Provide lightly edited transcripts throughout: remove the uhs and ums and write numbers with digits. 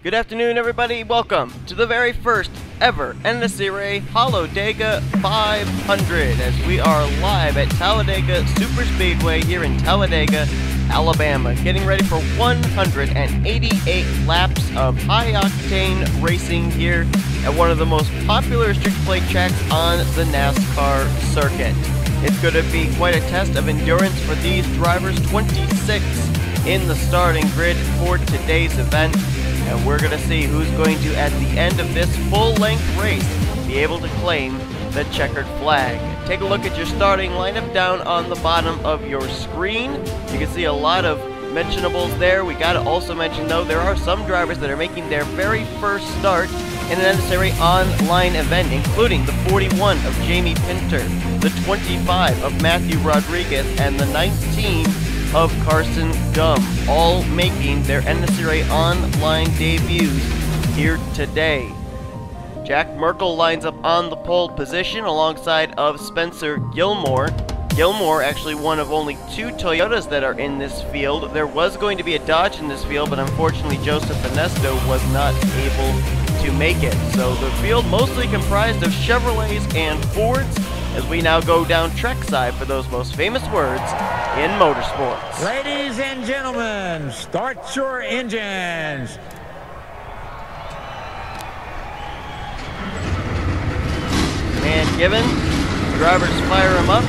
Good afternoon, everybody. Welcome to the very first ever NNSCRA Hallowdega 500 as we are live at Talladega Superspeedway here in Talladega, Alabama, getting ready for 188 laps of high-octane racing here at one of the most popular street plate tracks on the NASCAR circuit. It's going to be quite a test of endurance for these drivers, 26 in the starting grid for today's event. And we're going to see who's going to, at the end of this full-length race, be able to claim the checkered flag. Take a look at your starting lineup down on the bottom of your screen. You can see a lot of mentionables there. We got to also mention, though, there are some drivers that are making their very first start in an NNSCRA online event, including the 41 of Jamie Pinter, the 25 of Matthew Rodriguez, and the 19 of Carson Gum, all making their NNSCRA online debuts here today. Jack Merkel lines up on the pole position alongside of Spencer Gilmore. Gilmore actually one of only 2 Toyotas that are in this field. There was going to be a Dodge in this field, but unfortunately Joseph Ernesto was not able to make it. So the field mostly comprised of Chevrolets and Fords, as we now go down trackside for those most famous words in motorsports. Ladies and gentlemen, start your engines. Command given. Drivers fire them up.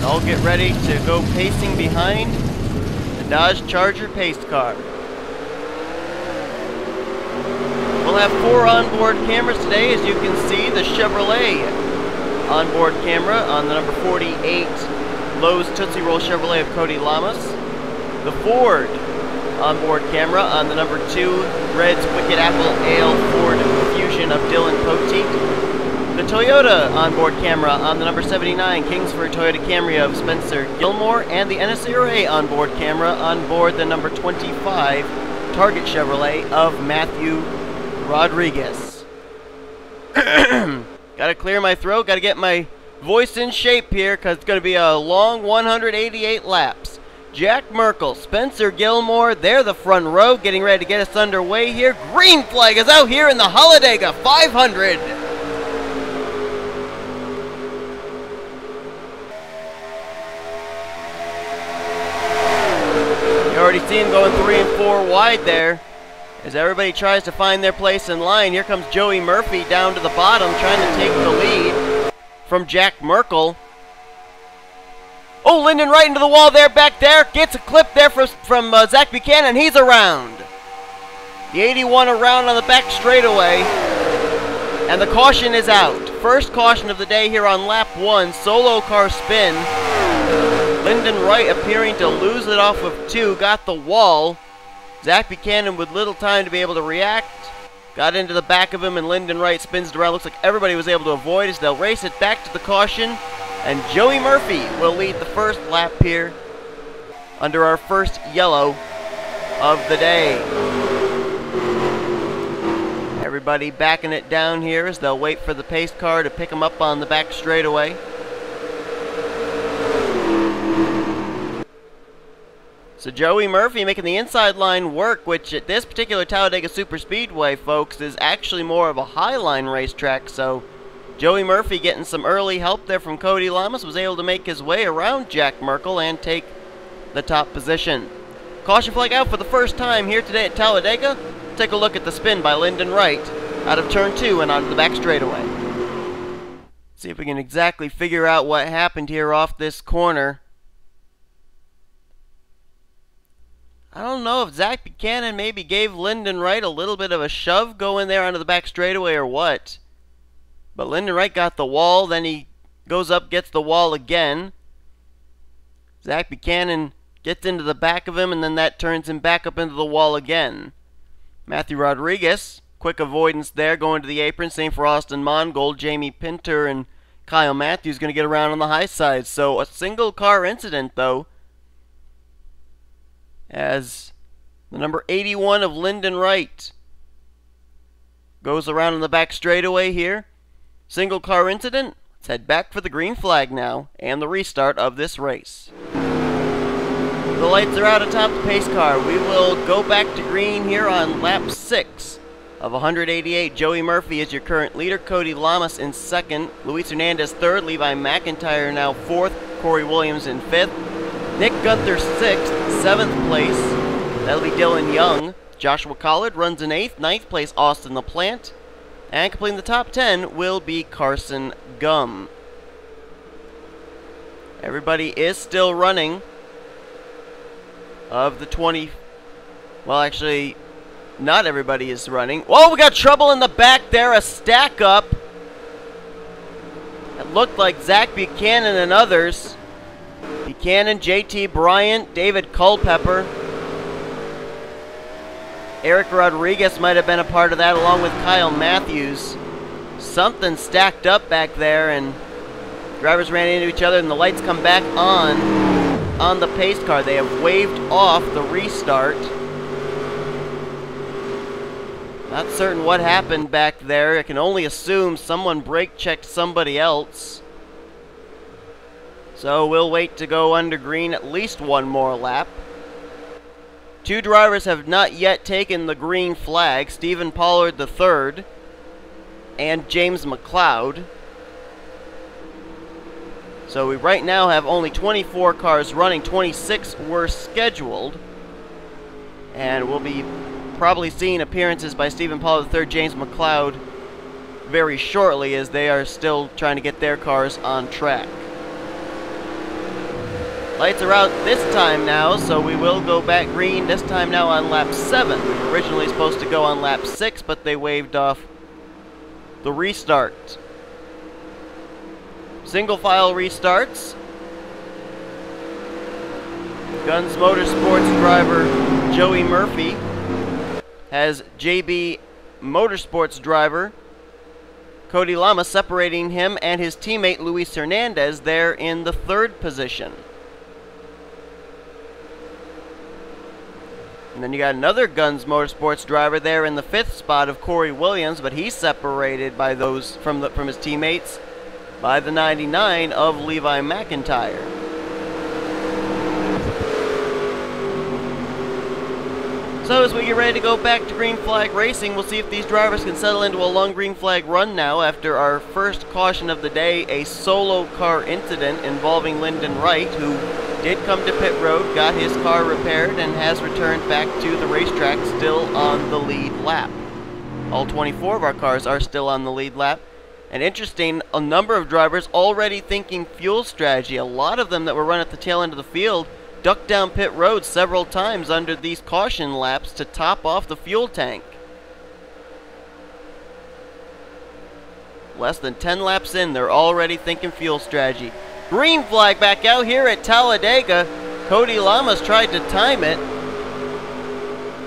All get ready to go pacing behind the Dodge Charger pace car. We'll have 4 onboard cameras today, as you can see. The Chevrolet onboard camera on the number 48 Lowe's Tootsie Roll Chevrolet of Cody Lamas. The Ford onboard camera on the number 2 Red's Wicked Apple Ale Ford Fusion of Dylan Poteet. The Toyota onboard camera on the number 79 Kingsford Toyota Camry of Spencer Gilmore, and the NNSCRA onboard camera on board the number 25 Target Chevrolet of Matthew Rodriguez. Gotta clear my throat, gotta get my voice in shape here, because it's gonna be a long 188 laps. Jack Merkel, Spencer Gilmore, they're the front row, getting ready to get us underway here. Green flag is out here in the Hallowdega 500. You already see him going 3 and 4 wide there. As everybody tries to find their place in line, here comes Joey Murphy down to the bottom, trying to take the lead from Jack Merkel. Oh, Lyndon right into the wall there, back there. Gets a clip there from Zach Buchanan. He's around. The 81 around on the back straightaway. And the caution is out. First caution of the day here on lap 1. Solo car spin. Lyndon Wright appearing to lose it off of 2. Got the wall. Zach Buchanan with little time to be able to react. Got into the back of him, and Lyndon Wright spins it around. Looks like everybody was able to avoid as they'll race it back to the caution. And Joey Murphy will lead the first lap here under our first yellow of the day. Everybody backing it down here as they'll wait for the pace car to pick them up on the back straightaway. So Joey Murphy making the inside line work, which at this particular Talladega Superspeedway, folks, is actually more of a high-line racetrack. So Joey Murphy getting some early help there from Cody Lamas, was able to make his way around Jack Merkel and take the top position. Caution flag out for the first time here today at Talladega. Take a look at the spin by Lyndon Wright out of turn 2 and onto the back straightaway. See if we can exactly figure out what happened here off this corner. I don't know if Zach Buchanan maybe gave Lyndon Wright a little bit of a shove going there onto the back straightaway or what. But Lyndon Wright got the wall, then he goes up, gets the wall again. Zach Buchanan gets into the back of him, and then that turns him back up into the wall again. Matthew Rodriguez, quick avoidance there, going to the apron. Same for Austin Mongold. Jamie Pinter and Kyle Matthews going to get around on the high side. So a single car incident, though, as the number 81 of Lyndon Wright goes around on the back straightaway here. Single car incident. Let's head back for the green flag now and the restart of this race. The lights are out atop the pace car. We will go back to green here on lap 6 of 188. Joey Murphy is your current leader. Cody Lamas in second. Luis Hernandez third. Levi McIntyre now fourth. Corey Williams in fifth. Nick Gunther sixth. Seventh place, that'll be Dylan Young. Joshua Collard runs in eighth. Ninth place, Austin LaPlante. And completing the top 10 will be Carson Gum. Everybody is still running. Of the 20, well, actually, not everybody is running. Whoa, we got trouble in the back there, a stack up. It looked like Zach Buchanan and others. Buchanan, JT Bryant, David Culpepper. Eric Rodriguez might have been a part of that, along with Kyle Matthews. Something stacked up back there, and drivers ran into each other, and the lights come back on the pace car. They have waved off the restart. Not certain what happened back there. I can only assume someone brake checked somebody else. So we'll wait to go under green at least one more lap. Two drivers have not yet taken the green flag. Stephen Pollard III and James McLeod. So we right now have only 24 cars running. 26 were scheduled. And we'll be probably seeing appearances by Stephen Pollard III, James McLeod very shortly, as they are still trying to get their cars on track. Lights are out this time now, so we will go back green this time now on lap 7. We were originally supposed to go on lap 6, but they waved off the restart. Single file restarts. Guns Motorsports driver Joey Murphy has JB Motorsports driver Cody Lama separating him and his teammate Luis Hernandez there in the third position. And then you got another Guns Motorsports driver there in the fifth spot of Corey Williams, but he's separated by those from his teammates by the 99 of Levi McIntyre. So as we get ready to go back to green flag racing, we'll see if these drivers can settle into a long green flag run now after our first caution of the day, a solo car incident involving Lyndon Wright, who did come to pit road, got his car repaired, and has returned back to the racetrack still on the lead lap. All 24 of our cars are still on the lead lap. And interesting, a number of drivers already thinking fuel strategy. A lot of them that were run at the tail end of the field ducked down pit road several times under these caution laps to top off the fuel tank. Less than 10 laps in, they're already thinking fuel strategy. Green flag back out here at Talladega. Cody Lamas tried to time it.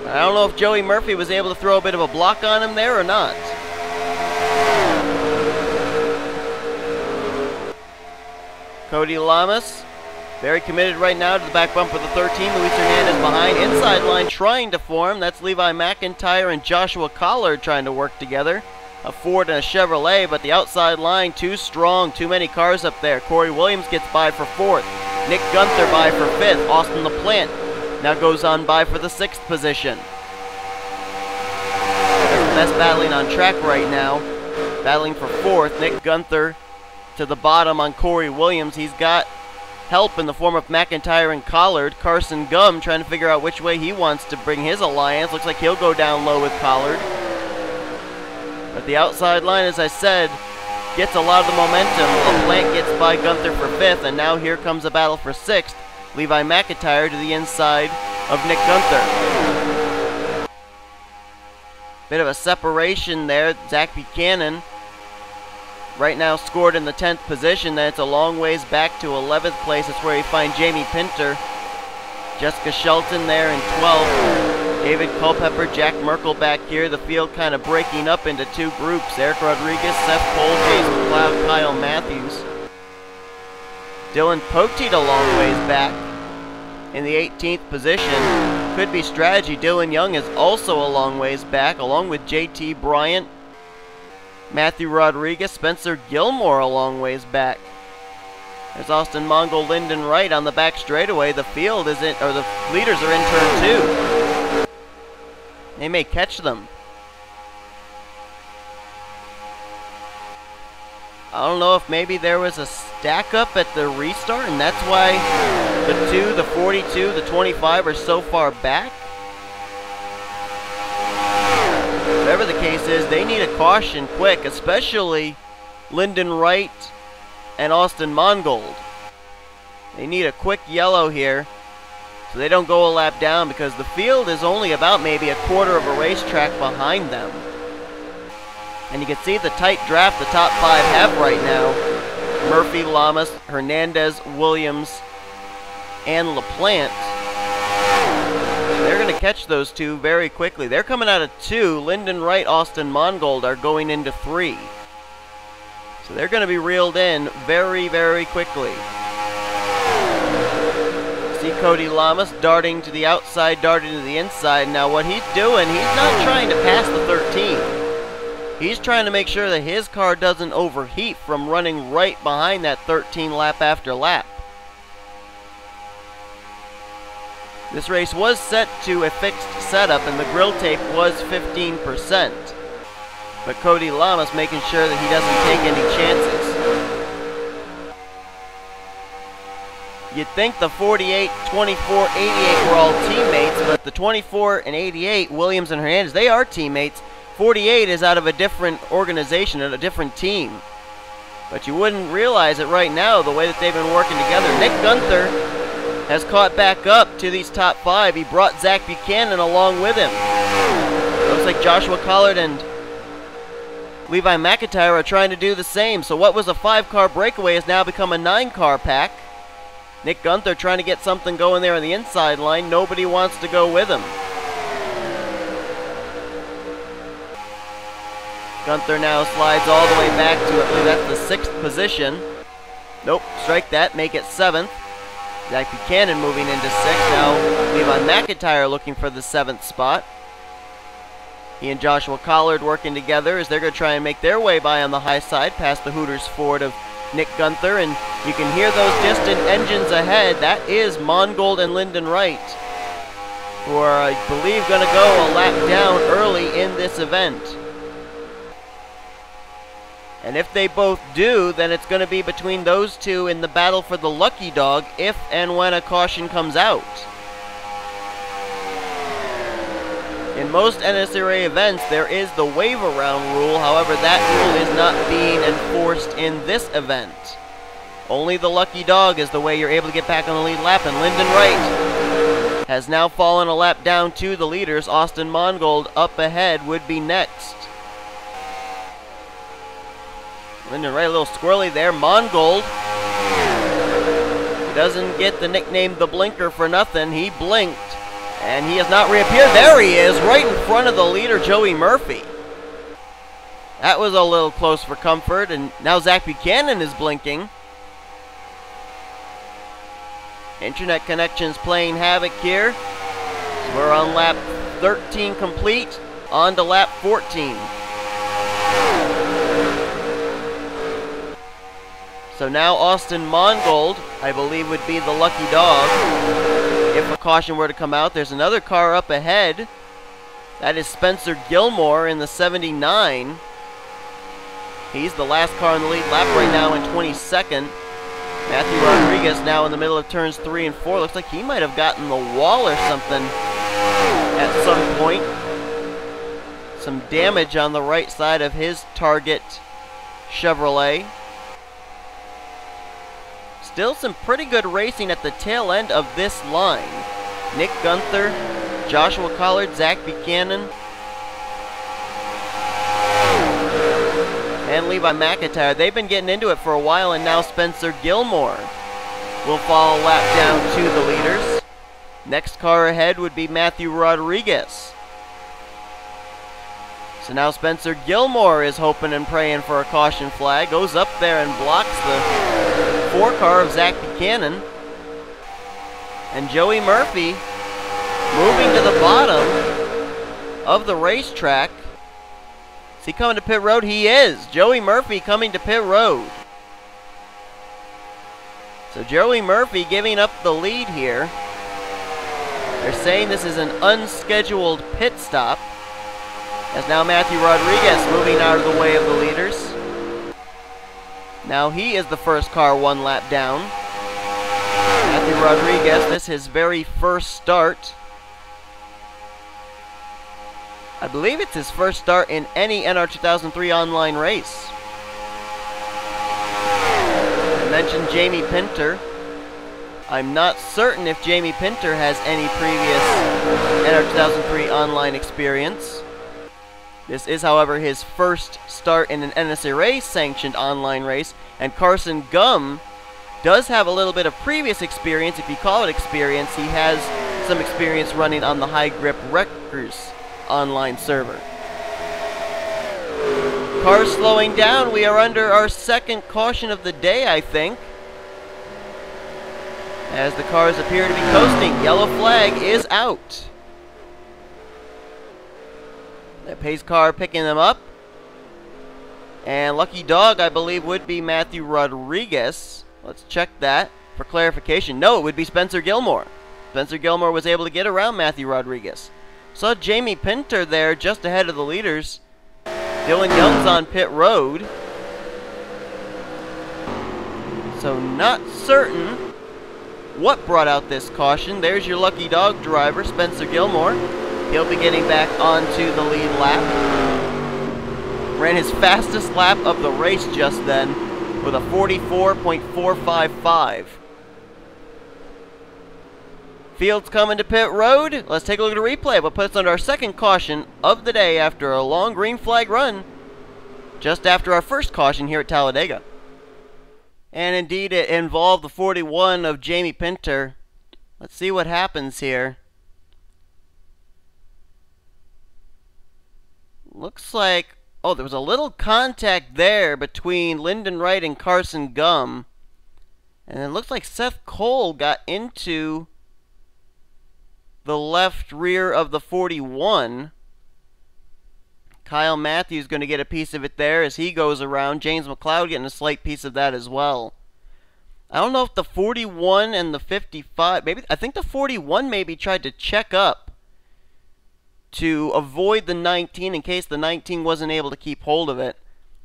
I don't know if Joey Murphy was able to throw a bit of a block on him there or not. Cody Lamas, very committed right now to the back bumper of the 13. Luis Hernandez behind, inside line trying to form. That's Levi McIntyre and Joshua Collard trying to work together. A Ford and a Chevrolet, but the outside line too strong, too many cars up there. Corey Williams gets by for fourth. Nick Gunther by for fifth. Austin LaPlante now goes on by for the sixth position. That's the best battling on track right now. Battling for fourth. Nick Gunther to the bottom on Corey Williams. He's got help in the form of McIntyre and Collard. Carson Gum trying to figure out which way he wants to bring his alliance. Looks like he'll go down low with Collard. But the outside line, as I said, gets a lot of the momentum. LaPlante gets by Gunther for fifth, and now here comes a battle for sixth. Levi McIntyre to the inside of Nick Gunther. Bit of a separation there. Zach Buchanan right now scored in the 10th position. Then it's a long ways back to 11th place. That's where you find Jamie Pinter. Jessica Shelton there in 12th. David Culpepper, Jack Merkel back here. The field kind of breaking up into two groups. Eric Rodriguez, Seth Cole, Jason McLeod, Kyle Matthews. Dylan Poteet a long ways back in the 18th position. Could be strategy. Dylan Young is also a long ways back, along with JT Bryant, Matthew Rodriguez, Spencer Gilmore a long ways back. There's Austin Mongol, Lyndon Wright on the back straightaway. The field is in, or the leaders are in turn 2. They may catch them. I don't know if maybe there was a stack up at the restart and that's why the 2, the 42, the 25 are so far back. Whatever the case is, they need a caution quick, especially Lyndon Wright and Austin Mongold. They need a quick yellow here so they don't go a lap down, because the field is only about maybe a quarter of a racetrack behind them. And you can see the tight draft the top 5 have right now. Murphy, Lamas, Hernandez, Williams, and LaPlante. They're going to catch those 2 very quickly. They're coming out of 2. Lyndon Wright, Austin Mongold are going into 3. So they're going to be reeled in very, very quickly. See Cody Lamas darting to the outside, darting to the inside. Now what he's doing, he's not trying to pass the 13. He's trying to make sure that his car doesn't overheat from running right behind that 13 lap after lap. This race was set to a fixed setup and the grill tape was 15%. But Cody Lamas making sure that he doesn't take any chances. You'd think the 48, 24, 88 were all teammates, but the 24 and 88, Williams and Hernandez, they are teammates. 48 is out of a different organization and a different team. But you wouldn't realize it right now the way that they've been working together. Nick Gunther has caught back up to these top 5. He brought Zach Buchanan along with him. Looks like Joshua Collard and Levi McIntyre are trying to do the same. So what was a 5-car breakaway has now become a 9-car pack. Nick Gunther trying to get something going there on the inside line. Nobody wants to go with him. Gunther now slides all the way back to, I believe that's the 6th position. Nope, strike that, make it 7th. Zach Buchanan moving into 6th. Now Levi McIntyre looking for the 7th spot. He and Joshua Collard working together as they're going to try and make their way by on the high side past the Hooters Ford of Nick Gunther. And you can hear those distant engines ahead. That is Mongold and Lyndon Wright, who are, I believe, going to go a lap down early in this event. And if they both do, then it's going to be between those 2 in the battle for the lucky dog if and when a caution comes out. In most NNSCRA events, there is the wave around rule. However, that rule is not being enforced in this event. Only the lucky dog is the way you're able to get back on the lead lap. And Lyndon Wright has now fallen a lap down to the leaders. Austin Mongold up ahead would be next. Lyndon Wright a little squirrely there. Mongold, he doesn't get the nickname the Blinker for nothing. He blinked, and he has not reappeared. There he is, right in front of the leader, Joey Murphy. That was a little close for comfort, and now Zach Buchanan is blinking. Internet connections playing havoc here. So we're on lap 13 complete, on to lap 14. So now Austin Mongold, I believe, would be the lucky dog if a caution were to come out. There's another car up ahead. That is Spencer Gilmore in the 79. He's the last car on the lead lap right now in 22nd. Matthew Rodriguez now in the middle of turns 3 and 4. Looks like he might have gotten the wall or something at some point. Some damage on the right side of his Target Chevrolet. Still some pretty good racing at the tail end of this line. Nick Gunther, Joshua Collard, Zach Buchanan, and Levi McIntyre. They've been getting into it for a while, and now Spencer Gilmore will fall a lap down to the leaders. Next car ahead would be Matthew Rodriguez. So now Spencer Gilmore is hoping and praying for a caution flag. Goes up there and blocks the 4 car of Zach Buchanan. And Joey Murphy moving to the bottom of the racetrack. Is he coming to pit road? He is. Joey Murphy coming to pit road. So Joey Murphy giving up the lead here. They're saying this is an unscheduled pit stop. As now Matthew Rodriguez moving out of the way of the leaders. Now he is the first car 1 lap down. Matthew Rodriguez, this is his very first start. I believe it's his first start in any NR 2003 online race. I mentioned Jamie Pinter. I'm not certain if Jamie Pinter has any previous NR 2003 online experience. This is, however, his first start in an NNSCRA sanctioned online race, and Carson Gum does have a little bit of previous experience, if you call it experience. He has some experience running on the High Grip Wreckers online server. Cars slowing down. We are under our second caution of the day, I think, as the cars appear to be coasting. Yellow flag is out. That pace car picking them up. And lucky dog, I believe, would be Matthew Rodriguez. Let's check that for clarification. No, it would be Spencer Gilmore. Spencer Gilmore was able to get around Matthew Rodriguez. Saw Jamie Pinter there just ahead of the leaders. Dylan Young's on pit road. So not certain what brought out this caution. There's your lucky dog driver, Spencer Gilmore. He'll be getting back onto the lead lap. Ran his fastest lap of the race just then with a 44.455. Fields coming to pit road. Let's take a look at a replay. We'll put us under our second caution of the day after a long green flag run, just after our first caution here at Talladega. And indeed, it involved the 41 of Jamie Pinter. Let's see what happens here. Looks like, oh, there was a little contact there between Lyndon Wright and Carson Gum. And it looks like Seth Cole got into the left rear of the 41. Kyle Matthews going to get a piece of it there as he goes around. James McLeod getting a slight piece of that as well. I don't know if the 41 and the 55, maybe, I think the 41 maybe tried to check up to avoid the 19 in case the 19 wasn't able to keep hold of it.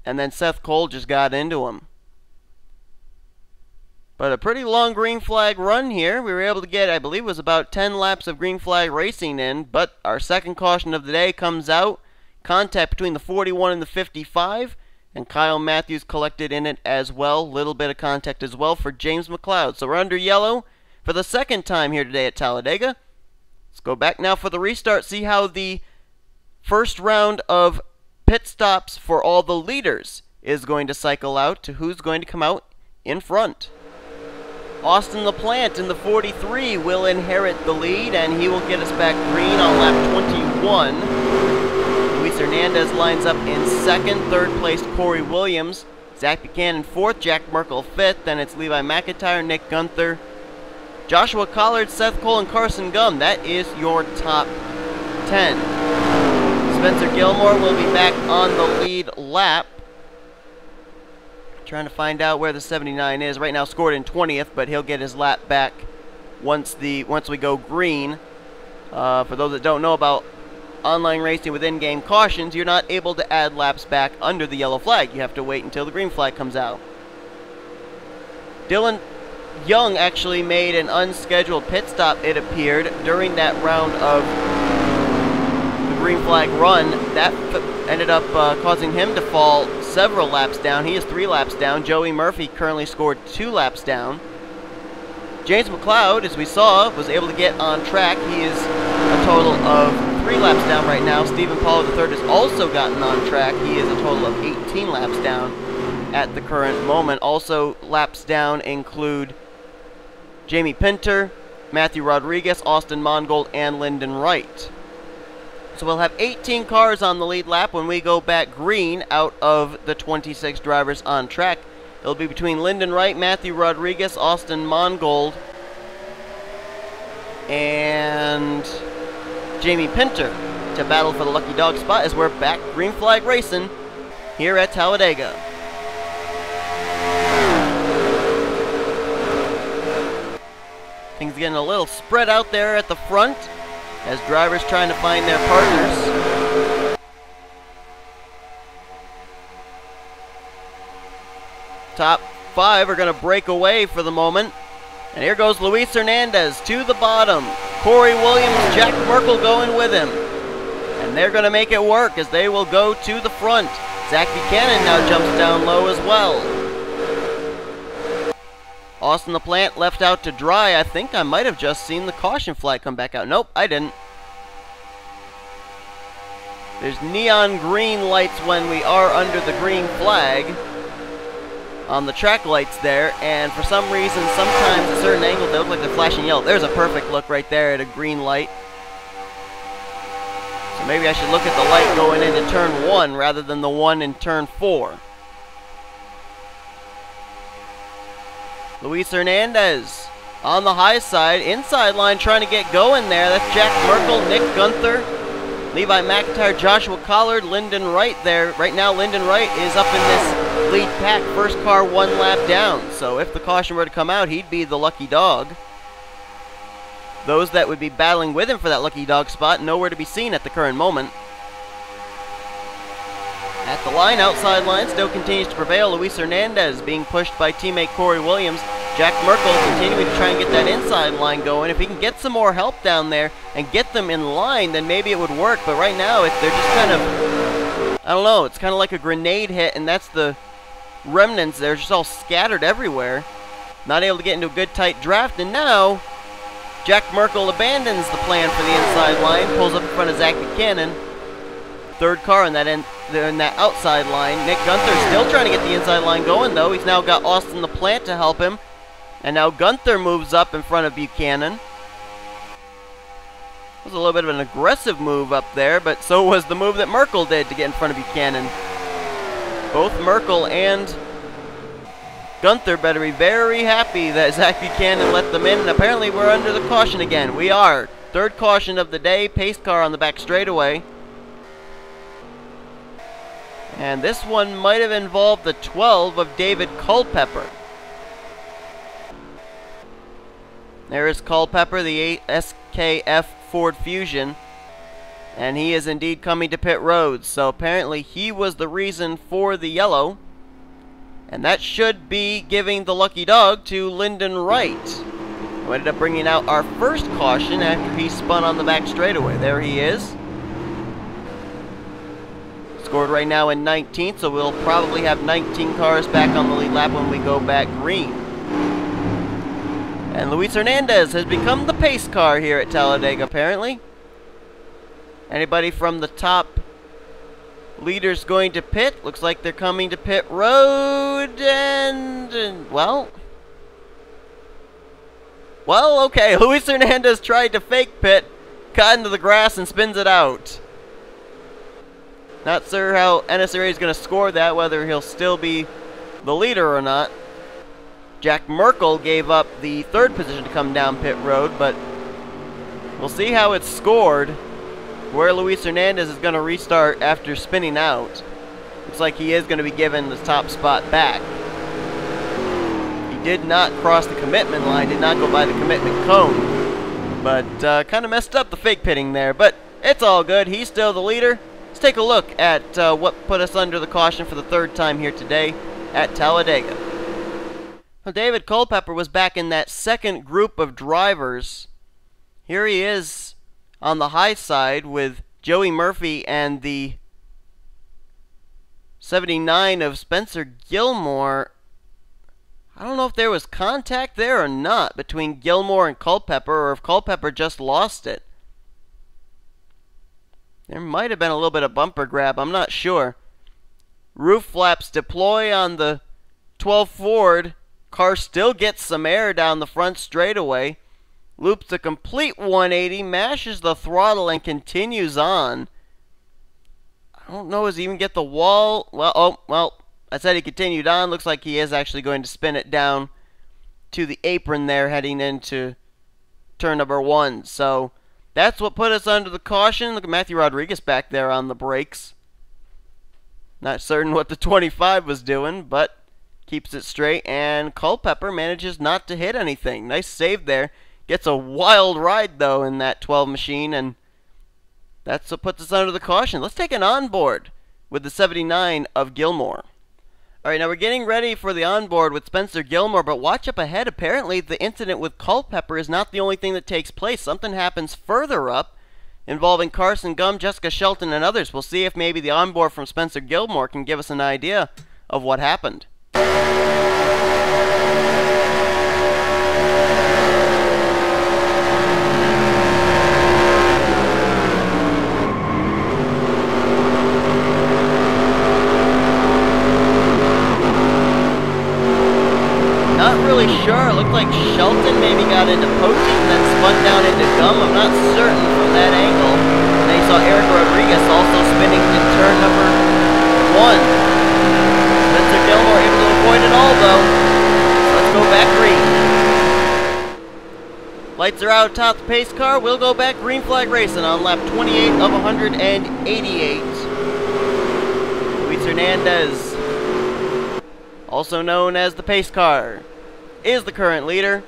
And then Seth Cole just got into him. But a pretty long green flag run here. We were able to get, I believe it was about 10 laps of green flag racing in. But our second caution of the day comes out. Contact between the 41 and the 55. And Kyle Matthews collected in it as well. Little bit of contact as well for James McLeod. So we're under yellow for the second time here today at Talladega. Let's go back now for the restart. See how the first round of pit stops for all the leaders is going to cycle out to who's going to come out in front. Austin LaPlante in the 43 will inherit the lead, and he will get us back green on lap 21. Luis Hernandez lines up in second. Third place, Corey Williams. Zach Buchanan fourth. Jack Merkel fifth. Then it's Levi McIntyre, Nick Gunther, Joshua Collard, Seth Cole, and Carson Gum. That is your top 10. Spencer Gilmore will be back on the lead lap. Trying to find out where the 79 is. Right now scored in 20th, but he'll get his lap back once we go green. For those that don't know about online racing with in-game cautions, you're not able to add laps back under the yellow flag. You have to wait until the green flag comes out. Dylan Young actually made an unscheduled pit stop, it appeared, during that round of the green flag run. That ended up causing him to fall several laps down. He is 3 laps down. Joey Murphy currently scored 2 laps down. James McLeod, as we saw, was able to get on track. He is a total of 3 laps down right now. Stephen Paulo III has also gotten on track. He is a total of 18 laps down at the current moment. Also, laps down include Jamie Pinter, Matthew Rodriguez, Austin Mongold, and Lyndon Wright. So we'll have 18 cars on the lead lap when we go back green out of the 26 drivers on track. It'll be between Lyndon Wright, Matthew Rodriguez, Austin Mongold, and Jamie Pinter to battle for the lucky dog spot as we're back green flag racing here at Talladega. Things getting a little spread out there at the front as drivers trying to find their partners. Top 5 are going to break away for the moment. And here goes Luis Hernandez to the bottom. Corey Williams, Jack Merkel going with him. And they're going to make it work as they will go to the front. Zach Buchanan now jumps down low as well. Austin LaPlante left out to dry. I think I might have just seen the caution flag come back out. Nope, I didn't. There's neon green lights when we are under the green flag on the track lights there, and for some reason, sometimes at certain angles, they look like they're flashing yellow. There's a perfect look right there at a green light. So maybe I should look at the light going into turn 1 rather than the one in turn 4. Luis Hernandez on the high side, inside line trying to get going there. That's Jack Merkel, Nick Gunther, Levi McIntyre, Joshua Collard, Lyndon Wright there. Right now, Lyndon Wright is up in this lead pack, first car 1 lap down. So if the caution were to come out, he'd be the lucky dog. Those that would be battling with him for that lucky dog spot, nowhere to be seen at the current moment. At the line, outside line still continues to prevail. Luis Hernandez being pushed by teammate Corey Williams. Jack Merkel continuing to try and get that inside line going. If he can get some more help down there and get them in line, then maybe it would work. But right now, they're just kind of, I don't know, it's kind of like a grenade hit, and that's the remnants. They're just all scattered everywhere. Not able to get into a good tight draft, and now Jack Merkel abandons the plan for the inside line, pulls up in front of Zach Buchanan. Third car in that outside line. Nick Gunther still trying to get the inside line going, though. He's now got Austin LaPlante to help him. And now Gunther moves up in front of Buchanan. It was a little bit of an aggressive move up there, but so was the move that Merkel did to get in front of Buchanan. Both Merkel and Gunther better be very happy that Zach Buchanan let them in, and apparently we're under the caution again. We are. Third caution of the day, pace car on the back straightaway. And this one might have involved the 12 of David Culpepper. There is Culpepper, the SKF Ford Fusion. And he is indeed coming to pit road. So apparently he was the reason for the yellow. And that should be giving the lucky dog to Lyndon Wright, who ended up bringing out our first caution after he spun on the back straightaway. There he is. Scored right now in 19th, so we'll probably have 19 cars back on the lead lap when we go back green. And Luis Hernandez has become the pace car here at Talladega, apparently. Anybody from the top leaders going to pit? Looks like they're coming to pit road, and well, okay. Luis Hernandez tried to fake pit, got into the grass, and spins it out. Not sure how NSCRA is going to score that, whether he'll still be the leader or not. Jack Merkel gave up the third position to come down pit road, but we'll see how it's scored, where Luis Hernandez is going to restart after spinning out. Looks like he is going to be given the top spot back. He did not cross the commitment line, did not go by the commitment cone, but kind of messed up the fake pitting there, but it's all good. He's still the leader. Let's take a look at what put us under the caution for the third time here today at Talladega. Well, David Culpepper was back in that second group of drivers. Here he is on the high side with Joey Murphy and the 79 of Spencer Gilmore. I don't know if there was contact there or not between Gilmore and Culpepper, or if Culpepper just lost it. There might have been a little bit of bumper grab, I'm not sure. Roof flaps deploy on the 12 Ford. Car still gets some air down the front straightaway. Loops a complete 180, mashes the throttle, and continues on. I don't know, does he even get the wall? Well, I said he continued on. Looks like he is actually going to spin it down to the apron there, heading into turn number 1. So that's what put us under the caution. Look at Matthew Rodriguez back there on the brakes. Not certain what the 25 was doing, but keeps it straight. And Culpepper manages not to hit anything. Nice save there. Gets a wild ride, though, in that 12 machine, and that's what puts us under the caution. Let's take an onboard with the 79 of Gilmore. Alright, now we're getting ready for the onboard with Spencer Gilmore, but watch up ahead. Apparently, the incident with Culpepper is not the only thing that takes place. Something happens further up involving Carson Gum, Jessica Shelton, and others. We'll see if maybe the onboard from Spencer Gilmore can give us an idea of what happened. Not really sure. It looked like Shelton maybe got into Poteet and then spun down into Gum. I'm not certain from that angle. And then you saw Eric Rodriguez also spinning in turn number 1. Spencer Gilmore able to avoid it all, though. Let's go back green. Lights are out atop the pace car. We'll go back green flag racing on lap 28 of 188. Luis Hernandez, also known as the pace car, is the current leader.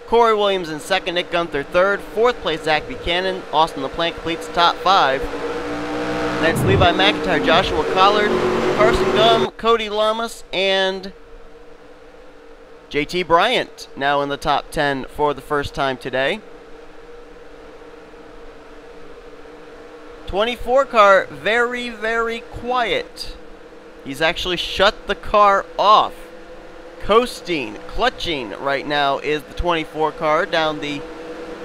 Corey Williams in second, Nick Gunther third, fourth place Zach Buchanan, Austin LaPlante completes the top 5. That's Levi McIntyre, Joshua Collard, Carson Gum, Cody Lamas, and JT Bryant now in the top 10 for the first time today. 24 car, very, very quiet. He's actually shut the car off. Coasting, clutching right now is the 24 car down the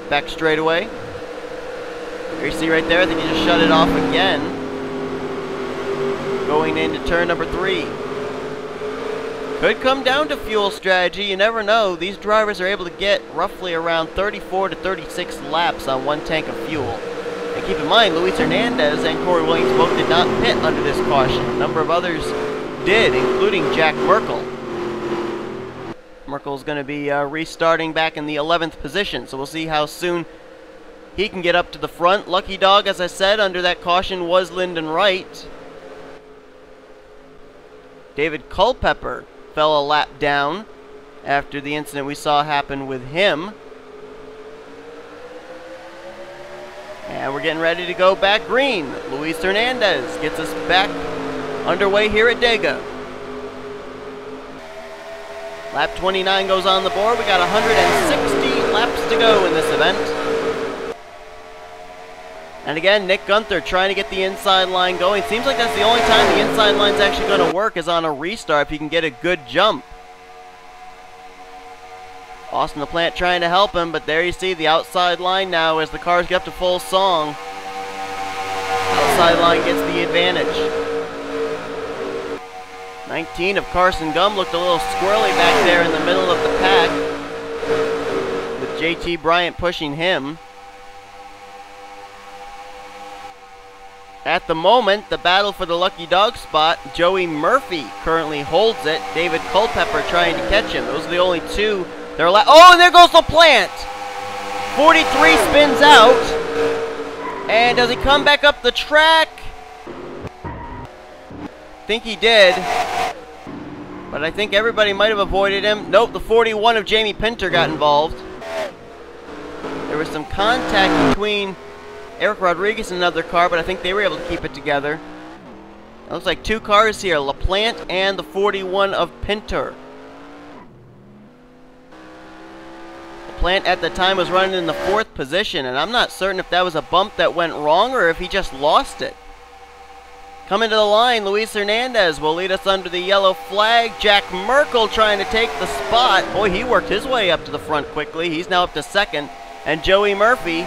back straightaway. There you see right there, I think he just shut it off again. Going into turn number 3. Could come down to fuel strategy, you never know. These drivers are able to get roughly around 34 to 36 laps on one tank of fuel. And keep in mind, Luis Hernandez and Corey Williams both did not pit under this caution. A number of others did, including Jack Merkel. Merkel's going to be restarting back in the 11th position, so we'll see how soon he can get up to the front. Lucky dog, as I said, under that caution was Lyndon Wright. David Culpepper fell a lap down after the incident we saw happen with him. And we're getting ready to go back green. Luis Hernandez gets us back underway here at Dega. Lap 29 goes on the board. We got 160 laps to go in this event. And again, Nick Gunther trying to get the inside line going. Seems like that's the only time the inside line's actually going to work is on a restart if he can get a good jump. Austin LaPlante trying to help him, but there you see the outside line now as the cars get up to full song. Outside line gets the advantage. 19 of Carson Gum looked a little squirrely back there in the middle of the pack, with JT Bryant pushing him. At the moment, the battle for the lucky dog spot, Joey Murphy currently holds it. David Culpepper trying to catch him. Those are the only two that are left. Oh, and there goes LaPlante! 43 spins out. And does he come back up the track? I think he did. But I think everybody might have avoided him. Nope, the 41 of Jamie Pinter got involved. There was some contact between Eric Rodriguez and another car, but I think they were able to keep it together. It looks like two cars here, LaPlante and the 41 of Pinter. LaPlante at the time was running in the 4th position, and I'm not certain if that was a bump that went wrong or if he just lost it. Coming to the line, Luis Hernandez will lead us under the yellow flag. Jack Merkel trying to take the spot. Boy, he worked his way up to the front quickly. He's now up to 2nd. And Joey Murphy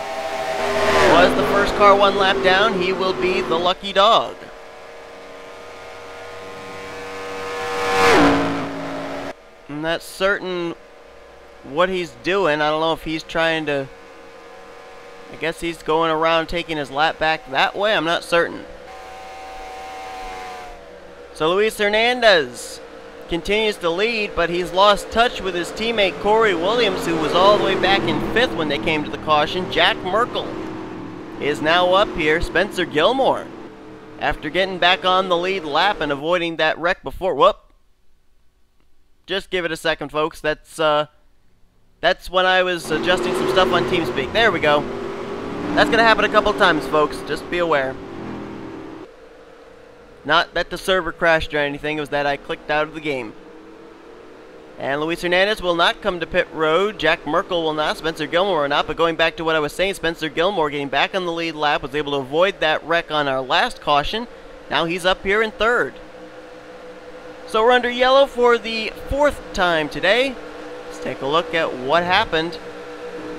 was the first car one lap down. He will be the lucky dog. I'm not certain what he's doing. I don't know if he's trying to... I guess he's going around taking his lap back that way. I'm not certain. So Luis Hernandez continues to lead, but he's lost touch with his teammate Corey Williams, who was all the way back in 5th when they came to the caution. Jack Merkel is now up here. Spencer Gilmore, after getting back on the lead lap and avoiding that wreck before. Whoop. Just give it a second, folks. That's That's when I was adjusting some stuff on TeamSpeak. There we go. That's going to happen a couple times, folks. Just be aware. Not that the server crashed or anything. It was that I clicked out of the game. And Luis Hernandez will not come to pit road. Jack Merkel will not. Spencer Gilmore will not. But going back to what I was saying, Spencer Gilmore getting back on the lead lap, was able to avoid that wreck on our last caution. Now he's up here in third. So we're under yellow for the 4th time today. Let's take a look at what happened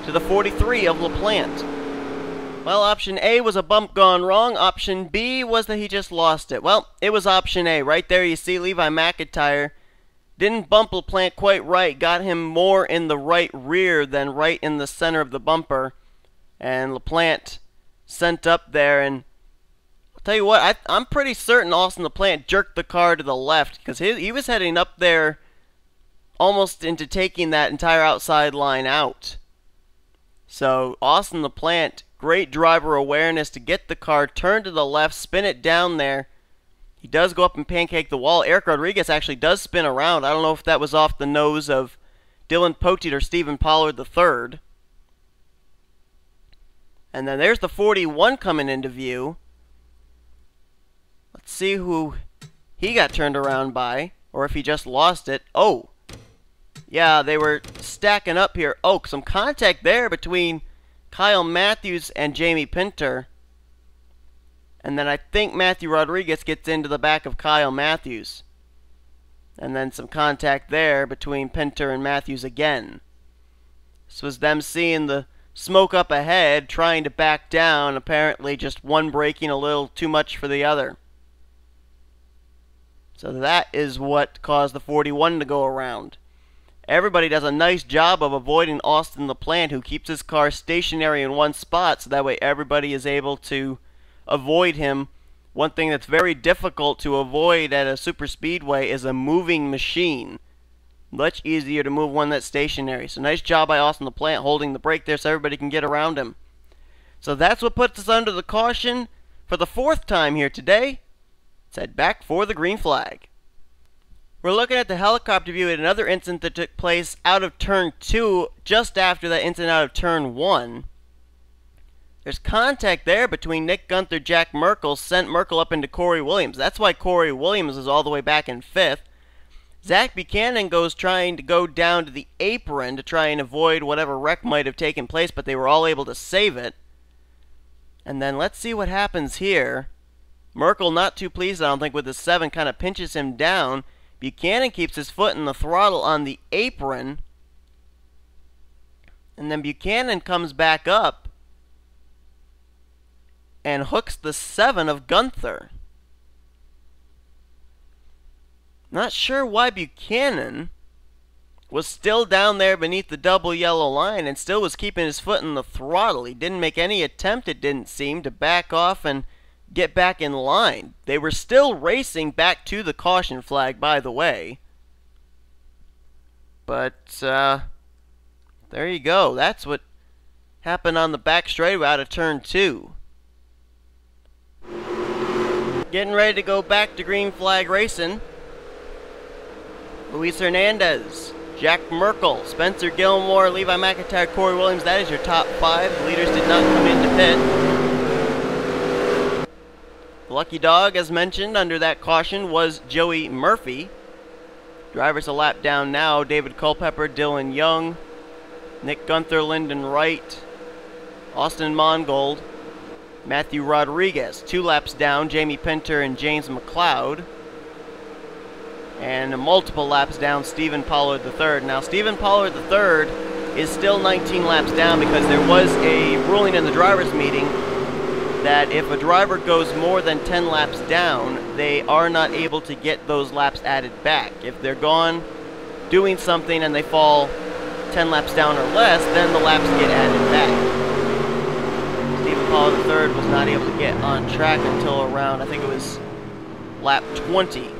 to the 43 of LaPlante. Well, option A was a bump gone wrong. Option B was that he just lost it. Well, it was option A. Right there you see Levi McIntyre didn't bump LaPlante quite right. Got him more in the right rear than right in the center of the bumper. And LaPlante sent up there, and I'll tell you what, I'm pretty certain Austin LaPlante jerked the car to the left, because he was heading up there almost into taking that entire outside line out. So Austin LaPlante, great driver awareness to get the car turned to the left, spin it down there. He does go up and pancake the wall. Eric Rodriguez actually does spin around. I don't know if that was off the nose of Dylan Poteet or Stephen Pollard III. And then there's the 41 coming into view. Let's see who he got turned around by, or if he just lost it. Oh, yeah, they were stacking up here. Oh, some contact there between Kyle Matthews and Jamie Pinter. And then I think Matthew Rodriguez gets into the back of Kyle Matthews. And then some contact there between Pinter and Matthews again. This was them seeing the smoke up ahead, trying to back down, apparently just one braking a little too much for the other. So that is what caused the 41 to go around. Everybody does a nice job of avoiding Austin LaPlante, who keeps his car stationary in one spot, so that way everybody is able to avoid him. One thing that's very difficult to avoid at a super speedway is a moving machine. Much easier to move one that's stationary. So nice job by Austin LaPlante holding the brake there so everybody can get around him. So that's what puts us under the caution for the 4th time here today. Let's head back for the green flag. We're looking at the helicopter view at another incident that took place out of turn 2 just after that incident out of turn 1. There's contact there between Nick Gunther, Jack Merkel, sent Merkel up into Corey Williams. That's why Corey Williams is all the way back in 5th. Zach Buchanan goes trying to go down to the apron to try and avoid whatever wreck might have taken place, but they were all able to save it. And then let's see what happens here. Merkel, not too pleased, I don't think, with the 7, kind of pinches him down. Buchanan keeps his foot in the throttle on the apron. And then Buchanan comes back up and hooks the 7 of Gunther. Not sure why Buchanan was still down there beneath the double yellow line and still was keeping his foot in the throttle. He didn't make any attempt, it didn't seem, to back off and get back in line. They were still racing back to the caution flag, by the way. But, there you go. That's what happened on the back straightaway out of turn 2. Getting ready to go back to green flag racing. Luis Hernandez, Jack Merkel, Spencer Gilmore, Levi McIntyre, Corey Williams. That is your top 5. The leaders did not come into pit. Lucky dog, as mentioned, under that caution was Joey Murphy. Drivers a lap down now. David Culpepper, Dylan Young, Nick Gunther, Lyndon Wright, Austin Mongold, Matthew Rodriguez. 2 laps down, Jamie Pinter and James McLeod. And multiple laps down, Stephen Pollard III. Now, Stephen Pollard III is still 19 laps down because there was a ruling in the drivers' meeting that if a driver goes more than 10 laps down, they are not able to get those laps added back. If they're gone doing something and they fall 10 laps down or less, then the laps get added back. Stephen Pollard III was not able to get on track until around, I think it was lap 20.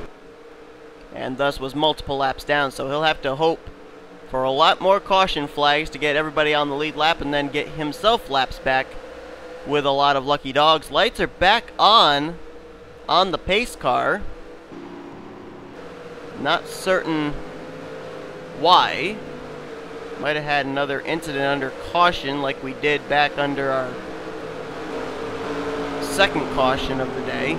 And thus was multiple laps down, so he'll have to hope for a lot more caution flags to get everybody on the lead lap and then get himself laps back with a lot of lucky dogs. Lights are back on the pace car. Not certain why. Might have had another incident under caution like we did back under our second caution of the day.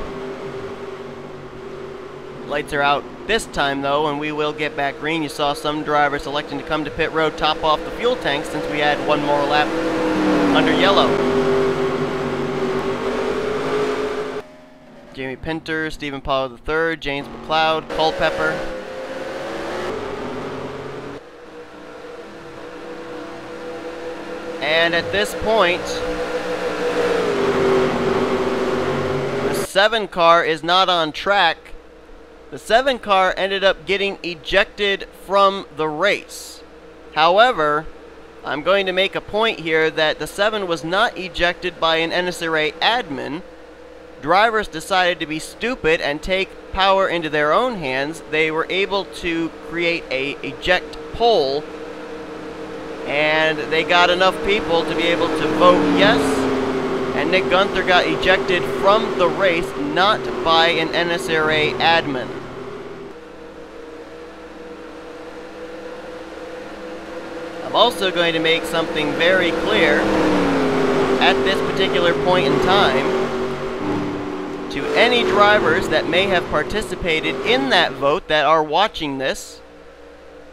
Lights are out this time though, and we will get back green. You saw some drivers electing to come to pit road, top off the fuel tank since we had one more lap under yellow. Jamie Pinter, Stephen Paulo III, James McLeod, Culpepper. And at this point, the 7 car is not on track. The 7 car ended up getting ejected from the race. However, I'm going to make a point here that the 7 was not ejected by an NNSCRA admin. Drivers decided to be stupid and take power into their own hands. They were able to create a eject poll, and they got enough people to be able to vote yes, and Nick Gunther got ejected from the race, not by an NNSCRA admin. I'm also going to make something very clear at this particular point in time to any drivers that may have participated in that vote that are watching this,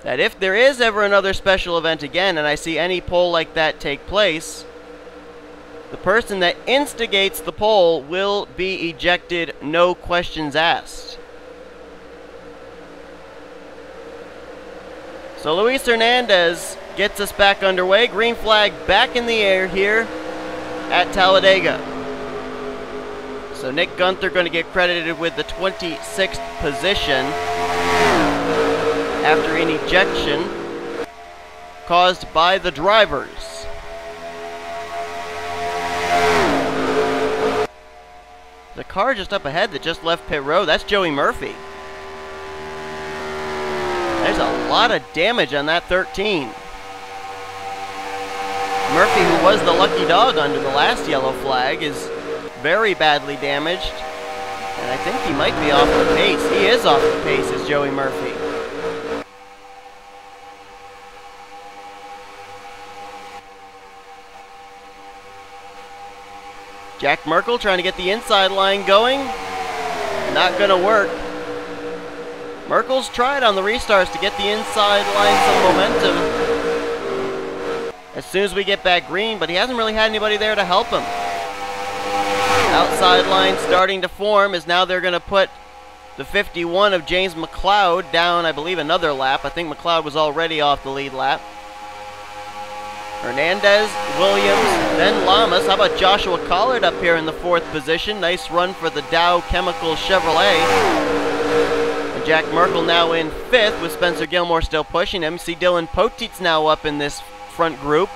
that if there is ever another special event again and I see any poll like that take place, the person that instigates the poll will be ejected, no questions asked. So Luis Hernandez gets us back underway. Green flag back in the air here at Talladega. So Nick Gunther going to get credited with the 26th position after an ejection caused by the drivers. The car just up ahead that just left pit road, that's Joey Murphy. There's a lot of damage on that 13. Murphy, who was the lucky dog under the last yellow flag, is very badly damaged. And I think he might be off the pace. He is off the pace, is Joey Murphy. Jack Merkel trying to get the inside line going. Not going to work. Merkel's tried on the restarts to get the inside line some momentum as soon as we get back green, but he hasn't really had anybody there to help him. Outside line starting to form as now they're going to put the 51 of James McLeod down, I believe, another lap. I think McLeod was already off the lead lap. Hernandez, Williams, then Lamas. How about Joshua Collard up here in the 4th position? Nice run for the Dow Chemical Chevrolet. And Jack Merkel now in 5th with Spencer Gilmore still pushing him. See Dylan Poteet's now up in this front group.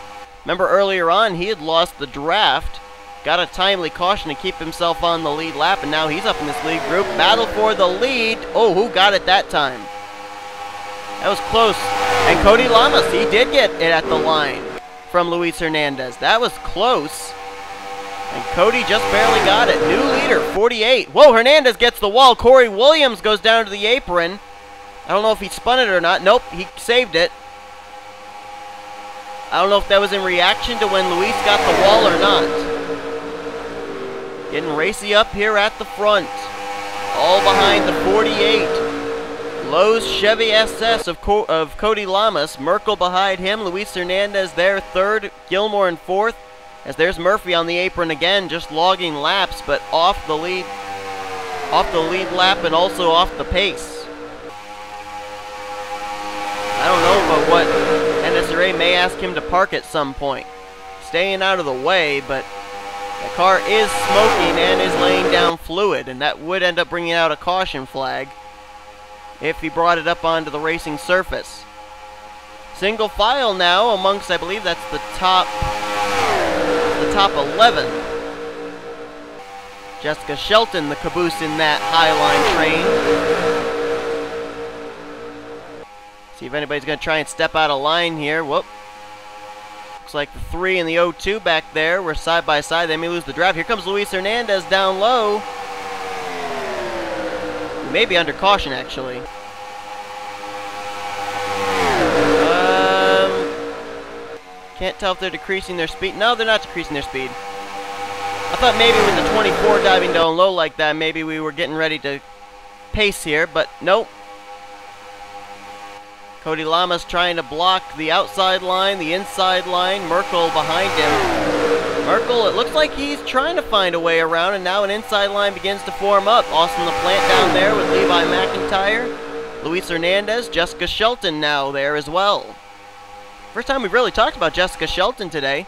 Remember earlier on he had lost the draft, got a timely caution to keep himself on the lead lap, and now he's up in this lead group. Battle for the lead. Oh, who got it that time? That was close. And Cody Lamas, he did get it at the line from Luis Hernandez. That was close. And Cody just barely got it. New leader, 48. Whoa, Hernandez gets the wall. Corey Williams goes down to the apron. I don't know if he spun it or not. Nope, he saved it. I don't know if that was in reaction to when Luis got the wall or not. Getting racy up here at the front. All behind the 48. Lowe's Chevy SS of Cody Lamas. Merkel behind him. Luis Hernandez there 3rd. Gilmore in 4th. As there's Murphy on the apron again, just logging laps, but off the lead lap and also off the pace. I don't know but what NNSCRA may ask him to park at some point. Staying out of the way, but the car is smoking and is laying down fluid, and that would end up bringing out a caution flag if he brought it up onto the racing surface. Single file now amongst, I believe that's the top 11. Jessica Shelton, the caboose in that Highline train. See if anybody's going to try and step out of line here. Whoop. Looks like the 3 and the 02 back there were side by side. They may lose the drive. Here comes Luis Hernandez down low. He may be under caution, actually. Can't tell if they're decreasing their speed. No, they're not decreasing their speed. I thought maybe with the 24 diving down low like that, maybe we were getting ready to pace here, but nope. Cody Lamas trying to block the outside line, the inside line. Merkel behind him. Merkel, it looks like he's trying to find a way around, and now an inside line begins to form up. Austin LaPlante down there with Levi McIntyre. Luis Hernandez, Jessica Shelton now there as well. First time we've really talked about Jessica Shelton today.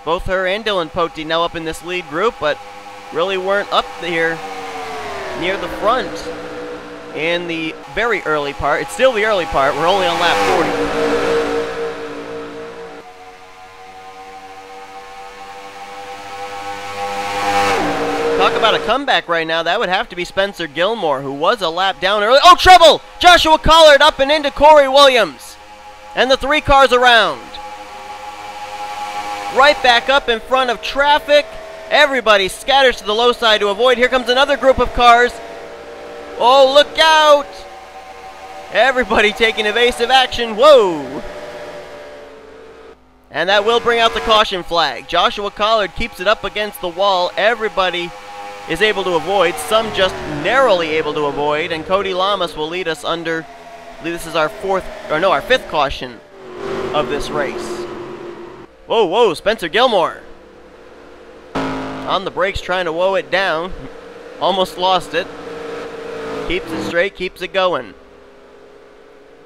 Both her and Dylan Pote now up in this lead group, but really weren't up here near the front in the very early part. It's still the early part. We're only on lap 40. Talk about a comeback right now. That would have to be Spencer Gilmore, who was a lap down early. Oh, trouble! Joshua Collard up and into Corey Williams. And the 3 cars around. Right back up in front of traffic. Everybody scatters to the low side to avoid. Here comes another group of cars. Oh, look out! Everybody taking evasive action. Whoa! And that will bring out the caution flag. Joshua Collard keeps it up against the wall. Everybody is able to avoid. Some just narrowly able to avoid. And Cody Lamas will lead us under, I believe this is our fifth caution of this race. Whoa, whoa, Spencer Gilmore. On the brakes trying to woe it down. Almost lost it. Keeps it straight, keeps it going.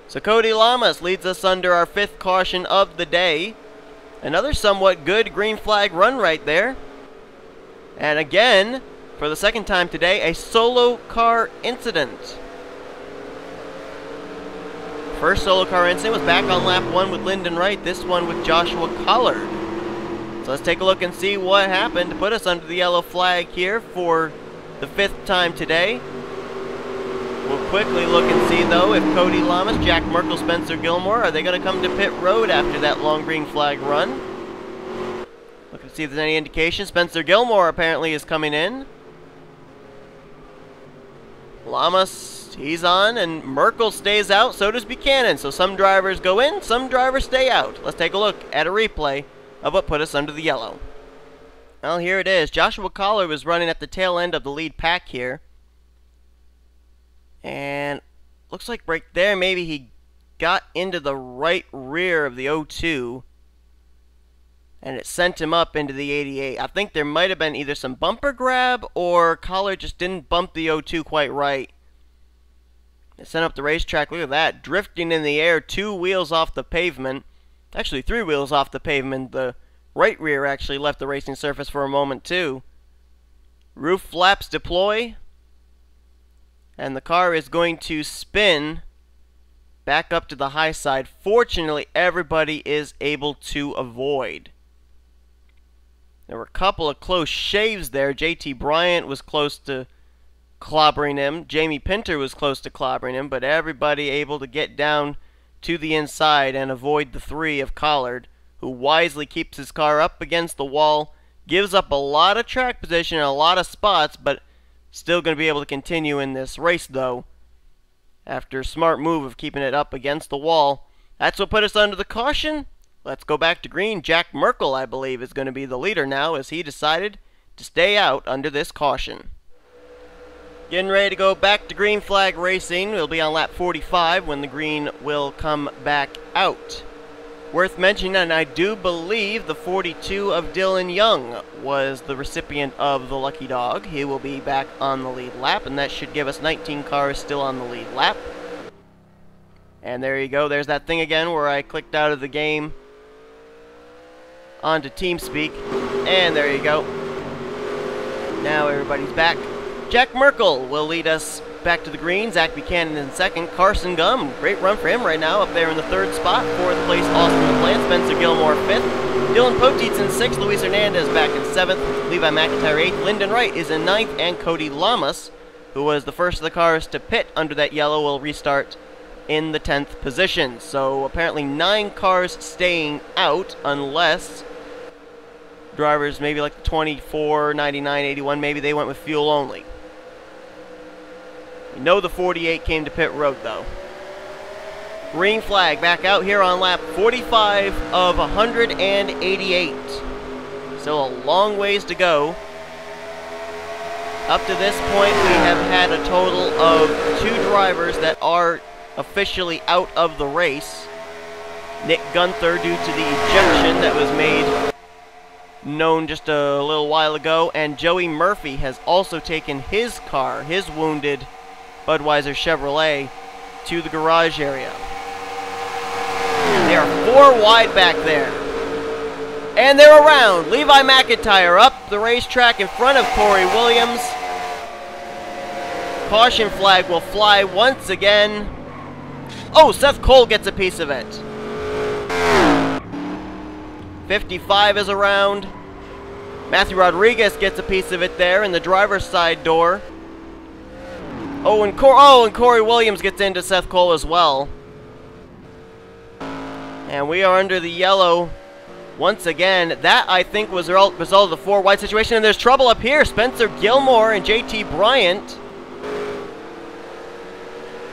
So Cody Lamas leads us under our 5th caution of the day. Another somewhat good green flag run right there. And again, for the 2nd time today, a solo car incident. First solo car incident was back on lap 1 with Lyndon Wright. This one with Joshua Collard. So let's take a look and see what happened to put us under the yellow flag here for the 5th time today. We'll quickly look and see, though, if Cody Lamas, Jack Merkel, Spencer Gilmore, are they going to come to pit road after that long green flag run? Look and see if there's any indication. Spencer Gilmore apparently is coming in. Lamas, he's on, and Merkel stays out, so does Buchanan. So some drivers go in, some drivers stay out. Let's take a look at a replay of what put us under the yellow. Well, here it is. Joshua Collard was running at the tail end of the lead pack here. And looks like right there, maybe he got into the right rear of the 02. And it sent him up into the 88. I think there might have been either some bumper grab or Collard just didn't bump the 02 quite right. It sent up the racetrack. Look at that. Drifting in the air, 2 wheels off the pavement. Actually, 3 wheels off the pavement. The right rear actually left the racing surface for a moment, too. Roof flaps deploy. And the car is going to spin back up to the high side. Fortunately, everybody is able to avoid. There were a couple of close shaves there. JT Bryant was close to clobbering him. Jamie Pinter was close to clobbering him, but everybody able to get down to the inside and avoid the 3 of Collard, who wisely keeps his car up against the wall, gives up a lot of track position and a lot of spots, but still going to be able to continue in this race, though, after a smart move of keeping it up against the wall. That's what put us under the caution. Let's go back to green. Jack Merkel, I believe, is going to be the leader now, as he decided to stay out under this caution. Getting ready to go back to green flag racing. We'll be on lap 45 when the green will come back out. Worth mentioning, and I do believe the 42 of Dylan Young was the recipient of the lucky dog. He will be back on the lead lap, and that should give us 19 cars still on the lead lap. And there you go. There's that thing again where I clicked out of the game onto TeamSpeak. And there you go. Now everybody's back. Jack Merkel will lead us back to the green. Zach Buchanan in 2nd. Carson Gum, great run for him right now, up there in the 3rd spot. 4th place, Austin LaPlante. Spencer Gilmore, 5th. Dylan Poteet's in 6th. Luis Hernandez back in 7th. Levi McIntyre, 8th. Lyndon Wright is in 9th. And Cody Lamas, who was the first of the cars to pit under that yellow, will restart in the 10th position. So apparently 9 cars staying out, unless drivers maybe like the 24, 99, 81, maybe they went with fuel only. We know the 48 came to pit road, though. Green flag back out here on lap 45 of 188. Still a long ways to go. Up to this point, we have had a total of 2 drivers that are officially out of the race. Nick Gunther, due to the ejection that was made known just a little while ago, and Joey Murphy has also taken his car, his wounded Budweiser Chevrolet, to the garage area. They are 4 wide back there. And they're around. Levi McIntyre up the racetrack in front of Corey Williams. Caution flag will fly once again. Oh, Seth Cole gets a piece of it. 55 is around. Matthew Rodriguez gets a piece of it there in the driver's side door. Oh, and Corey Williams gets into Seth Cole as well. And we are under the yellow once again. That, I think, was the result of the 4 wide situation. And there's trouble up here. Spencer Gilmore and JT Bryant.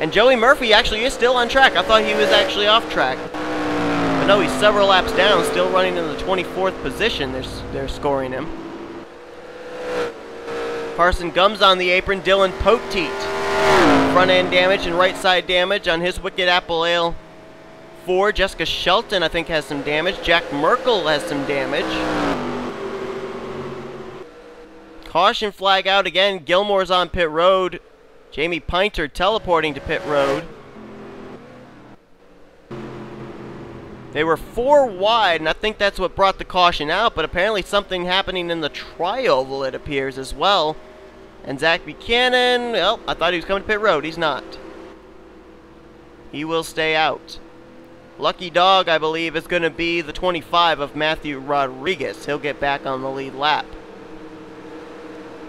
And Joey Murphy actually is still on track. I thought he was actually off track. But no, he's several laps down, still running in the 24th position. They're scoring him. Carson Gumbs on the apron. Dylan Poteet. Front end damage and right side damage on his Wicked Apple Ale 4. Jessica Shelton, I think, has some damage. Jack Merkel has some damage. Caution flag out again. Gilmore's on pit road. Jamie Pinter teleporting to pit road. They were 4 wide, and I think that's what brought the caution out, but apparently something happening in the tri-oval, it appears, as well. And Zach Buchanan, well, I thought he was coming to pit road. He's not. He will stay out. Lucky Dog, I believe, is going to be the 25 of Matthew Rodriguez. He'll get back on the lead lap.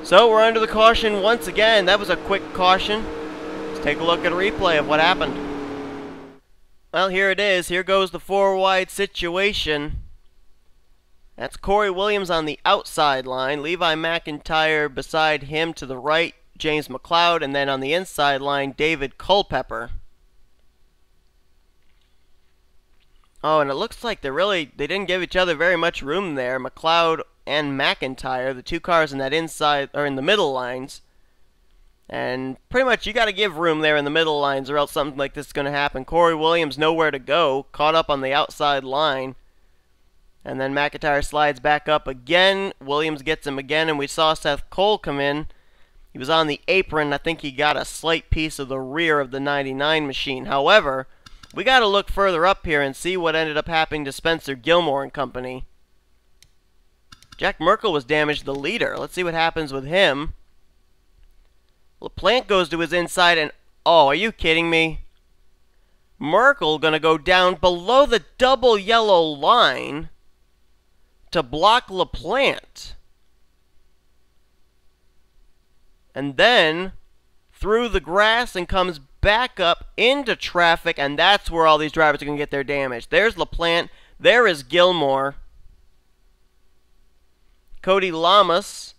So we're under the caution once again. That was a quick caution. Let's take a look at a replay of what happened. Well, here it is. Here goes the 4 wide situation. That's Corey Williams on the outside line. Levi McIntyre beside him to the right. James McLeod. And then on the inside line, David Culpepper. Oh, and it looks like they didn't give each other very much room there. McLeod and McIntyre, the 2 cars in that inside, or in the middle lines. And pretty much you got to give room there in the middle lines or else something like this is going to happen. Corey Williams nowhere to go, caught up on the outside line. And then McIntyre slides back up again. Williams gets him again, and we saw Seth Cole come in. He was on the apron. I think he got a slight piece of the rear of the 99 machine. However, we got to look further up here and see what ended up happening to Spencer Gilmore and company. Jack Merkel was damaged, the leader. Let's see what happens with him. LaPlante goes to his inside, and oh, are you kidding me? Merkel going to go down below the double yellow line to block LaPlante. And then through the grass and comes back up into traffic, and that's where all these drivers are going to get their damage. There's LaPlante. There is Gilmore. Cody Lamas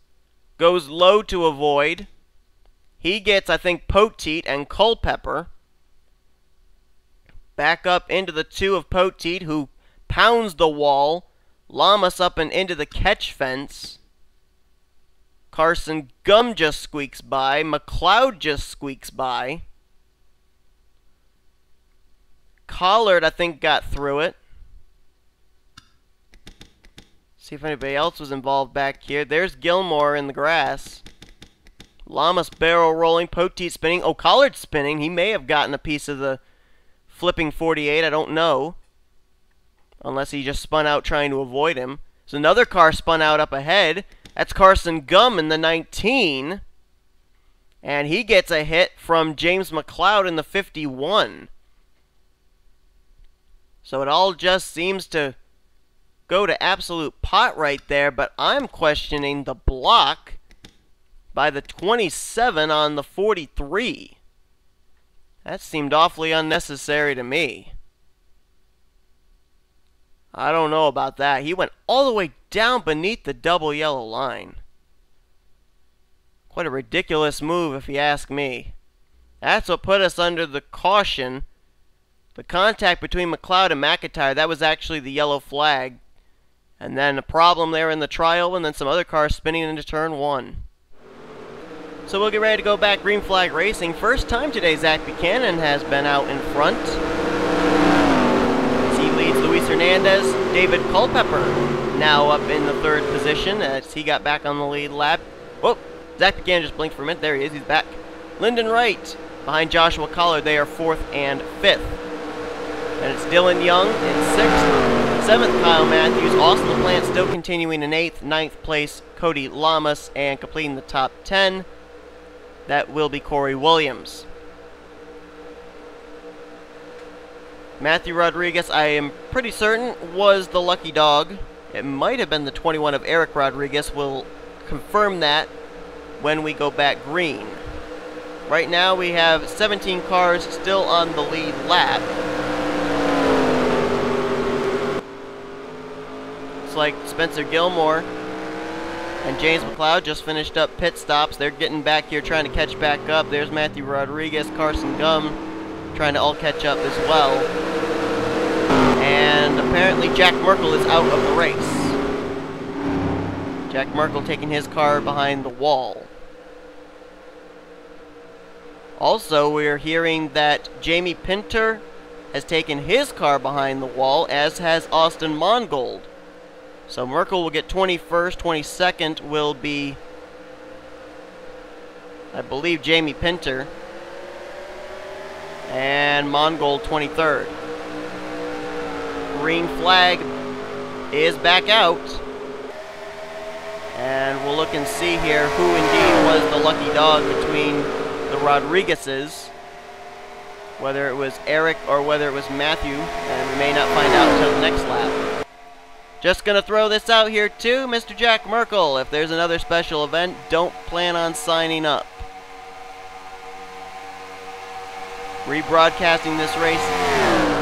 goes low to avoid. He gets, I think, Poteet and Culpepper. Back up into the 2 of Poteet, who pounds the wall. Lamas up and into the catch fence. Carson Gum just squeaks by. McLeod just squeaks by. Collard, I think, got through it. See if anybody else was involved back here. There's Gilmore in the grass. Lamas barrel rolling. Poteet spinning. Oh, Collard spinning. He may have gotten a piece of the flipping 48. I don't know. Unless he just spun out trying to avoid him. So another car spun out up ahead. That's Carson Gum in the 19. And he gets a hit from James McLeod in the 51. So it all just seems to go to absolute pot right there, but I'm questioning the block by the 27 on the 43. That seemed awfully unnecessary to me. I don't know about that. He went all the way down beneath the double yellow line. Quite a ridiculous move if you ask me. That's what put us under the caution The contact between McLeod and McIntyre, that was actually the yellow flag. And then a problem there in the trial, and then some other cars spinning into turn 1. So we'll get ready to go back green flag racing. First time today, Zach Buchanan has been out in front. As he leads Luis Hernandez. David Culpepper now up in the 3rd position as he got back on the lead lap. Whoa, Zach Buchanan just blinked for a minute. There he is, he's back. Lyndon Wright behind Joshua Collard. They are 4th and 5th. And it's Dylan Young in 6th. 7th, Kyle Matthews. Austin LaPlante still continuing in 8th. 9th place, Cody Lamas. And completing the top 10, that will be Corey Williams. Matthew Rodriguez, I am pretty certain, was the lucky dog. It might have been the 21 of Eric Rodriguez. We'll confirm that when we go back green. Right now we have 17 cars still on the lead lap. Looks like Spencer Gilmore and James McLeod just finished up pit stops. They're getting back here trying to catch back up. There's Matthew Rodriguez, Carson Gum trying to all catch up as well. And apparently Jack Merkel is out of the race. Jack Merkel taking his car behind the wall. Also, we're hearing that Jamie Pinter has taken his car behind the wall, as has Austin Mongold. So Merkel will get 21st, 22nd will be, I believe, Jamie Pinter. And Mongold 23rd. Green flag is back out. And we'll look and see here who indeed was the lucky dog between the Rodriguezes. Whether it was Eric or whether it was Matthew. And we may not find out until the next lap. Just gonna throw this out here too, Mr. Jack Merkel. If there's another special event, don't plan on signing up. Rebroadcasting this race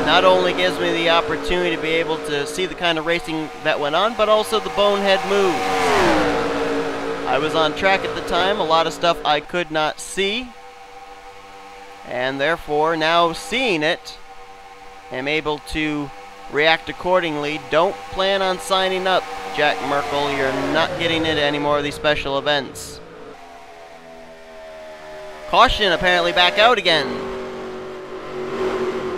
not only gives me the opportunity to be able to see the kind of racing that went on, but also the bonehead moves. I was on track at the time, a lot of stuff I could not see, and therefore now seeing it, am able to react accordingly. Don't plan on signing up, Jack Merkel. You're not getting into any more of these special events. Caution apparently back out again.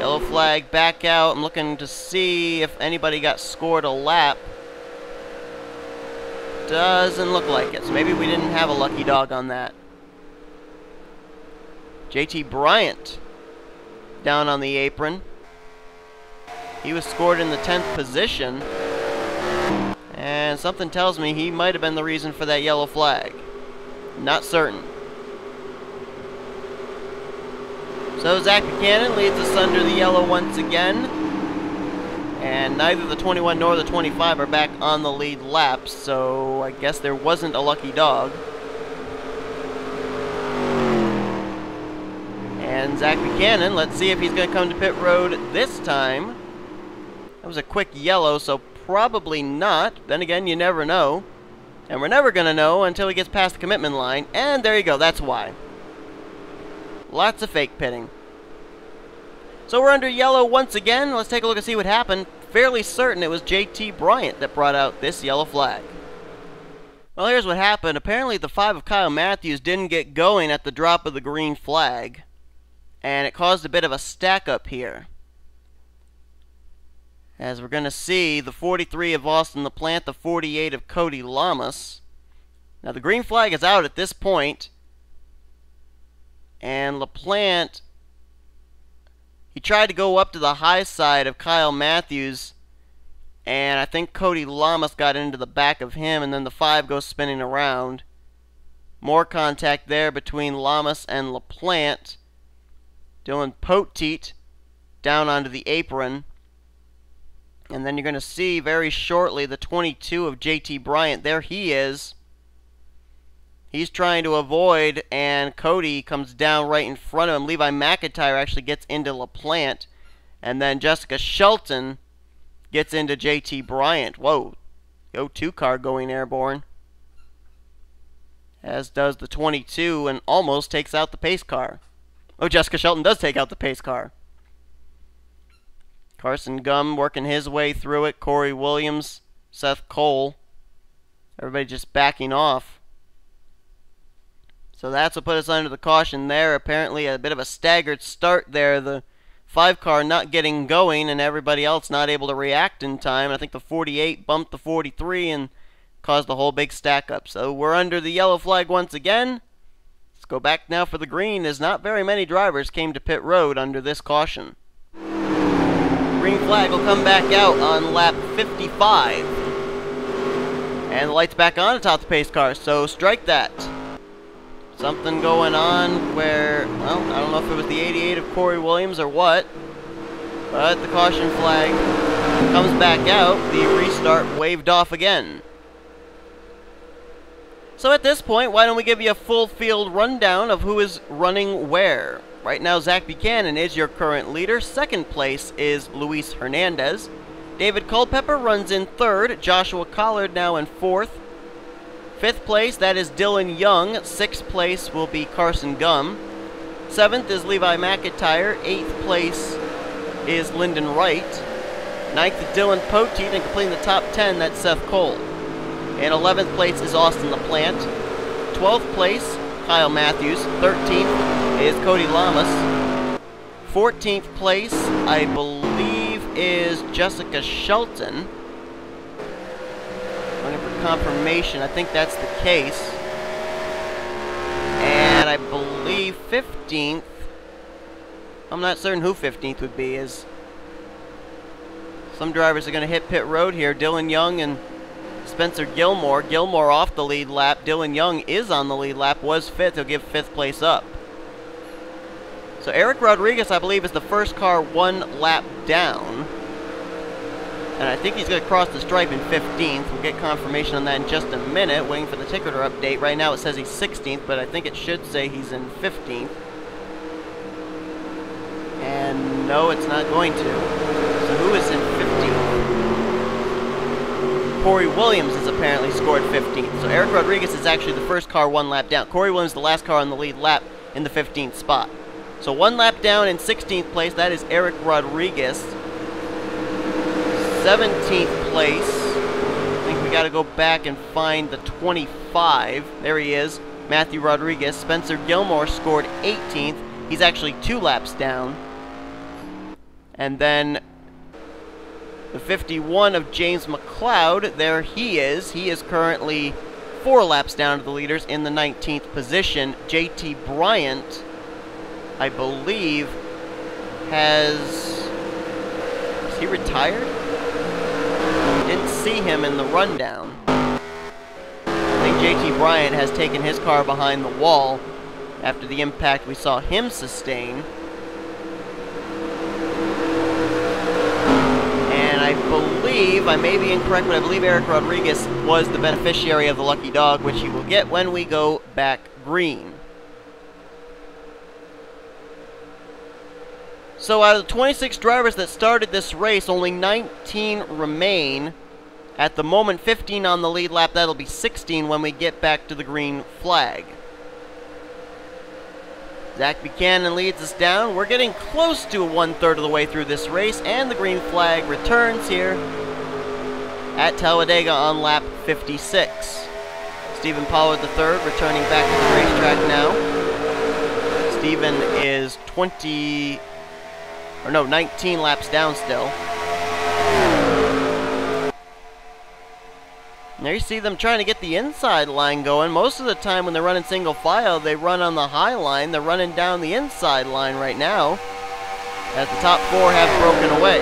Yellow flag back out. I'm looking to see if anybody got scored a lap. Doesn't look like it. So maybe we didn't have a lucky dog on that. JT Bryant down on the apron. He was scored in the 10th position, and something tells me he might have been the reason for that yellow flag. Not certain. So Zach Buchanan leads us under the yellow once again, and neither the 21 nor the 25 are back on the lead laps, so I guess there wasn't a lucky dog. And Zach Buchanan, let's see if he's going to come to pit road this time. That was a quick yellow, so probably not. Then again, you never know. And we're never going to know until he gets past the commitment line. And there you go, that's why. Lots of fake pitting. So we're under yellow once again. Let's take a look and see what happened. Fairly certain it was JT Bryant that brought out this yellow flag. Well, here's what happened. Apparently the 5 of Kyle Matthews didn't get going at the drop of the green flag. And it caused a bit of a stack up here. As we're going to see, the 43 of Austin LaPlante, the 48 of Cody Lamas. Now, the green flag is out at this point. And LaPlante, he tried to go up to the high side of Kyle Matthews. And I think Cody Lamas got into the back of him. And then the 5 goes spinning around. More contact there between Lamas and LaPlante. Dylan Poteet down onto the apron. And then you're going to see very shortly the 22 of JT Bryant. There he is. He's trying to avoid, and Cody comes down right in front of him. Levi McIntyre actually gets into LaPlante. And then Jessica Shelton gets into JT Bryant. Whoa. Go 2 car going airborne. As does the 22, and almost takes out the pace car. Oh, Jessica Shelton does take out the pace car. Carson Gum working his way through it. Corey Williams, Seth Cole. Everybody just backing off. So that's what put us under the caution there. Apparently a bit of a staggered start there. The 5 car not getting going and everybody else not able to react in time. I think the 48 bumped the 43 and caused a whole big stack up. So we're under the yellow flag once again. Let's go back now for the green, as not very many drivers came to pit road under this caution. Green flag will come back out on lap 55. And the light's back on atop the pace car, so strike that. Something going on where, well, I don't know if it was the 88 of Corey Williams or what, but the caution flag comes back out. The restart waved off again. So at this point, why don't we give you a full field rundown of who is running where. Right now, Zach Buchanan is your current leader. Second place is Luis Hernandez. David Culpepper runs in third. Joshua Collard now in fourth. Fifth place, that is Dylan Young. Sixth place will be Carson Gum. Seventh is Levi McIntyre. Eighth place is Lyndon Wright. Ninth is Dylan Poteet, and completing the top 10, that's Seth Cole. And 11th place is Austin LaPlante. 12th place, Kyle Matthews. 13th is Cody Lamas. 14th place, I believe, is Jessica Shelton. Looking for confirmation. I think that's the case. And I believe 15th, I'm not certain who 15th would be, is some drivers are going to hit pit road here. Dylan Young and Spencer Gilmore. Gilmore off the lead lap. Dylan Young is on the lead lap, was fifth. He'll give fifth place up. So Eric Rodriguez, I believe, is the first car 1 lap down. And I think he's going to cross the stripe in 15th. We'll get confirmation on that in just a minute. Waiting for the ticker update. Right now it says he's 16th, but I think it should say he's in 15th. And no, it's not going to. So who is in 15th? Corey Williams has apparently scored 15th. So Eric Rodriguez is actually the first car 1 lap down. Corey Williams the last car on the lead lap in the 15th spot. So 1 lap down in 16th place, that is Eric Rodriguez. 17th place, I think we got to go back and find the 25. There he is, Matthew Rodriguez. Spencer Gilmore scored 18th. He's actually 2 laps down. And then the 51 of James McLeod, there he is. He is currently 4 laps down to the leaders in the 19th position. JT Bryant, I believe, is he retired? Didn't see him in the rundown. I think JT Bryant has taken his car behind the wall after the impact we saw him sustain. And I believe, I may be incorrect, but I believe Eric Rodriguez was the beneficiary of the lucky dog, which he will get when we go back green. So out of the 26 drivers that started this race, only 19 remain. At the moment, 15 on the lead lap. That'll be 16 when we get back to the green flag. Zach Buchanan leads us down. We're getting close to 1/3 of the way through this race, and the green flag returns here at Talladega on lap 56. Stephen Pollard III returning back to the racetrack now. Stephen is 19 laps down still. And there you see them trying to get the inside line going. Most of the time when they're running single file, they run on the high line. They're running down the inside line right now, as the top 4 have broken away.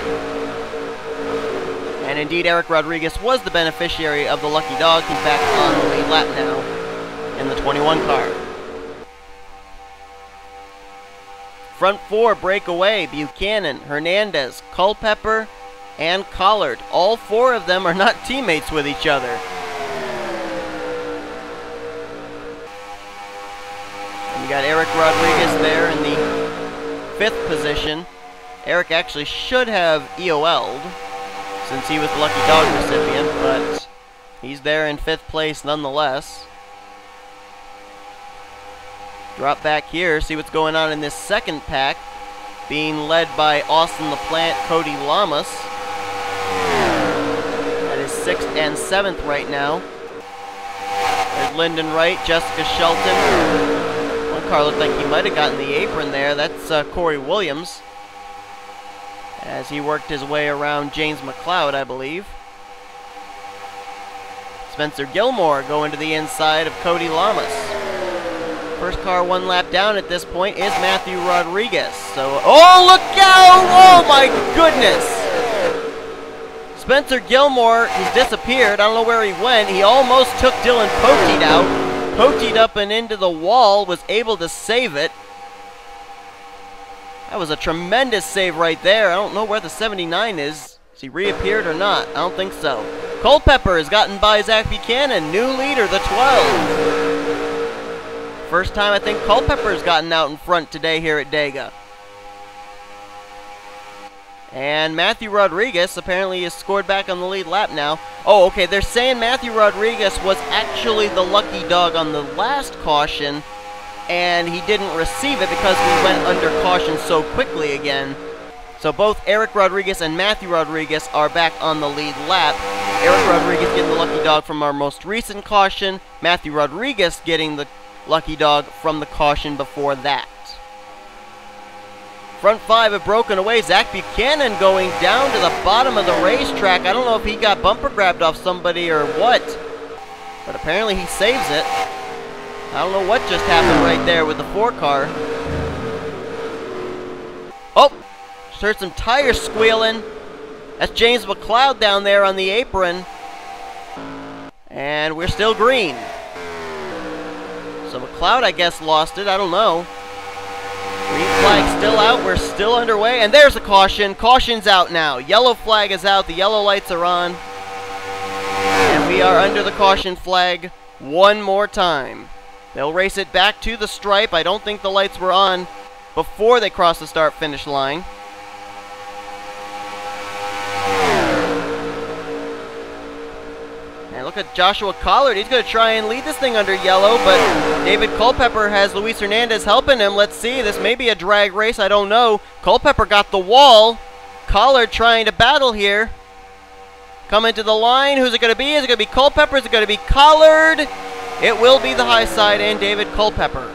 And indeed, Eric Rodriguez was the beneficiary of the lucky dog. He's back on the lead lap now in the 21 car. Front 4 break away. Buchanan, Hernandez, Culpepper, and Collard. All 4 of them are not teammates with each other. And you got Eric Rodriguez there in the 5th position. Eric actually should have EOL'd since he was the lucky dog recipient, but he's there in 5th place nonetheless. Drop back here, see what's going on in this second pack. being led by Austin LaPlante, Cody Lamas. That is 6th and 7th right now. There's Lyndon Wright, Jessica Shelton. One car looked like he might have gotten the apron there. That's Corey Williams, as he worked his way around James McLeod, I believe. Spencer Gilmore going to the inside of Cody Lamas. First car one lap down at this point is Matthew Rodriguez. So, oh, look out! Oh my goodness! Spencer Gilmore has disappeared. I don't know where he went. He almost took Dylan Poteet out. Poteet up and into the wall, was able to save it. That was a tremendous save right there. I don't know where the 79 is. Has he reappeared or not? I don't think so. Culpepper has gotten by Zach Buchanan. New leader, the 12. First time I think Culpepper's gotten out in front today here at Dega. And Matthew Rodriguez apparently is scored back on the lead lap now. Oh, okay, they're saying Matthew Rodriguez was actually the lucky dog on the last caution, and he didn't receive it because we went under caution so quickly again. So both Eric Rodriguez and Matthew Rodriguez are back on the lead lap. Eric Rodriguez getting the lucky dog from our most recent caution. Matthew Rodriguez getting the lucky dog from the caution before that. Front five have broken away. Zach Buchanan going down to the bottom of the racetrack. I don't know if he got bumper grabbed off somebody or what, but apparently he saves it. I don't know what just happened right there with the 4 car. Oh, just heard some tires squealing. That's James McLeod down there on the apron. And we're still green. So McLeod, I guess, lost it. I don't know. Green flag still out. We're still underway. And there's a caution. Caution's out now. Yellow flag is out. The yellow lights are on. And we are under the caution flag one more time. They'll race it back to the stripe. I don't think the lights were on before they crossed the start-finish line. And look at Joshua Collard. He's going to try and lead this thing under yellow, but David Culpepper has Luis Hernandez helping him. Let's see. This may be a drag race. I don't know. Culpepper got the wall. Collard trying to battle here. Coming to the line. Who's it going to be? Is it going to be Culpepper? Is it going to be Collard? It will be the high side and David Culpepper.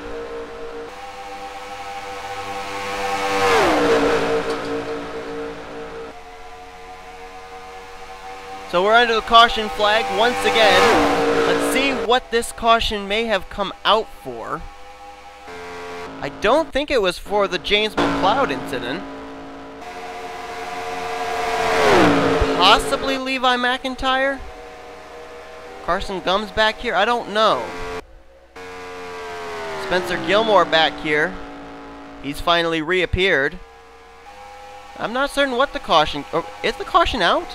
So we're under the caution flag once again. Let's see what this caution may have come out for. I don't think it was for the James McLeod incident. Possibly Levi McIntyre? Carson Gumbs back here? I don't know. Spencer Gilmore back here. He's finally reappeared. I'm not certain what the caution... Or is the caution out?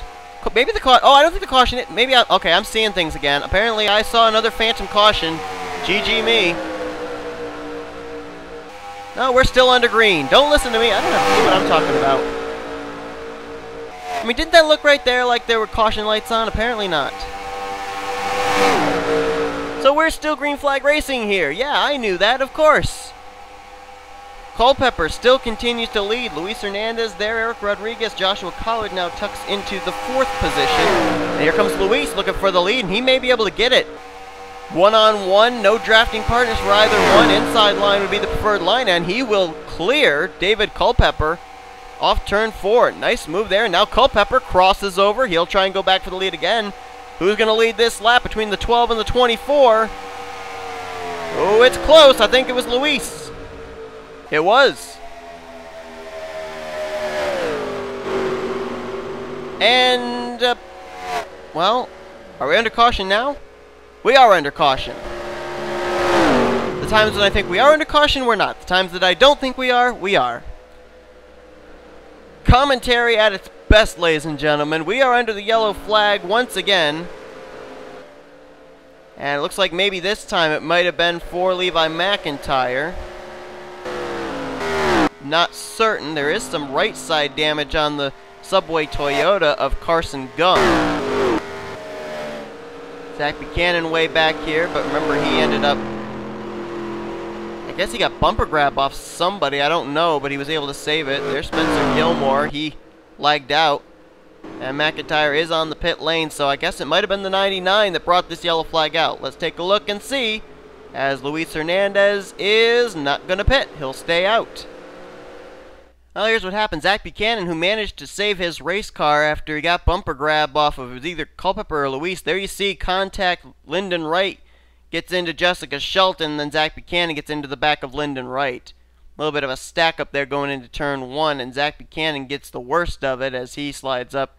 Maybe the caution... Oh, I don't think the caution... Maybe... Okay, I'm seeing things again. Apparently, I saw another phantom caution. GG me. No, we're still under green. Don't listen to me. I don't have to see what I'm talking about. I mean, didn't that look right there like there were caution lights on? Apparently not. So we're still green flag racing here. Yeah, I knew that, of course. Culpepper still continues to lead. Luis Hernandez there, Eric Rodriguez, Joshua Collard now tucks into the 4th position. And here comes Luis looking for the lead, and he may be able to get it. One-on-one, no drafting partners for either one. Inside line would be the preferred line, and he will clear David Culpepper off turn 4. Nice move there. Now Culpepper crosses over. He'll try and go back for the lead again. Who's going to lead this lap between the 12 and the 24? Oh, it's close. I think it was Luis. It was. And, well, are we under caution now? We are under caution. The times that I think we are under caution, we're not. The times that I don't think we are, we are. Commentary at its best, ladies and gentlemen. We are under the yellow flag once again. And it looks like maybe this time it might have been for Levi McIntyre. Not certain. There is some right side damage on the Subway Toyota of Carson Gum. Zach Buchanan way back here, but remember he ended up guess he got bumper grab off somebody. I don't know, but he was able to save it. There's Spencer Gilmore. He lagged out. And McIntyre is on the pit lane, so I guess it might have been the 99 that brought this yellow flag out. Let's take a look and see, as Luis Hernandez is not going to pit. He'll stay out. Well, here's what happened. Zach Buchanan, who managed to save his race car after he got bumper grab off of, it was either Culpepper or Luis. There you see contact. Lyndon Wright gets into Jessica Shelton, then Zach Buchanan gets into the back of Lyndon Wright. A little bit of a stack up there going into turn 1, and Zach Buchanan gets the worst of it as he slides up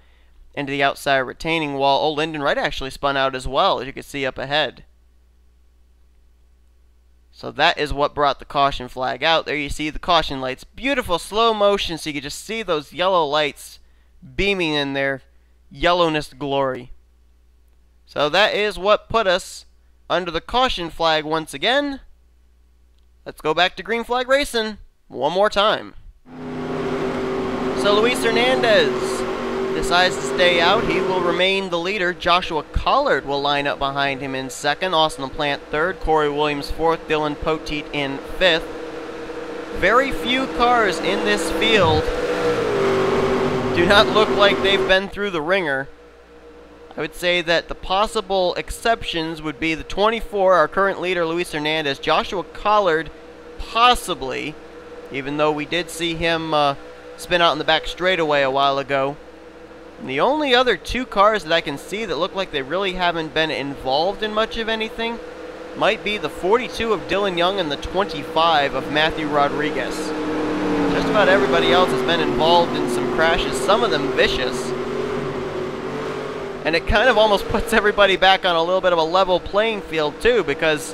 into the outside retaining wall. Oh, Lyndon Wright actually spun out as well, as you can see up ahead. So that is what brought the caution flag out. There you see the caution lights. Beautiful slow motion, so you can just see those yellow lights beaming in their yellowness glory. So that is what put us under the caution flag once again. Let's go back to green flag racing one more time. So Luis Hernandez decides to stay out. He will remain the leader. Joshua Collard will line up behind him in second. Austin LaPlante third. Corey Williams fourth. Dylan Poteet in fifth. Very few cars in this field do not look like they've been through the ringer. I would say that the possible exceptions would be the 24, our current leader, Luis Hernandez. Joshua Collard, possibly, even though we did see him spin out in the back straightaway a while ago. And the only other two cars that I can see that look like they really haven't been involved in much of anything might be the 42 of Dylan Young and the 25 of Matthew Rodriguez. Just about everybody else has been involved in some crashes, some of them vicious. And it kind of almost puts everybody back on a little bit of a level playing field too, because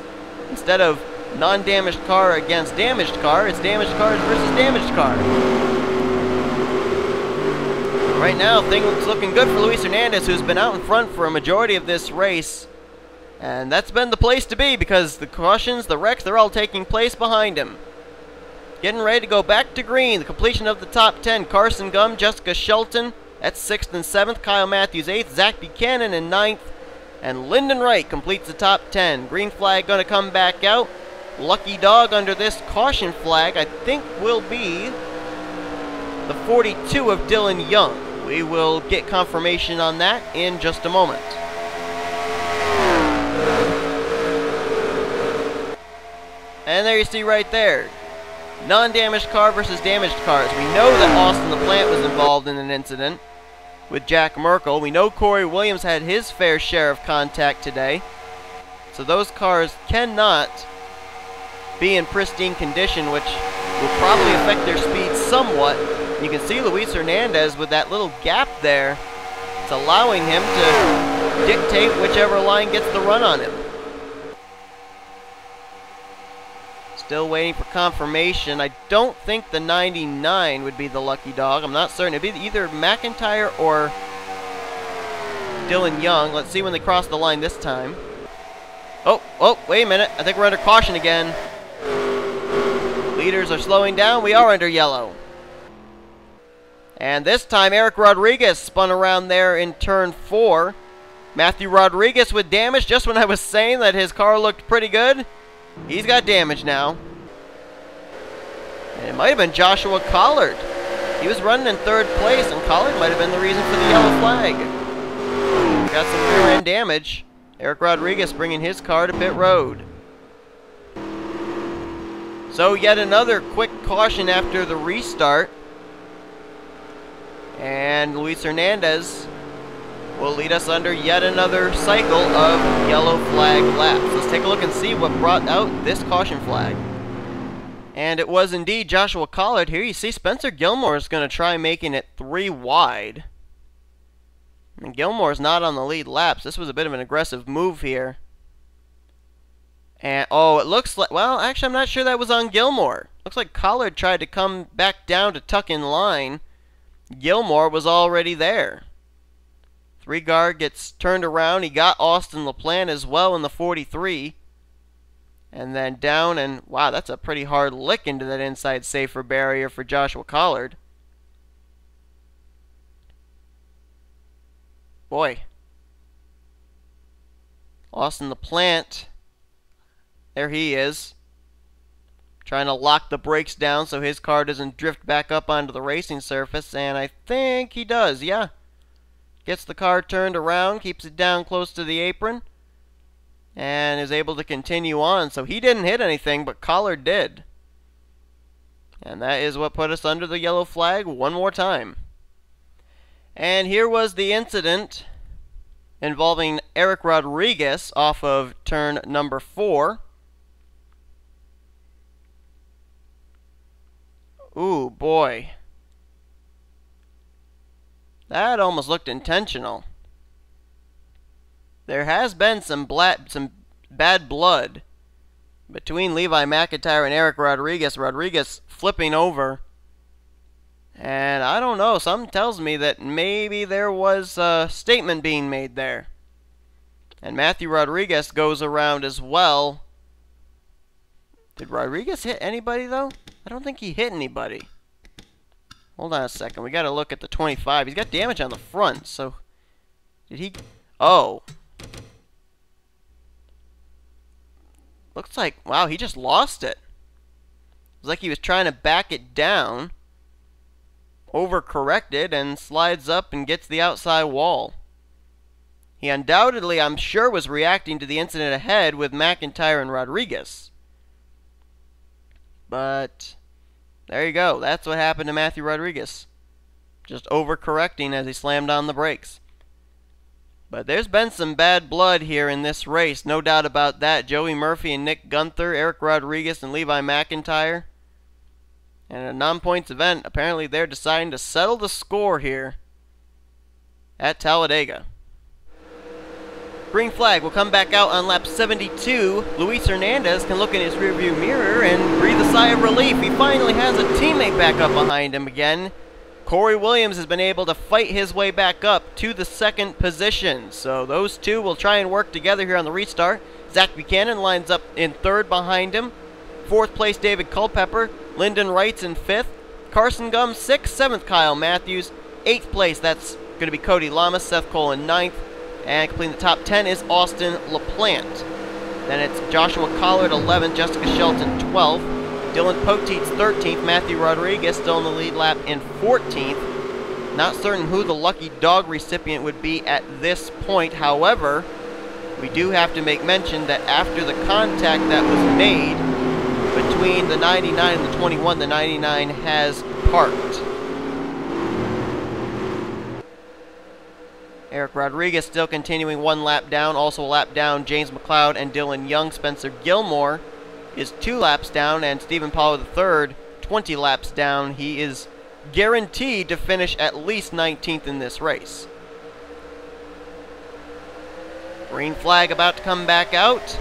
instead of non-damaged car against damaged car, it's damaged cars versus damaged car. Right now, things looking good for Luis Hernandez, who's been out in front for a majority of this race. And that's been the place to be, because the cautions, the wrecks, they're all taking place behind him. Getting ready to go back to green. The completion of the top 10. Carson Gum, Jessica Shelton, that's 6th and 7th. Kyle Matthews 8th. Zach Buchanan in 9th. And Lyndon Wright completes the top 10. Green flag going to come back out. Lucky dog under this caution flag, I think, will be the 42 of Dylan Young. We will get confirmation on that in just a moment. And there you see right there, non-damaged car versus damaged cars. We know that Austin LaPlante was involved in an incident with Jack Merkel. We know Corey Williams had his fair share of contact today. So those cars cannot be in pristine condition, which will probably affect their speed somewhat. You can see Luis Hernandez with that little gap there. It's allowing him to dictate whichever line gets the run on him. Still waiting for confirmation. I don't think the 99 would be the lucky dog. I'm not certain. It'd be either McIntyre or Dylan Young. Let's see when they cross the line this time. Oh, wait a minute. I think we're under caution again. Leaders are slowing down. We are under yellow. And this time, Eric Rodriguez spun around there in turn 4. Matthew Rodriguez with damage. Just when I was saying that his car looked pretty good, he's got damage now. And it might have been Joshua Collard. He was running in 3rd place, and Collard might have been the reason for the yellow flag. Got some rear end damage. Eric Rodriguez bringing his car to pit road. So yet another quick caution after the restart. And Luis Hernandez will lead us under yet another cycle of yellow flag laps. Let's take a look and see what brought out this caution flag. And it was indeed Joshua Collard. Here you see Spencer Gilmore is going to try making it 3 wide. And Gilmore's not on the lead laps. This was a bit of an aggressive move here. And, oh, it looks like, well, actually I'm not sure that was on Gilmore. Looks like Collard tried to come back down to tuck in line. Gilmore was already there. 3 guard gets turned around. He got Austin LaPlante as well in the 43. And then down, and wow, that's a pretty hard lick into that inside safer barrier for Joshua Collard. Boy. Austin LaPlante. There he is. trying to lock the brakes down so his car doesn't drift back up onto the racing surface, and I think he does, yeah. Gets the car turned around, keeps it down close to the apron, and is able to continue on. So he didn't hit anything, but Collard did. And that is what put us under the yellow flag one more time. And here was the incident involving Eric Rodriguez off of turn number 4. Ooh, boy. That almost looked intentional. There has been some bad blood between Levi McIntyre and Eric Rodriguez. Rodriguez flipping over. And I don't know, something tells me that maybe there was a statement being made there. And Matthew Rodriguez goes around as well. Did Rodriguez hit anybody, though? I don't think he hit anybody. Hold on a second, we gotta look at the 25. He's got damage on the front, so... Did he... Oh. Looks like... Wow, he just lost it. It was like he was trying to back it down. Overcorrected and slides up and gets the outside wall. He undoubtedly, I'm sure, was reacting to the incident ahead with McIntyre and Rodriguez. But there you go. That's what happened to Matthew Rodriguez. Just overcorrecting as he slammed on the brakes. But there's been some bad blood here in this race, no doubt about that. Joey Murphy and Nick Gunther, Eric Rodriguez and Levi McIntyre. And in a non-points event, apparently they're deciding to settle the score here at Talladega. Green flag will come back out on lap 72. Luis Hernandez can look in his rearview mirror and breathe a sigh of relief. He finally has a teammate back up behind him again. Corey Williams has been able to fight his way back up to the second position. So those two will try and work together here on the restart. Zach Buchanan lines up in third behind him. Fourth place, David Culpepper. Lyndon Wright's in 5th. Carson Gum 6th. 7th, Kyle Matthews. 8th place, that's going to be Cody Lamas. Seth Cole in 9th. And completing the top 10 is Austin LaPlante. Then it's Joshua Collard 11th. Jessica Shelton 12th. Dylan Poteet's 13th. Matthew Rodriguez still in the lead lap in 14th. Not certain who the lucky dog recipient would be at this point. However, we do have to make mention that after the contact that was made between the 99 and the 21, the 99 has parked. Eric Rodriguez still continuing one lap down. Also a lap down, James McLeod and Dylan Young. Spencer Gilmore is 2 laps down, and Stephen Paulo III 20 laps down. He is guaranteed to finish at least 19th in this race. Green flag about to come back out.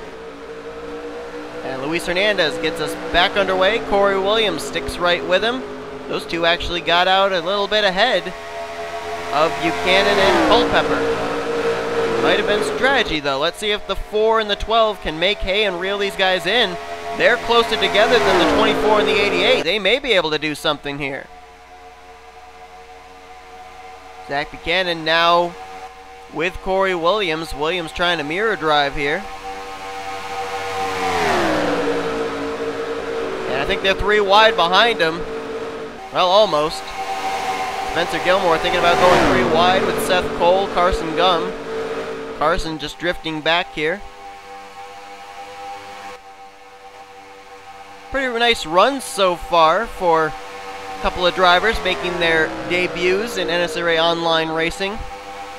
And Luis Hernandez gets us back underway. Corey Williams sticks right with him. Those two actually got out a little bit ahead of Buchanan and Culpepper. Might have been strategy, though. Let's see if the 4 and the 12 can make hay and reel these guys in. They're closer together than the 24 and the 88. They may be able to do something here. Zach Buchanan now with Corey Williams. Williams trying to mirror drive here. And I think they're 3 wide behind him. Well, almost. Spencer Gilmore thinking about going 3 wide with Seth Cole, Carson Gum. Carson just drifting back here. Pretty nice runs so far for a couple of drivers making their debuts in NNSCRA online racing.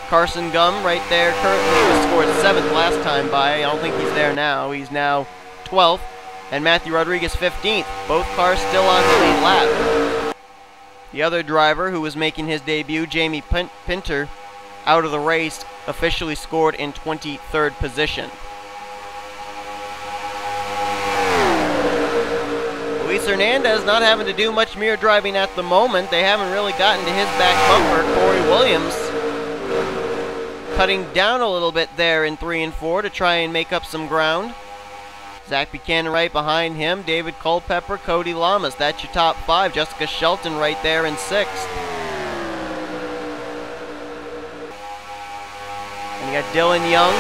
Carson Gum right there currently was scored 7th last time by. I don't think he's there now. He's now 12th. And Matthew Rodriguez 15th. Both cars still on the lead lap. The other driver who was making his debut, Jamie Pinter, out of the race, officially scored in 23rd position. Luis Hernandez not having to do much mirror driving at the moment. They haven't really gotten to his back bumper. Corey Williams cutting down a little bit there in 3 and 4 to try and make up some ground. Zach Buchanan right behind him. David Culpepper, Cody Lamas. That's your top 5. Jessica Shelton right there in 6th. And you got Dylan Young,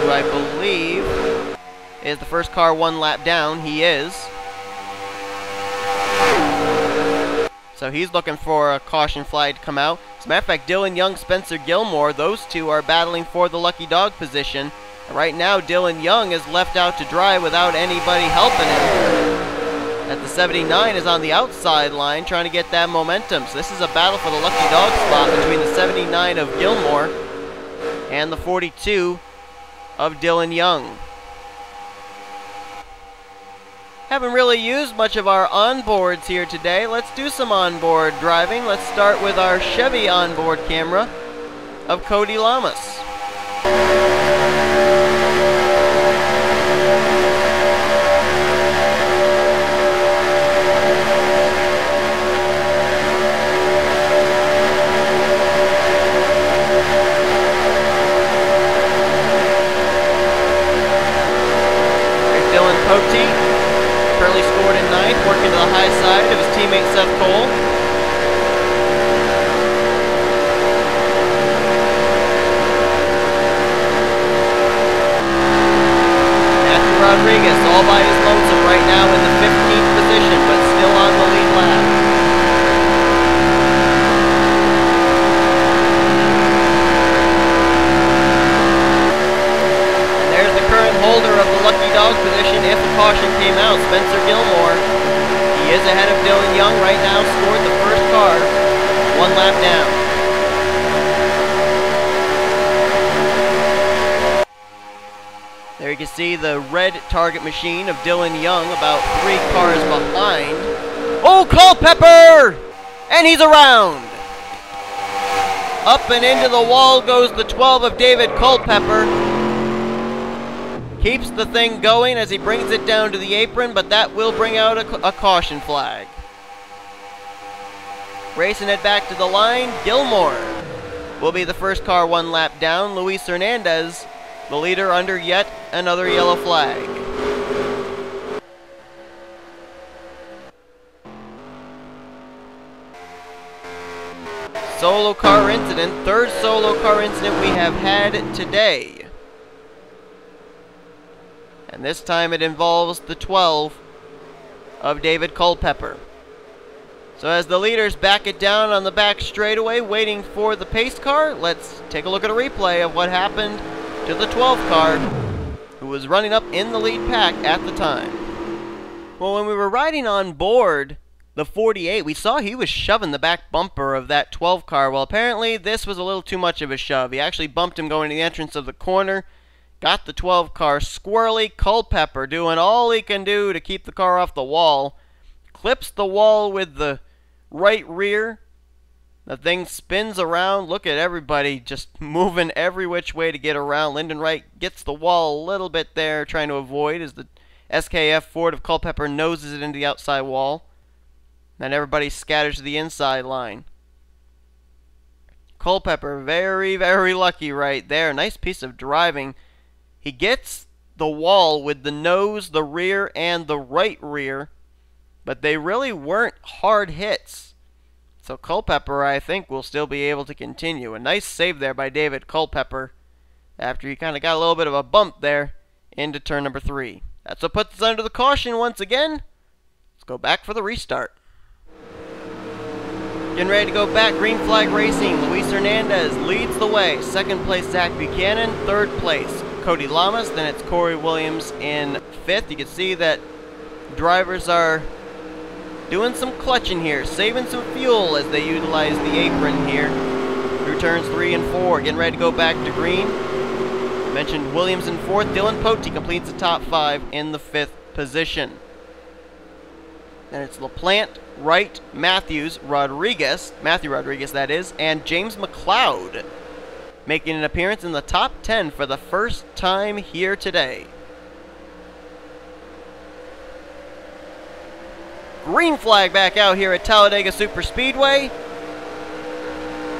who I believe is the first car 1 lap down. He is. So he's looking for a caution flag to come out. As a matter of fact, Dylan Young, Spencer Gilmore, those two are battling for the lucky dog position. And right now, Dylan Young is left out to dry without anybody helping him. At the 79 is on the outside line trying to get that momentum. So this is a battle for the lucky dog spot between the 79 of Gilmore and the 42 of Dylan Young. Haven't really used much of our onboards here today. Let's do some onboard driving. Let's start with our Chevy onboard camera of Cody Lamas. There's Dylan Pote. Currently scored in ninth, working to the high side of his teammate Seth Cole. Matthew Rodriguez all by his lonesome right now in the 15th position, but still on the lead lap. And there's the current holder of the lucky dog position if a caution came out, Spencer Gilmore. He is ahead of Dylan Young right now, scored the first car, one lap down. There you can see the red target machine of Dylan Young about 3 cars behind. Oh, Culpepper! And he's around! Up and into the wall goes the 12 of David Culpepper. Keeps the thing going as he brings it down to the apron, but that will bring out a caution flag. Racing it back to the line, Gilmore will be the first car 1 lap down. Luis Hernandez, the leader, under yet another yellow flag. Solo car incident, third solo car incident we have had today. And this time it involves the 12 of David Culpepper. So as the leaders back it down on the back straightaway, waiting for the pace car, let's take a look at a replay of what happened to the 12 car, who was running up in the lead pack at the time. Well, when we were riding on board the 48, we saw he was shoving the back bumper of that 12 car. Well, apparently this was a little too much of a shove. He actually bumped him going to the entrance of the corner. Got the 12 car squirrely. Culpepper doing all he can do to keep the car off the wall. Clips the wall with the right rear. The thing spins around. Look at everybody just moving every which way to get around. Lyndon Wright gets the wall a little bit there, trying to avoid as the SKF Ford of Culpepper noses it into the outside wall. Then everybody scatters to the inside line. Culpepper very, very lucky right there. Nice piece of driving. He gets the wall with the nose, the rear, and the right rear, but they really weren't hard hits. So Culpepper, I think, will still be able to continue. A nice save there by David Culpepper after he kind of got a little bit of a bump there into turn number 3. That's what puts us under the caution once again. Let's go back for the restart. Getting ready to go back, green flag racing. Luis Hernandez leads the way. Second place, Zach Buchanan. Third place, Cody Lamas. Then it's Corey Williams in 5th. You can see that drivers are doing some clutching here, saving some fuel as they utilize the apron here through turns 3 and 4. Getting ready to go back to green. Mentioned Williams in 4th. Dylan Pote completes the top 5 in the 5th position. Then it's LaPlante, Wright, Matthew Rodriguez, that is, and James McLeod making an appearance in the top 10 for the first time here today. Green flag back out here at Talladega Superspeedway.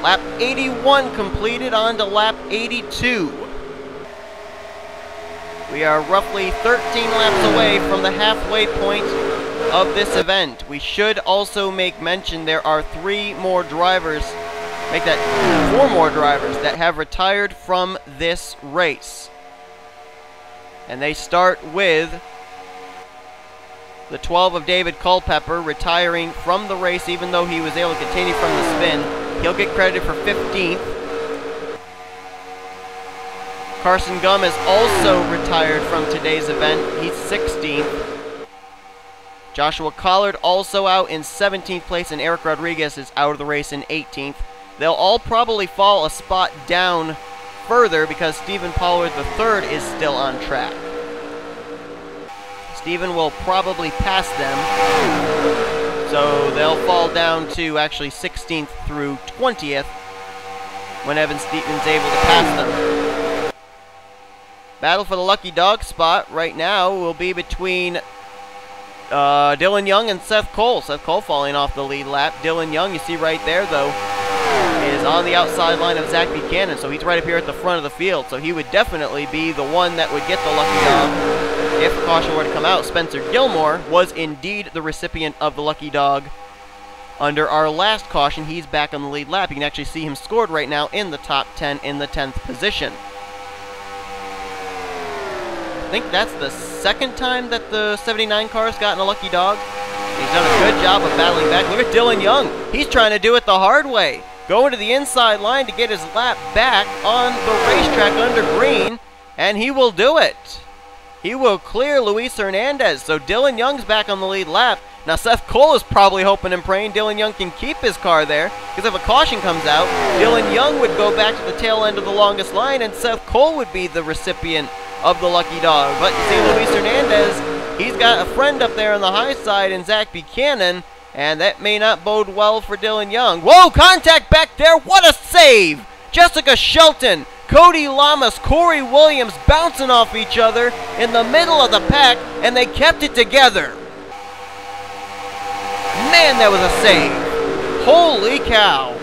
Lap 81 completed, on to lap 82. We are roughly 13 laps away from the halfway point of this event. We should also make mention there are 4 more drivers that have retired from this race. And they start with The 12 of David Culpepper retiring from the race even though he was able to continue from the spin. He'll get credited for 15th. Carson Gum is also retired from today's event. He's 16th. Joshua Collard also out in 17th place, and Eric Rodriguez is out of the race in 18th. They'll all probably fall a spot down further because Stephen Pollard III is still on track. Stephen will probably pass them, so they'll fall down to actually 16th through 20th when Evan Stevens able to pass them. Battle for the lucky dog spot right now will be between Dylan Young and Seth Cole. Seth Cole falling off the lead lap. Dylan Young, you see right there, though, is on the outside line of Zach Buchanan, so he's right up here at the front of the field. So he would definitely be the one that would get the lucky dog if the caution were to come out. Spencer Gilmore was indeed the recipient of the lucky dog under our last caution. He's back on the lead lap. You can actually see him scored right now in the top 10 in the 10th position. I think that's the second time that the 79 car's gotten a lucky dog. He's done a good job of battling back. Look at Dylan Young. He's trying to do it the hard way. Going to the inside line to get his lap back on the racetrack under green, and he will do it. He will clear Luis Hernandez, so Dylan Young's back on the lead lap. Now Seth Cole is probably hoping and praying Dylan Young can keep his car there, because if a caution comes out, Dylan Young would go back to the tail end of the longest line, and Seth Cole would be the recipient of the lucky dog. But you see Luis Hernandez, he's got a friend up there on the high side in Zach Buchanan, and that may not bode well for Dylan Young. Whoa, contact back there, what a save! Jessica Shelton, Cody Lamas, Corey Williams bouncing off each other in the middle of the pack, and they kept it together. Man, that was a save. Holy cow.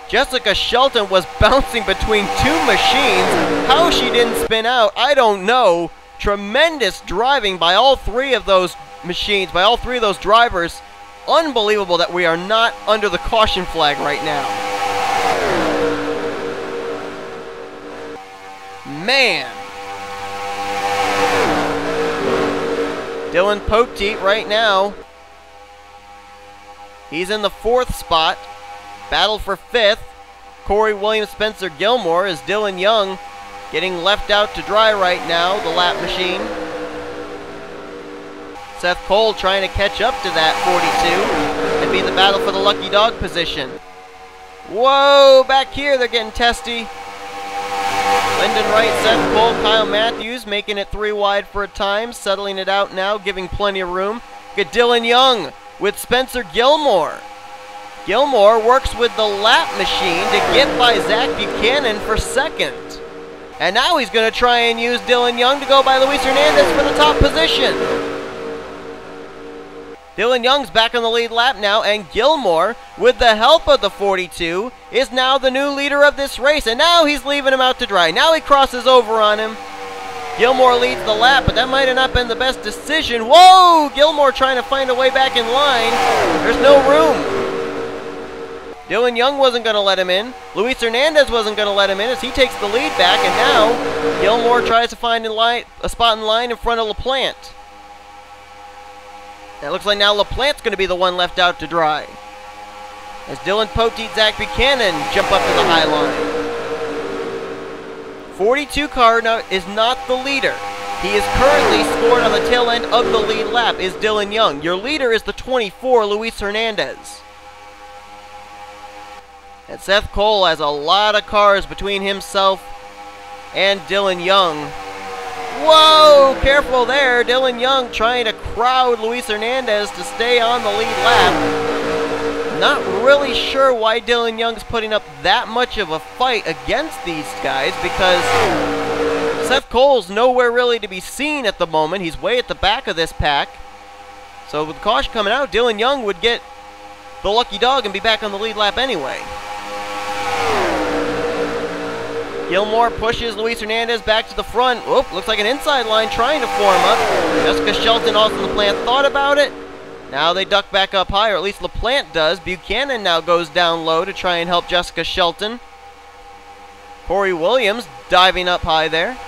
Jessica Shelton was bouncing between two machines. How she didn't spin out, I don't know. Tremendous driving by all three of those machines, by all three of those drivers. Unbelievable that we are not under the caution flag right now. Man. Dylan Poteet right now. He's in the 4th spot. Battle for 5th. Corey Williams, Spencer Gilmore, is Dylan Young getting left out to dry right now, the lap machine. Seth Cole trying to catch up to that 42 and be in the battle for the lucky dog position. Whoa, back here they're getting testy. Lyndon Wright, Seth Cole, Kyle Matthews making it 3 wide for a time, settling it out now, giving plenty of room. Get Dylan Young with Spencer Gilmore. Gilmore works with the lap machine to get by Zach Buchanan for 2nd. And now he's going to try and use Dylan Young to go by Luis Hernandez for the top position. Dylan Young's back on the lead lap now, and Gilmore, with the help of the 42, is now the new leader of this race, and now he's leaving him out to dry. Now he crosses over on him. Gilmore leads the lap, but that might have not been the best decision. Whoa! Gilmore trying to find a way back in line. There's no room. Dylan Young wasn't going to let him in. Luis Hernandez wasn't going to let him in as he takes the lead back, and now Gilmore tries to find a spot in line in front of LaPlante. It looks like now LaPlante's going to be the one left out to dry, as Dylan Poteet, Zach Buchanan jump up to the high line. 42 car now is not the leader. He is currently scored on the tail end of the lead lap is Dylan Young. Your leader is the 24, Luis Hernandez. And Seth Cole has a lot of cars between himself and Dylan Young. Whoa, careful there. Dylan Young trying to crowd Luis Hernandez to stay on the lead lap. Not really sure why Dylan Young's putting up that much of a fight against these guys, because Seth Cole's nowhere really to be seen at the moment. He's way at the back of this pack. So with caution coming out, Dylan Young would get the lucky dog and be back on the lead lap anyway. Gilmore pushes Luis Hernandez back to the front. Oop, looks like an inside line trying to form up. Jessica Shelton, Austin LaPlante thought about it. Now they duck back up high, or at least LaPlante does. Buchanan now goes down low to try and help Jessica Shelton. Corey Williams diving up high there.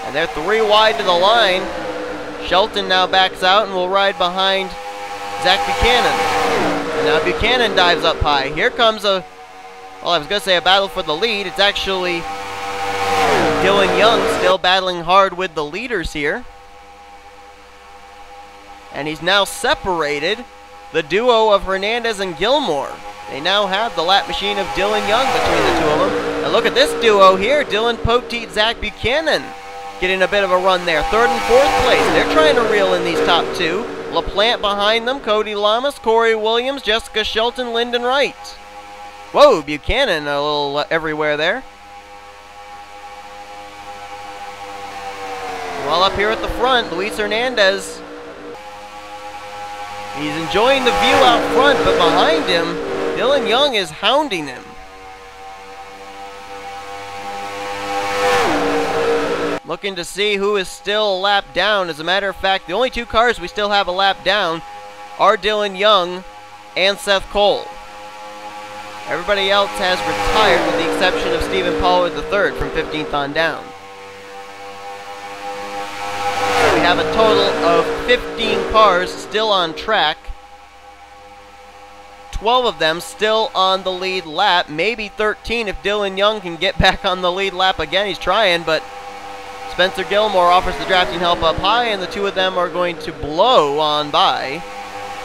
And they're 3 wide to the line. Shelton now backs out and will ride behind Zach Buchanan. And now Buchanan dives up high. Here comes well, I was going to say a battle for the lead. It's actually Dylan Young still battling hard with the leaders here. And he's now separated the duo of Hernandez and Gilmore. They now have the lap machine of Dylan Young between the two of them. And look at this duo here, Dylan Poteet, Zach Buchanan, getting a bit of a run there. 3rd and 4th place. They're trying to reel in these top two. LaPlante behind them, Cody Lamas, Corey Williams, Jessica Shelton, Lyndon Wright. Whoa, Buchanan a little everywhere there. While up here at the front, Luis Hernandez. He's enjoying the view out front, but behind him, Dylan Young is hounding him. Looking to see who is still a lap down. As a matter of fact, the only two cars we still have a lap down are Dylan Young and Seth Cole. Everybody else has retired with the exception of Stephen Pollard III from 15th on down. So we have a total of 15 cars still on track. 12 of them still on the lead lap, maybe 13 if Dylan Young can get back on the lead lap again. He's trying, but Spencer Gilmore offers the drafting help up high, and the two of them are going to blow on by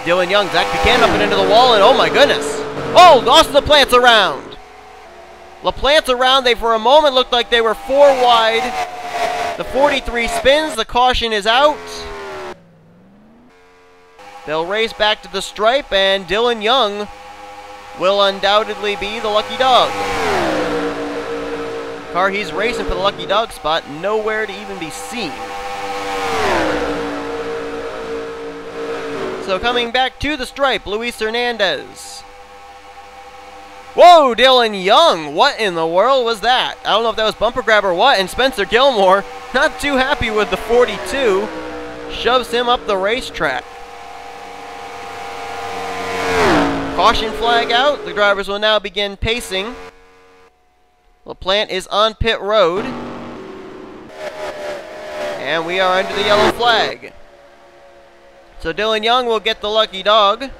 Dylan Young. Zach Buchanan up and into the wall, and oh my goodness. Oh, Austin LaPlante's around. LaPlante's around. They for a moment looked like they were 4 wide. The 43 spins. The caution is out. They'll race back to the stripe, and Dylan Young will undoubtedly be the lucky dog. The car he's racing for the lucky dog spot, nowhere to even be seen. So coming back to the stripe, Luis Hernandez. Whoa, Dylan Young! What in the world was that? I don't know if that was bumper grab or what, and Spencer Gilmore, not too happy with the 42, shoves him up the racetrack. Caution flag out. The drivers will now begin pacing. LaPlante is on pit road. And we are under the yellow flag. So Dylan Young will get the lucky dog.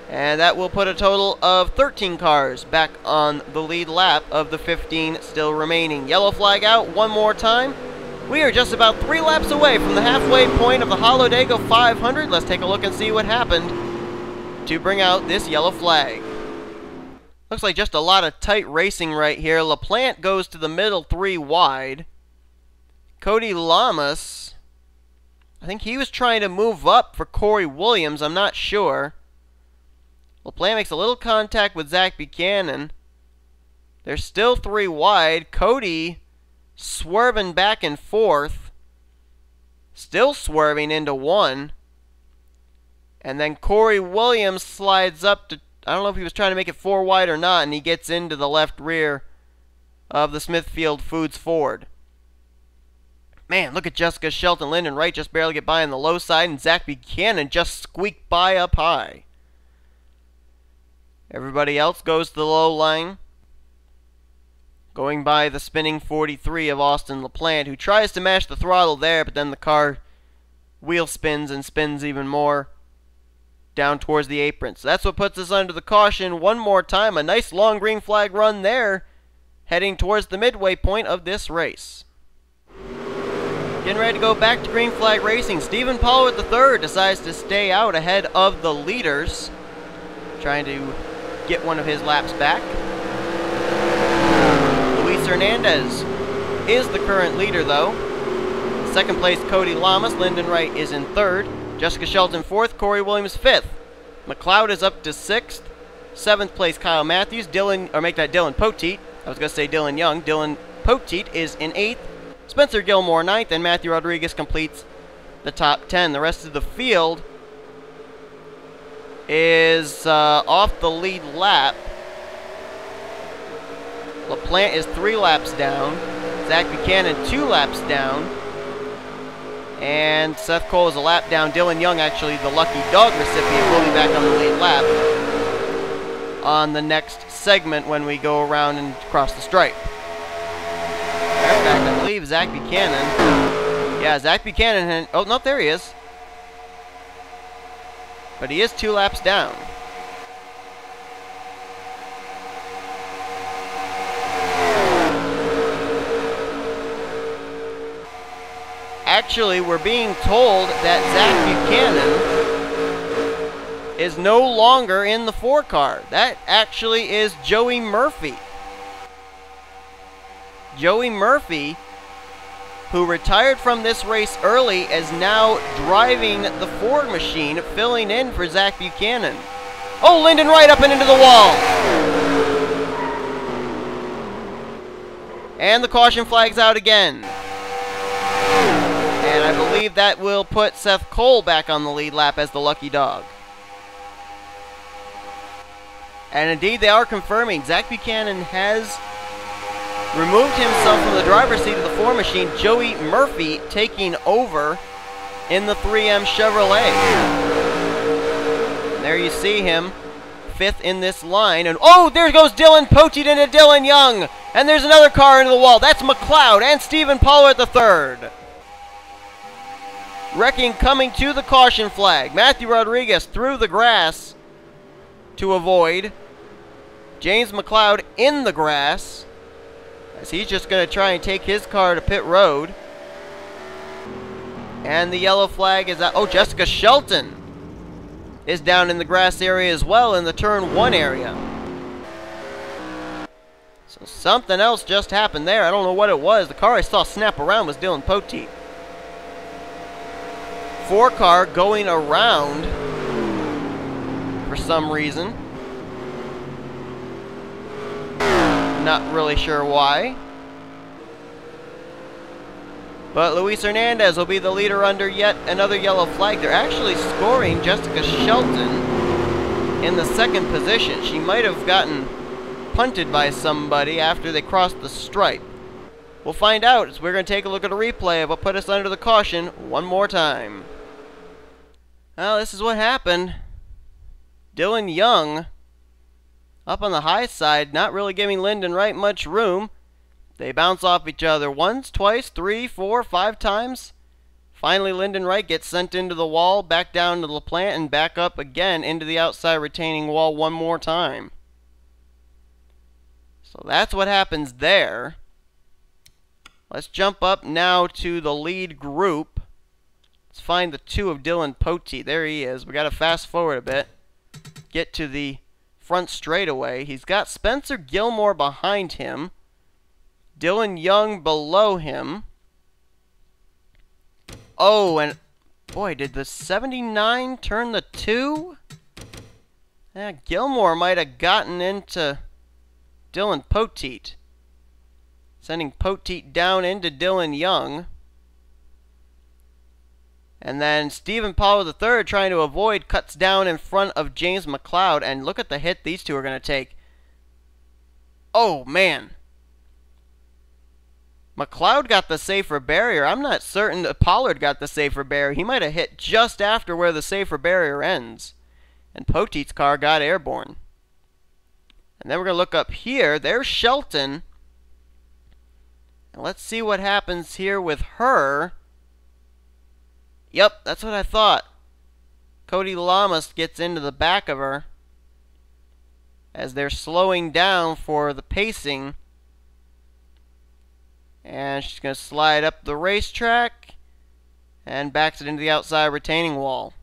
And that will put a total of 13 cars back on the lead lap of the 15 still remaining. Yellow flag out one more time. We are just about 3 laps away from the halfway point of the Hallowdega 500. Let's take a look and see what happened to bring out this yellow flag. Looks like just a lot of tight racing right here. LaPlante goes to the middle 3 wide. Cody Lamas, I think he was trying to move up for Corey Williams. I'm not sure. LaPlante makes a little contact with Zach Buchanan. They're still 3 wide. Cody swerving back and forth. Still swerving into 1. And then Corey Williams slides up to, I don't know if he was trying to make it 4 wide or not, and he gets into the left rear of the Smithfield Foods Ford. Man, look at Jessica Shelton, Lyndon Wright just barely get by on the low side, and Zach Buchanan just squeaked by up high. Everybody else goes to the low line, going by the spinning 43 of Austin LaPlante, who tries to mash the throttle there, but then the car wheel spins and spins even more down towards the apron. So that's what puts us under the caution one more time. A nice long green flag run there, heading towards the midway point of this race. Getting ready to go back to green flag racing. Stephen Pollard III decides to stay out ahead of the leaders, trying to get one of his laps back. Luis Hernandez is the current leader, though. In second place, Cody Lamas. Lyndon Wright is in 3rd. Jessica Shelton 4th, Corey Williams 5th. McLeod is up to 6th. 7th place, Kyle Matthews. Dylan Poteet. I was going to say Dylan Young. Dylan Poteet is in 8th. Spencer Gilmore 9th, and Matthew Rodriguez completes the top 10. The rest of the field is off the lead lap. LaPlante is 3 laps down. Zach Buchanan 2 laps down. And Seth Cole is a lap down. Dylan Young, actually the lucky dog recipient, will be back on the lead lap on the next segment when we go around and cross the stripe. In fact, I believe Zach Buchanan Yeah, Zach Buchanan. Oh, no, there he is. But he is 2 laps down. Actually, we're being told that Zach Buchanan is no longer in the 4 car. That actually is Joey Murphy. Joey Murphy, who retired from this race early, is now driving the Ford machine, filling in for Zach Buchanan. Oh, Lyndon Wright up and into the wall. And the caution flag's out again. And I believe that will put Seth Cole back on the lead lap as the lucky dog. And indeed, they are confirming Zach Buchanan has removed himself from the driver's seat of the 4 machine. Joey Murphy taking over in the 3M Chevrolet. And there you see him, 5th in this line. And oh, there goes Dylan Poteet into Dylan Young. And there's another car into the wall. That's McLeod and Stephen Pollard the 3rd. Wrecking coming to the caution flag. Matthew Rodriguez through the grass to avoid. James McLeod in the grass, as he's just going to try and take his car to pit road. And the yellow flag is out. Oh, Jessica Shelton is down in the grass area as well, in the turn 1 area. So something else just happened there. I don't know what it was. The car I saw snap around was Dylan Poteet. 4 car going around for some reason. Not really sure why. But Luis Hernandez will be the leader under yet another yellow flag. They're actually scoring Jessica Shelton in the 2nd position. She might have gotten punted by somebody after they crossed the stripe. We'll find out as we're going to take a look at a replay of what put us under the caution one more time. Well, this is what happened. Dylan Young up on the high side, not really giving Lyndon Wright much room. They bounce off each other once, twice, 3, 4, 5 times. Finally, Lyndon Wright gets sent into the wall, back down to the plant, and back up again into the outside retaining wall one more time. So that's what happens there. Let's jump up now to the lead group. Let's find the 2 of Dylan Poteet. There he is. We got to fast forward a bit. Get to the front straightaway. He's got Spencer Gilmore behind him. Dylan Young below him. Oh, and boy, did the 79 turn the 2? Yeah, Gilmore might have gotten into Dylan Poteet, sending Poteet down into Dylan Young. And then Stephen Pollard III, trying to avoid, cuts down in front of James McLeod. And look at the hit these two are going to take. Oh, man. McLeod got the safer barrier. I'm not certain that Pollard got the safer barrier. He might have hit just after where the safer barrier ends. And Poteet's car got airborne. And then we're going to look up here. There's Shelton. And let's see what happens here with her. Yep, that's what I thought. Cody Lamas gets into the back of her as they're slowing down for the pacing. And she's going to slide up the racetrack and backs it into the outside retaining wall.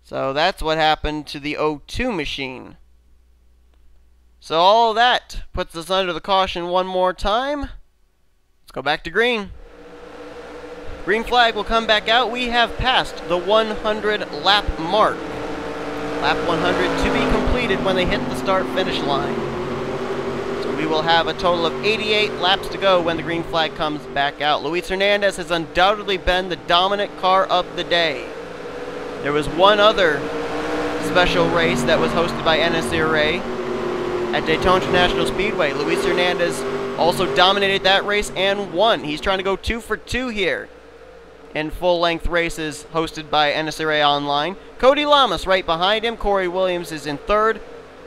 So that's what happened to the 02 machine. So all of that puts us under the caution one more time. Let's go back to green. Green flag will come back out. We have passed the 100 lap mark. Lap 100 to be completed when they hit the start-finish line. So we will have a total of 88 laps to go when the green flag comes back out. Luis Hernandez has undoubtedly been the dominant car of the day. There was one other special race that was hosted by NNSCRA at Daytona International Speedway. Luis Hernandez also dominated that race and won. He's trying to go 2 for 2 here in full-length races hosted by NNSCRA Online. Cody Lamas right behind him. Corey Williams is in 3rd.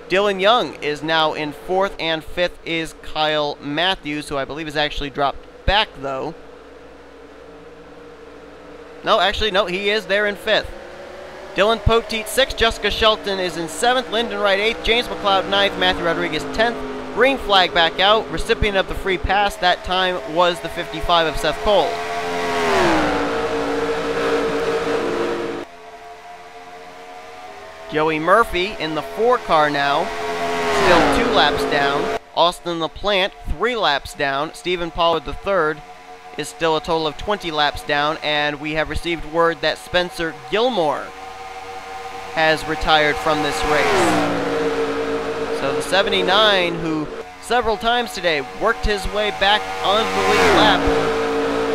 Dylan Young is now in 4th, and 5th is Kyle Matthews, who I believe has actually dropped back, though. No, actually, no, he is there in 5th. Dylan Poteet 6th, Jessica Shelton is in 7th, Lyndon Wright 8th, James McLeod 9th, Matthew Rodriguez 10th. Green flag back out. Recipient of the free pass that time was the 55 of Seth Cole. Joey Murphy in the 4 car now, still 2 laps down. Austin LaPlante 3 laps down. Stephen Pollard III is still a total of 20 laps down, and we have received word that Spencer Gilmore has retired from this race. So the 79, who several times today worked his way back on the lead lap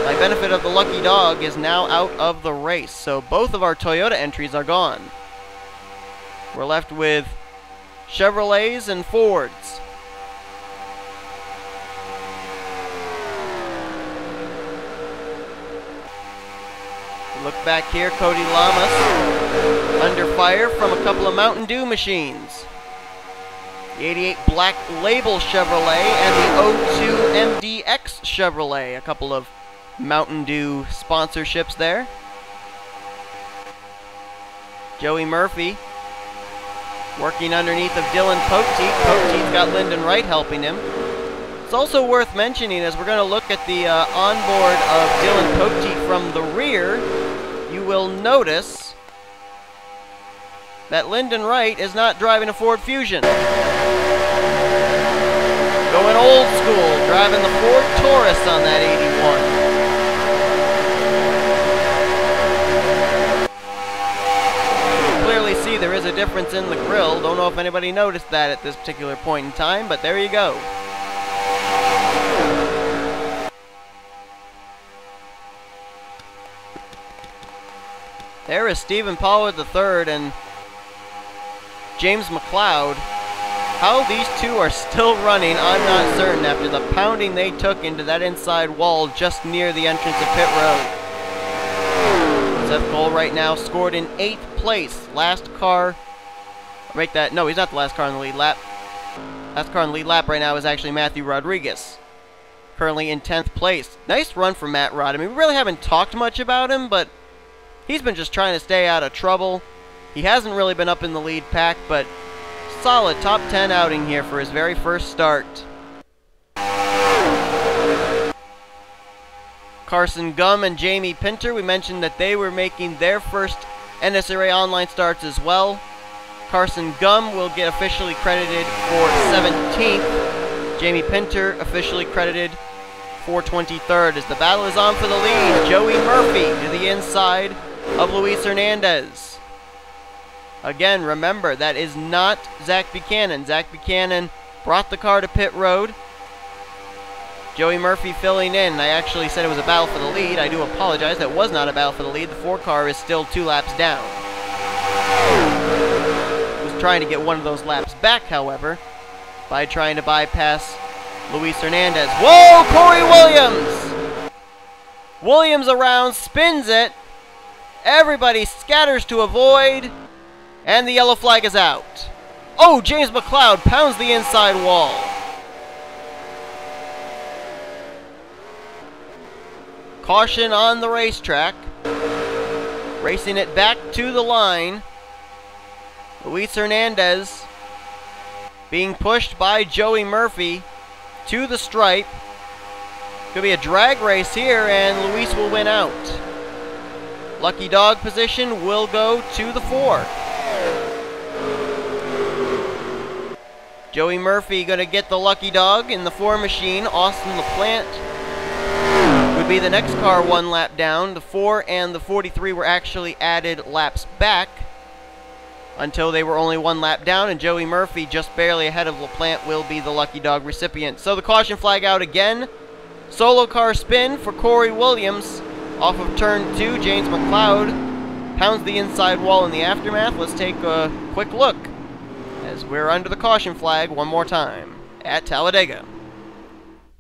by benefit of the lucky dog, is now out of the race. So both of our Toyota entries are gone. We're left with Chevrolets and Fords. Look back here, Cody Lamas under fire from a couple of Mountain Dew machines. The 88 Black Label Chevrolet and the 02 MDX Chevrolet. A couple of Mountain Dew sponsorships there. Joey Murphy working underneath of Dylan Poteet. Poteet's got Lyndon Wright helping him. It's also worth mentioning, as we're going to look at the onboard of Dylan Poteet from the rear, you will notice that Lyndon Wright is not driving a Ford Fusion. Going old school, driving the Ford Taurus on that 81. You can clearly see there is a difference in the grille. Don't know if anybody noticed that at this particular point in time, but there you go. There is Stephen Pollard III and James McLeod. How these two are still running, I'm not certain, after the pounding they took into that inside wall just near the entrance of pit road. Seth Cole right now scored in 8th place. Last car, make that, no, he's not the last car in the lead lap. Last car in the lead lap right now is actually Matthew Rodriguez, currently in 10th place. Nice run from Matt Rod. I mean, we really haven't talked much about him, but he's been just trying to stay out of trouble. He hasn't really been up in the lead pack, but solid top 10 outing here for his very first start. Carson Gumm and Jamie Pinter, we mentioned that they were making their first NSRA online starts as well. Carson Gumm will get officially credited for 17th. Jamie Pinter officially credited for 23rd as the battle is on for the lead. Joey Murphy to the inside of Luis Hernandez. Again, remember, that is not Zach Buchanan. Zach Buchanan brought the car to pit road. Joey Murphy filling in. I actually said it was a battle for the lead. I do apologize. That was not a battle for the lead. The 4 car is still 2 laps down. Was trying to get one of those laps back, however, by trying to bypass Luis Hernandez. Whoa, Corey Williams! Williams around, spins it. Everybody scatters to avoid, and the yellow flag is out. Oh, James McLeod pounds the inside wall. Caution on the racetrack. Racing it back to the line. Luis Hernandez being pushed by Joey Murphy to the stripe. Could be a drag race here, and Luis will win out. Lucky dog position will go to the 4. Joey Murphy going to get the lucky dog in the 4 machine. Austin LaPlante would be the next car 1 lap down. The 4 and the 43 were actually added laps back until they were only 1 lap down, and Joey Murphy, just barely ahead of LaPlante, will be the lucky dog recipient. So the caution flag out again. Solo car spin for Corey Williams. Off of turn 2, James McLeod pounds the inside wall in the aftermath. Let's take a quick look as we're under the caution flag one more time at Talladega.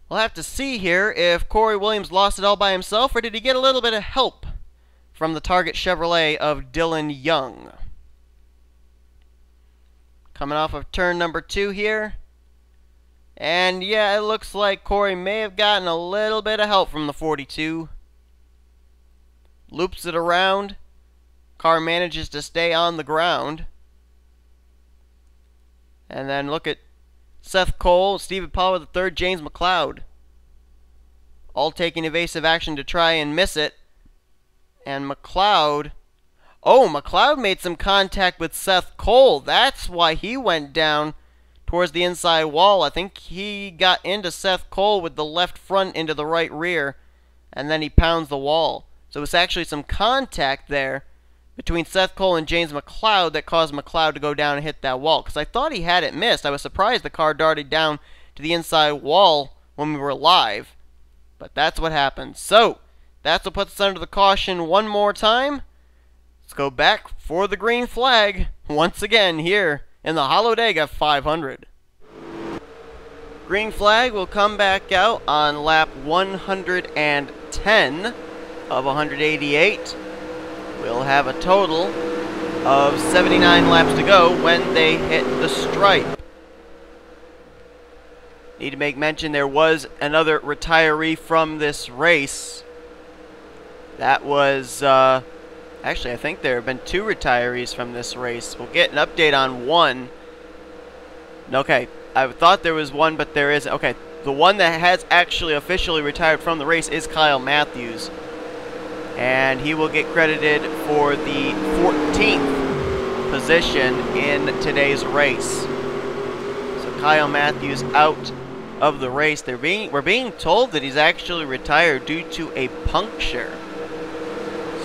We'll have to see here if Corey Williams lost it all by himself, or did he get a little bit of help from the Target Chevrolet of Dylan Young. Coming off of turn number 2 here. And yeah, it looks like Corey may have gotten a little bit of help from the 42. loops it around. Car manages to stay on the ground. And then look at Seth Cole, Stephen Pollard III, James McLeod, all taking evasive action to try and miss it. And McLeod made some contact with Seth Cole. That's why he went down towards the inside wall. I think he got into Seth Cole with the left front into the right rear, and then he pounds the wall. So it's actually some contact there between Seth Cole and James McLeod that caused McLeod to go down and hit that wall. Because I thought he had it missed. I was surprised the car darted down to the inside wall when we were live. But that's what happened. So, that's what puts us under the caution one more time. Let's go back for the green flag once again here in the Hallowdega 500. Green flag will come back out on lap 110 of 188. We'll have a total of 79 laps to go when they hit the stripe. Need to make mention there was another retiree from this race. That was, actually I think there have been 2 retirees from this race. We'll get an update on one. Okay, I thought there was one, but there isn't. Okay, the one that has actually officially retired from the race is Kyle Matthews. And he will get credited for the 14th position in today's race. So Kyle Matthews out of the race. We're being told that he's actually retired due to a puncture.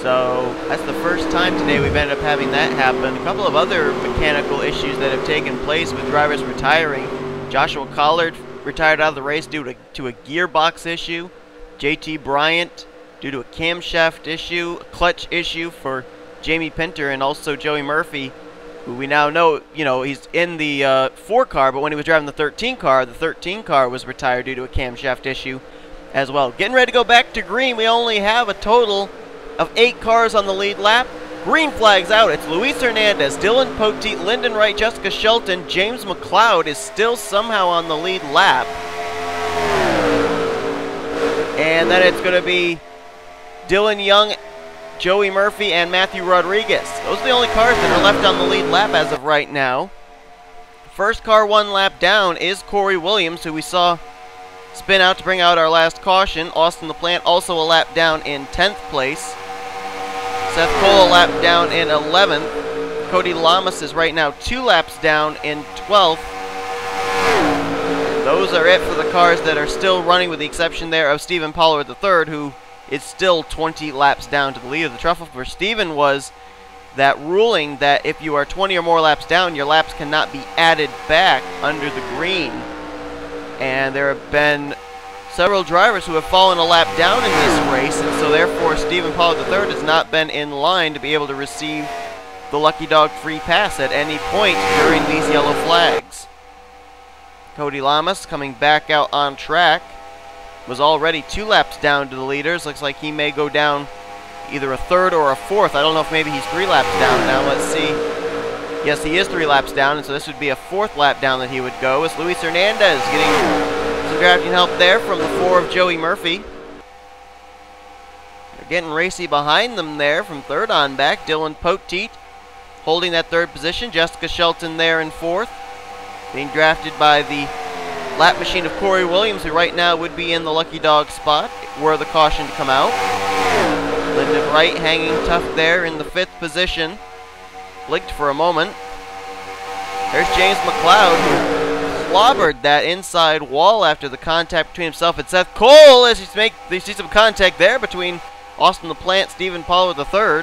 So that's the first time today we've ended up having that happen. A couple of other mechanical issues that have taken place with drivers retiring. Joshua Collard retired out of the race due to a gearbox issue. JT Bryant due to a camshaft issue, a clutch issue for Jamie Pinter, and also Joey Murphy, who we now know, he's in the 4 car, but when he was driving the 13 car was retired due to a camshaft issue as well. Getting ready to go back to green. We only have a total of 8 cars on the lead lap. Green flag's out. It's Luis Hernandez, Dylan Poteet, Lyndon Wright, Jessica Shelton. James McLeod is still somehow on the lead lap. And then it's going to be Dylan Young, Joey Murphy, and Matthew Rodriguez. Those are the only cars that are left on the lead lap as of right now. First car 1 lap down is Corey Williams, who we saw spin out to bring out our last caution. Austin LaPlante also a lap down in 10th place. Seth Cole a lap down in 11th. Cody Lamas is right now 2 laps down in 12th. Those are it for the cars that are still running, with the exception there of Stephen Pollard III, who is still 20 laps down to the lead. The truffle for Stephen was that ruling that if you are 20 or more laps down, your laps cannot be added back under the green. And there have been several drivers who have fallen a lap down in this race, and so therefore Stephen Pollard III has not been in line to be able to receive the Lucky Dog free pass at any point during these yellow flags. Cody Lamas coming back out on track was already 2 laps down to the leaders. Looks like he may go down either a 3rd or a 4th. I don't know if maybe he's 3 laps down now. Let's see. Yes, he is 3 laps down, and so this would be a 4th lap down that he would go. It's Luis Hernandez getting some drafting help there from the 4 of Joey Murphy. They're getting racy behind them there from 3rd on back. Dylan Poteet holding that 3rd position. Jessica Shelton there in 4th. Being drafted by the lap machine of Corey Williams, who right now would be in the Lucky Dog spot were the caution to come out. Lyndon Wright hanging tough there in the 5th position. Blinked for a moment. There's James McLeod, who clobbered that inside wall after the contact between himself and Seth Cole, as you see some contact there between Austin LaPlante, Stephen Pollard III.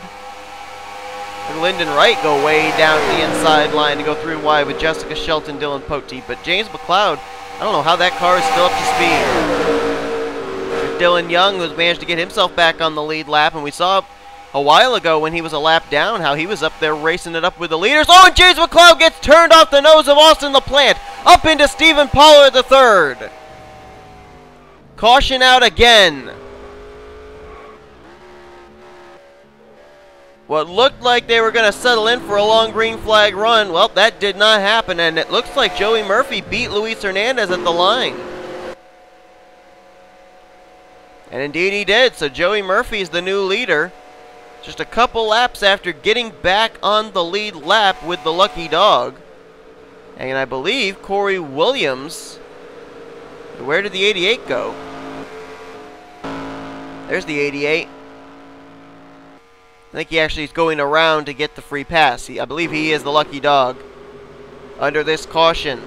And Lyndon Wright go way down to the inside line to go through wide with Jessica Shelton, Dylan Poteet. But James McLeod, I don't know how that car is still up to speed. Dylan Young, who's managed to get himself back on the lead lap, and we saw a while ago when he was a lap down how he was up there racing it up with the leaders. Oh, and James McLeod gets turned off the nose of Austin LaPlante up into Stephen Pollard III. Caution out again. What looked like they were going to settle in for a long green flag run, well, that did not happen, and it looks like Joey Murphy beat Luis Hernandez at the line. And indeed he did, so Joey Murphy is the new leader. Just a couple laps after getting back on the lead lap with the lucky dog. And I believe Corey Williams. Where did the 88 go? There's the 88. I think he actually is going around to get the free pass. I believe he is the lucky dog under this caution.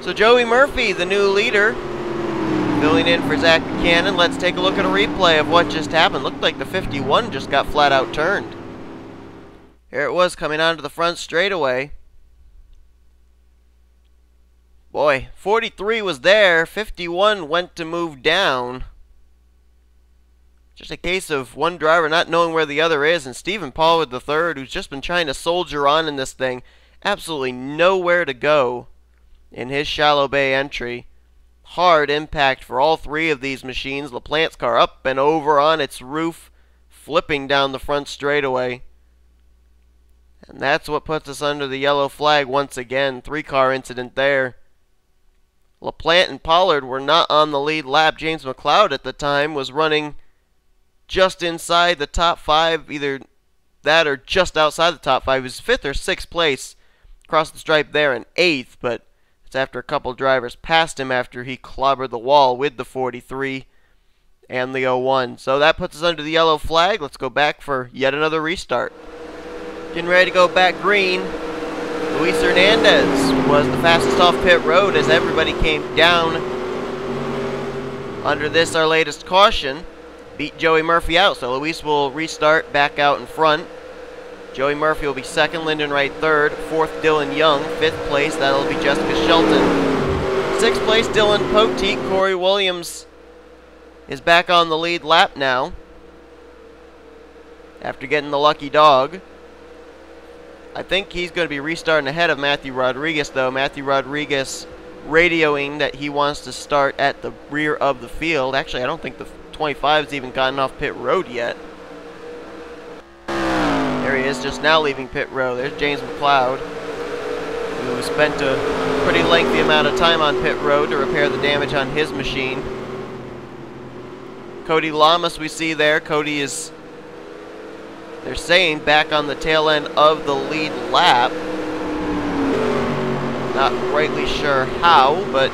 So Joey Murphy, the new leader, filling in for Zach Buchanan. Let's take a look at a replay of what just happened. Looked like the 51 just got flat out turned. Here it was coming onto the front straightaway. Boy, 43 was there. 51 went to move down. Just a case of one driver not knowing where the other is, and Stephen Paulwood III, who's just been trying to soldier on in this thing, absolutely nowhere to go in his shallow bay entry. Hard impact for all three of these machines. LaPlante's car up and over on its roof, flipping down the front straightaway. And that's what puts us under the yellow flag once again. Three-car incident there. LaPlante and Pollard were not on the lead lap. James McLeod at the time was running just inside the top 5, either that or just outside the top 5. He was 5th or 6th place, across the stripe there in 8th, but it's after a couple drivers passed him after he clobbered the wall with the 43 and the 01. So that puts us under the yellow flag. Let's go back for yet another restart. Getting ready to go back green. Luis Hernandez was the fastest off pit road as everybody came down under this, our latest caution. Beat Joey Murphy out, so Luis will restart back out in front. Joey Murphy will be 2nd, Lyndon Wright 3rd, 4th Dylan Young, 5th place, that'll be Jessica Shelton. 6th place Dylan Poteet. Corey Williams is back on the lead lap now after getting the lucky dog. I think he's going to be restarting ahead of Matthew Rodriguez, though. Matthew Rodriguez radioing that he wants to start at the rear of the field. Actually, I don't think the 25's even gotten off pit road yet. There he is, just now leaving pit road. There's James McLeod, who spent a pretty lengthy amount of time on pit road to repair the damage on his machine. Cody Lamas we see there. Cody is, they're saying, back on the tail end of the lead lap. Not rightly sure how, but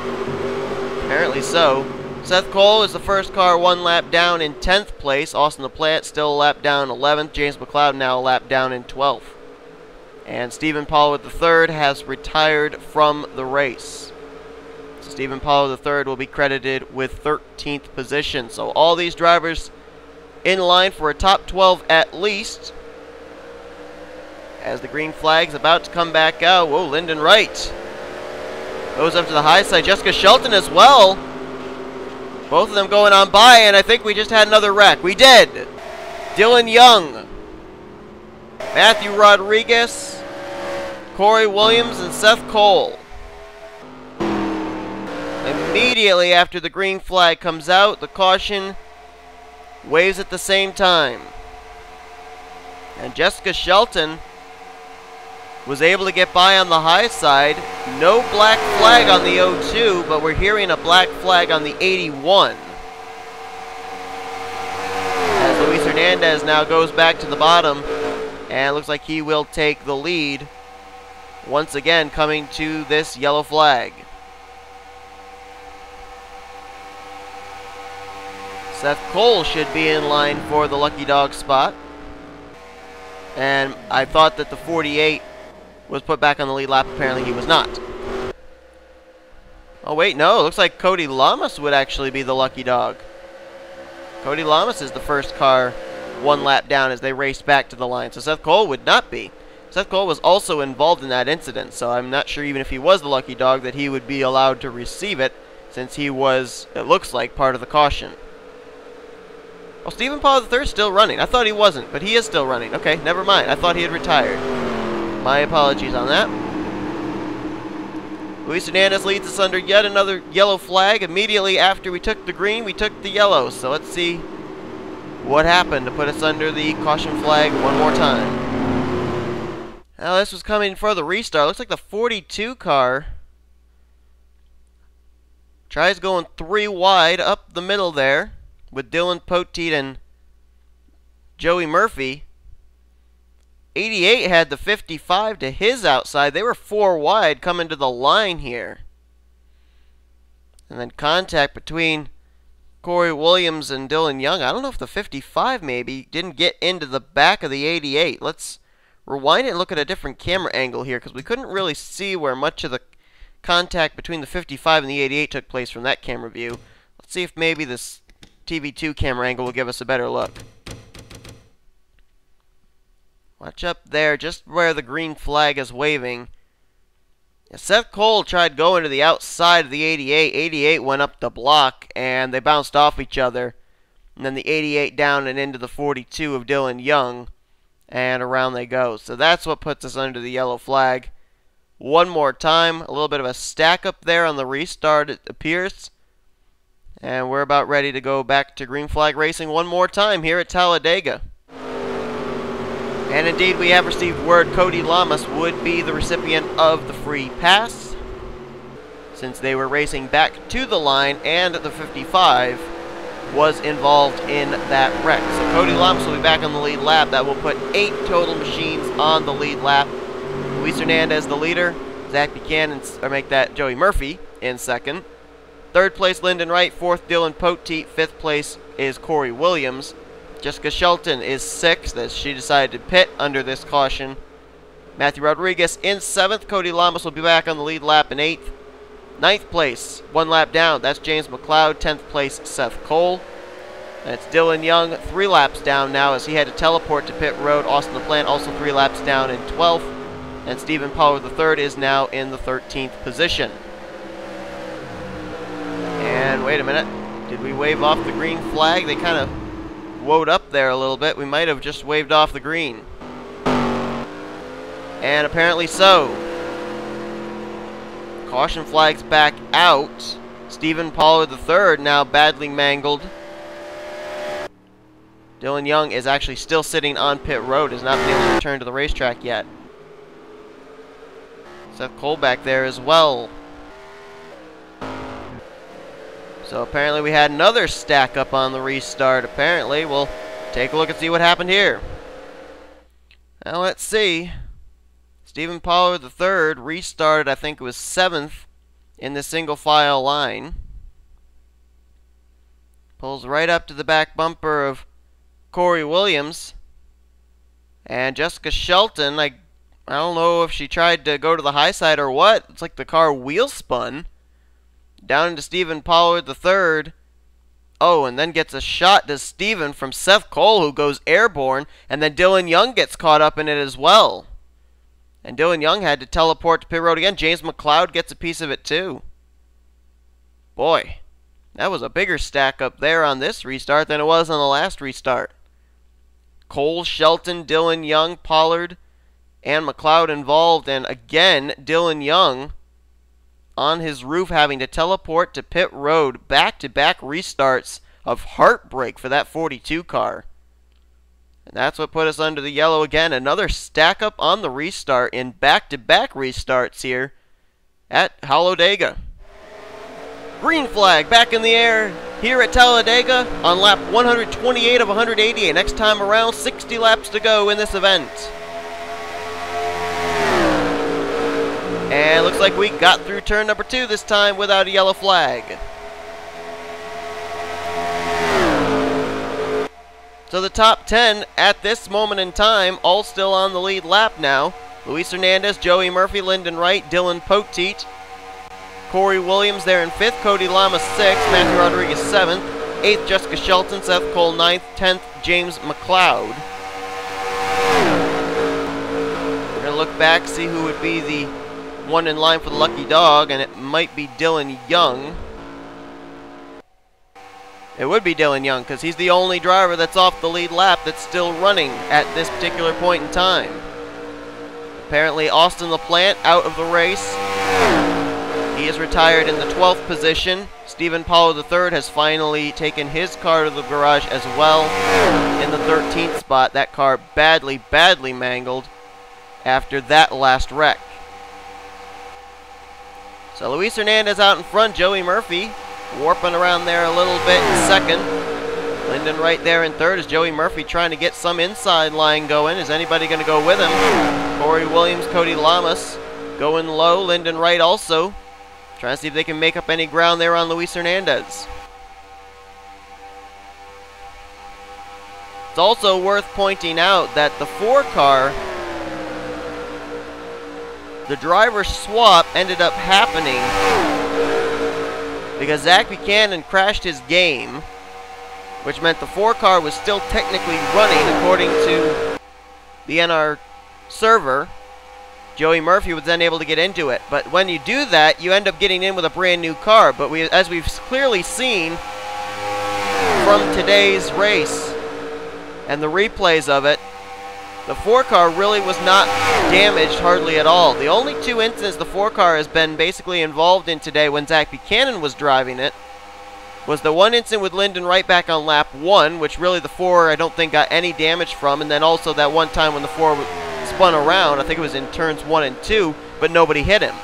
apparently so. Seth Cole is the first car 1 lap down in 10th place. Austin LaPlante still a lap down 11th. James McLeod now a lap down in 12th. And Stephen Paulwood III has retired from the race. So Stephen Paulwood III will be credited with 13th position. So all these drivers in line for a top 12 at least. As the green flag's about to come back out. Whoa, Lyndon Wright goes up to the high side. Jessica Shelton as well. Both of them going on by, and I think we just had another wreck. We did. Dylan Young, Matthew Rodriguez, Corey Williams, and Seth Cole. Immediately after the green flag comes out, the caution waves at the same time. And Jessica Shelton was able to get by on the high side. No black flag on the 02, but we're hearing a black flag on the 81. As Luis Hernandez now goes back to the bottom, and it looks like he will take the lead once again coming to this yellow flag. Seth Cole should be in line for the lucky dog spot. And I thought that the 48 was put back on the lead lap. Apparently he was not. Oh wait, no, it looks like Cody Lamas would actually be the lucky dog. Cody Lamas is the first car 1 lap down as they race back to the line. So Seth Cole would not be. Seth Cole was also involved in that incident, so I'm not sure even if he was the lucky dog that he would be allowed to receive it, since he was, it looks like, part of the caution. Oh, Stephen Paul III is still running. I thought he wasn't, but he is still running. Okay, never mind. I thought he had retired. My apologies on that. Luis Hernandez leads us under yet another yellow flag. Immediately after we took the green, we took the yellow. So let's see what happened to put us under the caution flag one more time. Now this was coming for the restart. Looks like the 42 car tries going 3 wide up the middle there with Dylan Poteet and Joey Murphy. 88 had the 55 to his outside. They were 4 wide coming to the line here. And then contact between Corey Williams and Dylan Young. I don't know if the 55 maybe didn't get into the back of the 88. Let's rewind it and look at a different camera angle here, because we couldn't really see where much of the contact between the 55 and the 88 took place from that camera view. Let's see if maybe this TV2 camera angle will give us a better look. Watch up there, just where the green flag is waving. Seth Cole tried going to the outside of the 88. 88 went up the block, and they bounced off each other. And then the 88 down and into the 42 of Dylan Young, and around they go. So that's what puts us under the yellow flag. One more time, a little bit of a stack up there on the restart, it appears. And we're about ready to go back to green flag racing one more time here at Talladega. And indeed, we have received word Cody Lamas would be the recipient of the free pass, since they were racing back to the line and the 55 was involved in that wreck. So Cody Lamas will be back on the lead lap. That will put 8 total machines on the lead lap. Luis Hernandez the leader, Zach Buchanan, or make that Joey Murphy in second. Third place Lyndon Wright, 4th Dylan Poteet, 5th place is Corey Williams. Jessica Shelton is 6th as she decided to pit under this caution. Matthew Rodriguez in 7th. Cody Lamas will be back on the lead lap in 8th. 9th place, 1 lap down, that's James McLeod. 10th place, Seth Cole. That's Dylan Young, 3 laps down now as he had to teleport to pit road. Austin LaPlante also 3 laps down in 12th. And Stephen Pollard III is now in the 13th position. And wait a minute, did we wave off the green flag? They kind of woed up there a little bit. We might have just waved off the green. And apparently so. Caution flag's back out. Stephen Pollard III now badly mangled. Dylan Young is actually still sitting on pit road, has not been able to return to the racetrack yet. Seth Cole back there as well. So apparently we had another stack up on the restart. Apparently, we'll take a look and see what happened here. Now let's see. Stephen Pollard III restarted, I think it was 7th in the single file line. Pulls right up to the back bumper of Corey Williams. And Jessica Shelton, I don't know if she tried to go to the high side or what. It's like the car wheel spun. Down into Stephen Pollard III. Oh, and then gets a shot to Stephen from Seth Cole, who goes airborne. And then Dylan Young gets caught up in it as well. And Dylan Young had to teleport to pit road again. James McLeod gets a piece of it too. Boy, that was a bigger stack up there on this restart than it was on the last restart. Cole, Shelton, Dylan Young, Pollard, and McLeod involved. And again, Dylan Young on his roof having to teleport to pit road. Back-to-back restarts of heartbreak for that 42 car. And that's what put us under the yellow again. Another stack up on the restart in back-to-back restarts here at Hallowdega. Green flag back in the air here at Talladega on lap 128 of 188. Next time around, 60 laps to go in this event. And looks like we got through turn number 2 this time without a yellow flag. So the top 10 at this moment in time, all still on the lead lap now. Luis Hernandez, Joey Murphy, Lyndon Wright, Dylan Poteet, Corey Williams there in 5th, Cody Lamas 6th, Matthew Rodriguez 7th, 8th Jessica Shelton, Seth Cole 9th, 10th James McLeod. We're going to look back, see who would be the one in line for the lucky dog, and it might be Dylan Young. It would be Dylan Young, because he's the only driver that's off the lead lap that's still running at this particular point in time. Apparently, Austin LaPlante out of the race. He is retired in the 12th position. Stephen Pollard III has finally taken his car to the garage as well in the 13th spot. That car badly, badly mangled after that last wreck. So Luis Hernandez out in front, Joey Murphy warping around there a little bit in second. Lyndon Wright there in third as Joey Murphy trying to get some inside line going. Is anybody going to go with him? Corey Williams, Cody Lamas going low. Lyndon Wright also trying to see if they can make up any ground there on Luis Hernandez. It's also worth pointing out that the 4 car, the driver swap ended up happening because Zach Buchanan crashed his game, which meant the 4 car was still technically running according to the NR server. Joey Murphy was then able to get into it. But when you do that, you end up getting in with a brand new car. But as we've clearly seen from today's race and the replays of it, the 4 car really was not damaged hardly at all. The only 2 incidents the 4 car has been basically involved in today when Zach Buchanan was driving it was the one incident with Lyndon Wright back on lap 1, which really the 4 I don't think got any damage from, and then also that one time when the 4 spun around, I think it was in turns 1 and 2, but nobody hit him.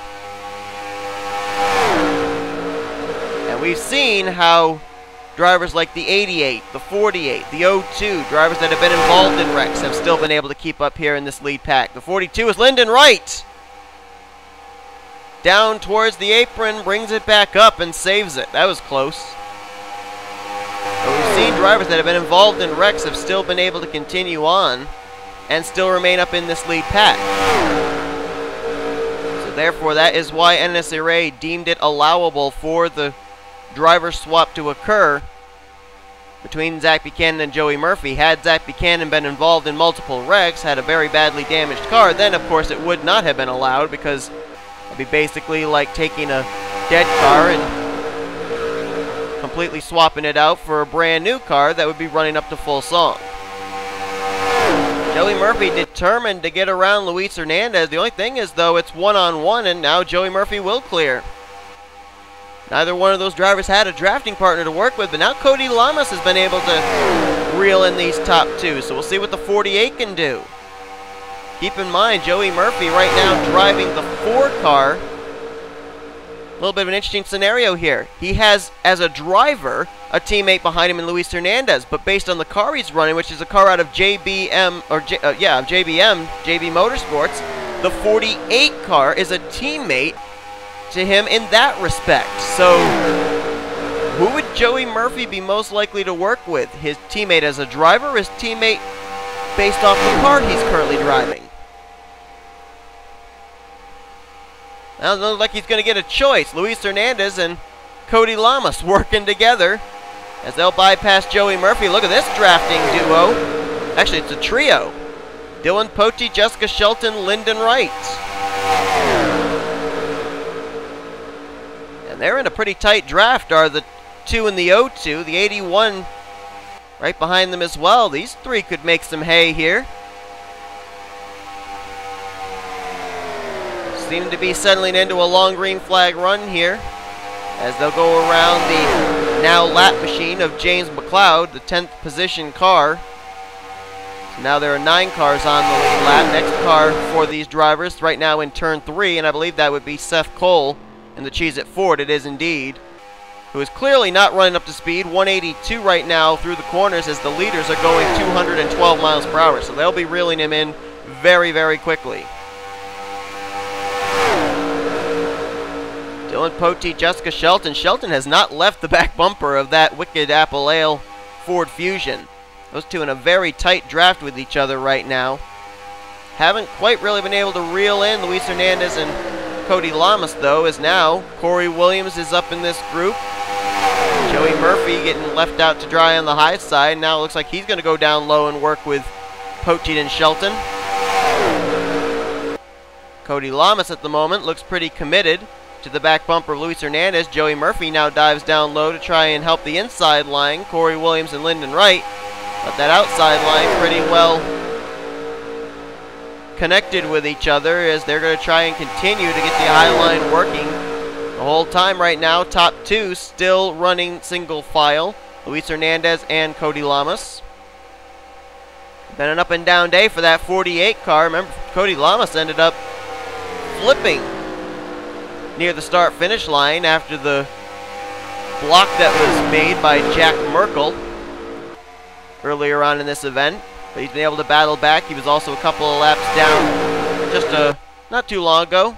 And we've seen how drivers like the 88, the 48, the 02, drivers that have been involved in wrecks have still been able to keep up here in this lead pack. The 42 is Lyndon Wright. Down towards the apron, brings it back up and saves it. That was close. But we've seen drivers that have been involved in wrecks have still been able to continue on and still remain up in this lead pack. So therefore, that is why NNSCRA deemed it allowable for the driver swap to occur between Zach Buchanan and Joey Murphy. Had Zach Buchanan been involved in multiple wrecks, had a very badly damaged car, then of course it would not have been allowed, because it'd be basically like taking a dead car and completely swapping it out for a brand new car that would be running up to full song. Joey Murphy determined to get around Luis Hernandez. The only thing is, though, it's one-on-one, and now Joey Murphy will clear. Neither one of those drivers had a drafting partner to work with, but now Cody Lamas has been able to reel in these top 2, so we'll see what the 48 can do. Keep in mind, Joey Murphy right now driving the 4 car. A little bit of an interesting scenario here. He has, as a driver, a teammate behind him in Luis Hernandez, but based on the car he's running, which is a car out of JB Motorsports, the 48 car is a teammate to him in that respect. So, who would Joey Murphy be most likely to work with? His teammate as a driver, or his teammate based off the car he's currently driving? Now it looks like he's going to get a choice. Luis Hernandez and Cody Lamas working together as they'll bypass Joey Murphy. Look at this drafting duo. Actually, it's a trio. Dylan Pote, Jessica Shelton, Lyndon Wright. And they're in a pretty tight draft, are the 2 in the 02, the 81 right behind them as well. These 3 could make some hay here. Seem to be settling into a long green flag run here as they'll go around the now lap machine of James McLeod, the 10th position car. So now there are 9 cars on the lead lap. Next car for these drivers right now in turn 3, and I believe that would be Seth Cole in the Cheez-It Ford. It is indeed. Who is clearly not running up to speed. 182 right now through the corners as the leaders are going 212 miles per hour. So they'll be reeling him in very, very quickly. Dylan Pote, Jessica Shelton. Shelton has not left the back bumper of that wicked Apple Ale Ford Fusion. Those 2 in a very tight draft with each other right now. Haven't quite really been able to reel in Luis Hernandez and Cody Lamas, though, as now Corey Williams is up in this group. Joey Murphy getting left out to dry on the high side. Now it looks like he's going to go down low and work with Pote and Shelton. Cody Lamas at the moment looks pretty committed to the back bumper of Luis Hernandez. Joey Murphy now dives down low to try and help the inside line, Corey Williams and Lyndon Wright. But that outside line pretty well connected with each other as they're going to try and continue to get the high line working the whole time right now. Top 2 still running single file, Luis Hernandez and Cody Lamas. Been an up and down day for that 48 car. Remember, Cody Lamas ended up flipping near the start-finish line after the block that was made by Jack Merkel. earlier on in this event, but he's been able to battle back. He was also a couple of laps down just not too long ago.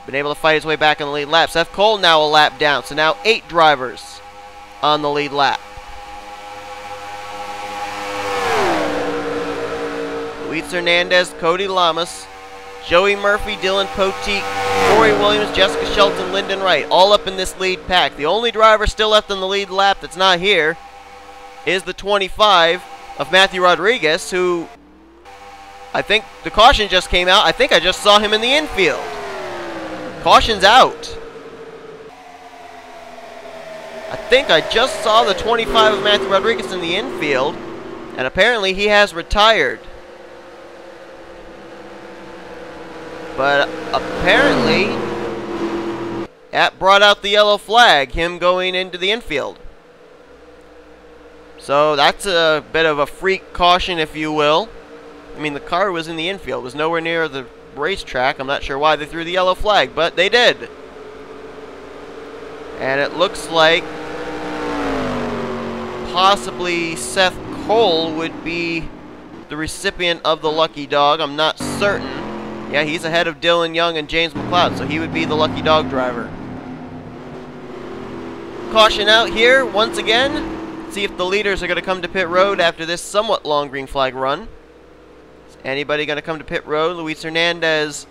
Been able to fight his way back in the lead lap. Seth Cole now a lap down, so now 8 drivers on the lead lap. Luis Hernandez, Cody Lamas, Joey Murphy, Dylan Poteet, Corey Williams, Jessica Shelton, Lyndon Wright, all up in this lead pack. The only driver still left on the lead lap that's not here is the 25 of Matthew Rodriguez, who I think the caution just came out. I think I just saw him in the infield. Caution's out. I think I just saw the 25 of Matthew Rodriguez in the infield, and apparently he has retired. But apparently, that brought out the yellow flag, him going into the infield. So that's a bit of a freak caution, if you will. I mean, the car was in the infield, was nowhere near the racetrack. I'm not sure why they threw the yellow flag, but they did. And it looks like possibly Seth Cole would be the recipient of the lucky dog. I'm not certain. Yeah, he's ahead of Dylan Young and James McLeod, so he would be the lucky dog driver. Caution out here once again. See if the leaders are going to come to pit road after this somewhat long green flag run. Is anybody going to come to pit road? Luis Hernandez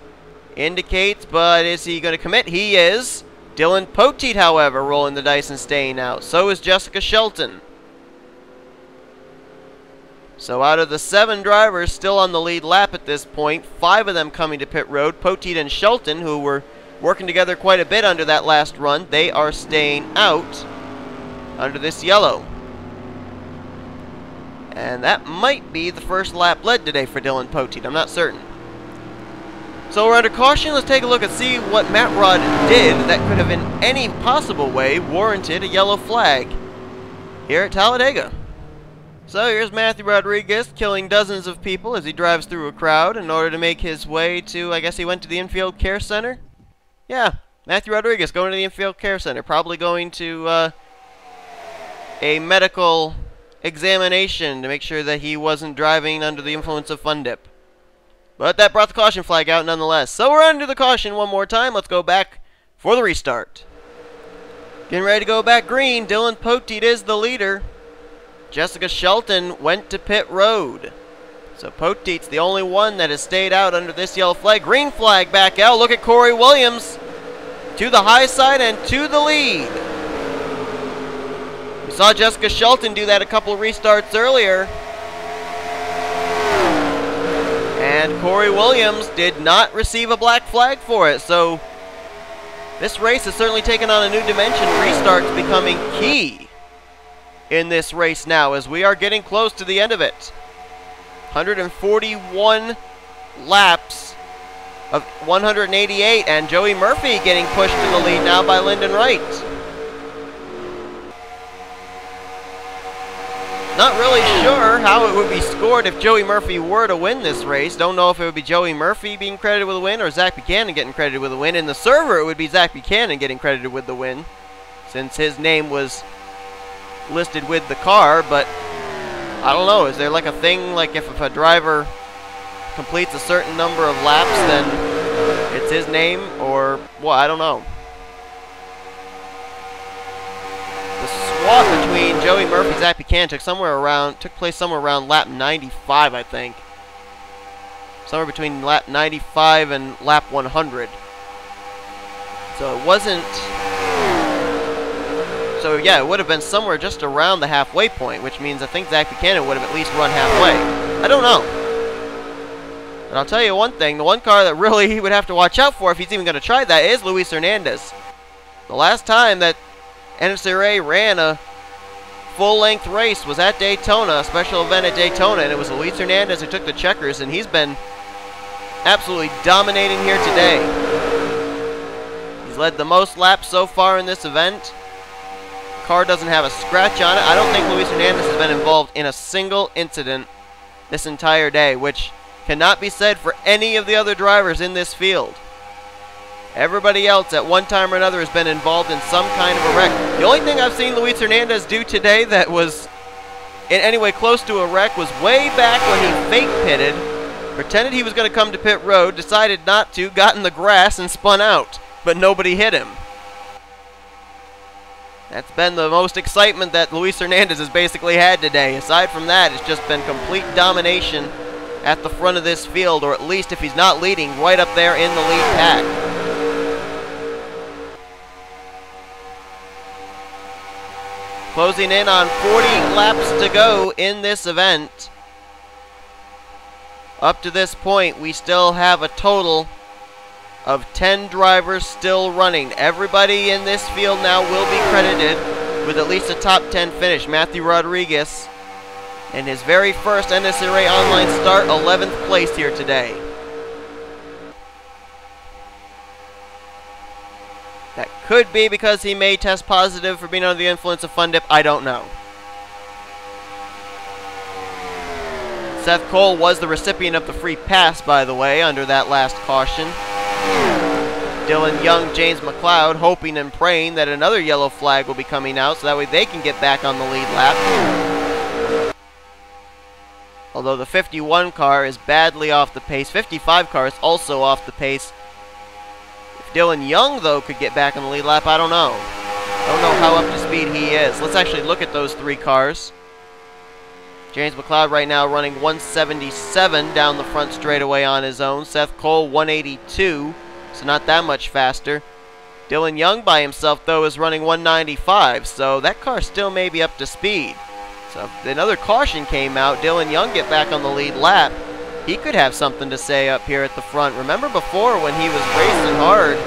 indicates, but is he going to commit? He is. Dylan Poteet, however, rolling the dice and staying out. So is Jessica Shelton. So out of the 7 drivers still on the lead lap at this point, 5 of them coming to pit road. Poteet and Shelton, who were working together quite a bit under that last run, they are staying out under this yellow. And that might be the first lap led today for Dylan Poteet. I'm not certain. So we're under caution. Let's take a look and see what Matt Rod did that could have in any possible way warranted a yellow flag here at Talladega. So here's Matthew Rodriguez killing dozens of people as he drives through a crowd in order to make his way to, I guess he went to the infield care center? Yeah, Matthew Rodriguez going to the infield care center, probably going to a medical examination to make sure that he wasn't driving under the influence of Fun Dip. But that brought the caution flag out nonetheless. So we're under the caution one more time. Let's go back for the restart. Getting ready to go back green. Dylan Poteet is the leader. Jessica Shelton went to pit road. So Poteet's the only one that has stayed out under this yellow flag. Green flag back out. Look at Corey Williams to the high side and to the lead. We saw Jessica Shelton do that a couple of restarts earlier. And Corey Williams did not receive a black flag for it. So this race has certainly taken on a new dimension. Restarts becoming key in this race now as we are getting close to the end of it. 141 laps of 188, and Joey Murphy getting pushed to the lead now by Lyndon Wright. Not really sure how it would be scored if Joey Murphy were to win this race. Don't know if it would be Joey Murphy being credited with a win or Zach Buchanan getting credited with a win. In the server, it would be Zach Buchanan getting credited with the win, since his name was listed with the car. But I don't know, is there like a thing, like if a driver completes a certain number of laps, then it's his name, or what? I don't know. The swap between Joey Murphy and Zach Buchanan took place somewhere around lap 95, I think. Somewhere between lap 95 and lap 100. So it wasn't. So yeah, it would have been somewhere just around the halfway point, which means I think Zach Buchanan would have at least run halfway. I don't know. And I'll tell you one thing, the one car that really he would have to watch out for if he's even going to try that is Luis Hernandez. The last time that NNSCRA ran a full-length race was at Daytona, a special event at Daytona, and it was Luis Hernandez who took the checkers, and he's been absolutely dominating here today. He's led the most laps so far in this event. Car doesn't have a scratch on it. I don't think Luis Hernandez has been involved in a single incident this entire day, which cannot be said for any of the other drivers in this field. Everybody else at one time or another has been involved in some kind of a wreck. The only thing I've seen Luis Hernandez do today that was in any way close to a wreck was way back when he fake pitted, pretended he was going to come to pit road, decided not to, got in the grass and spun out, but nobody hit him. That's been the most excitement that Luis Hernandez has basically had today. Aside from that, it's just been complete domination at the front of this field, or at least if he's not leading, right up there in the lead pack. Closing in on 40 laps to go in this event. Up to this point, we still have a total of 10 drivers still running. Everybody in this field now will be credited with at least a top 10 finish. Matthew Rodriguez, in his very first NNSCRA online start, 11th place here today. That could be because he may test positive for being under the influence of Fun Dip. I don't know. Seth Cole was the recipient of the free pass, by the way, under that last caution. Dylan Young, James McLeod, hoping and praying that another yellow flag will be coming out so that way they can get back on the lead lap. Although the 51 car is badly off the pace. 55 car is also off the pace. If Dylan Young, though, could get back on the lead lap, I don't know. I don't know how up to speed he is. Let's actually look at those three cars. James McLeod right now running 177 down the front straightaway on his own. Seth Cole 182, so not that much faster. Dylan Young by himself, though, is running 195, so that car still may be up to speed. So if another caution came out, Dylan Young get back on the lead lap, he could have something to say up here at the front. Remember before when he was racing hard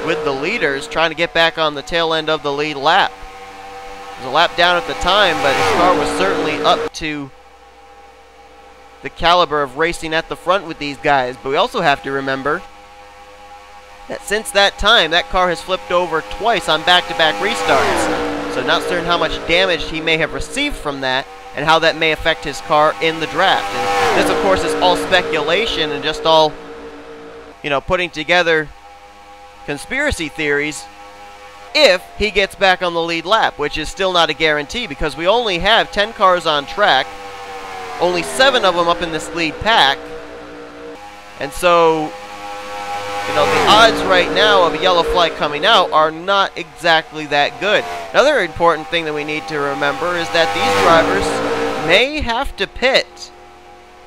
with the leaders, trying to get back on the tail end of the lead lap. It was a lap down at the time, but his car was certainly up to the caliber of racing at the front with these guys. But we also have to remember that since that time, that car has flipped over twice on back-to-back restarts. So not certain how much damage he may have received from that and how that may affect his car in the draft. And this, of course, is all speculation and just all, you know, putting together conspiracy theories if he gets back on the lead lap, which is still not a guarantee because we only have 10 cars on track, only 7 of them up in this lead pack, and so, you know, the odds right now of a yellow flag coming out are not exactly that good. Another important thing that we need to remember is that these drivers may have to pit.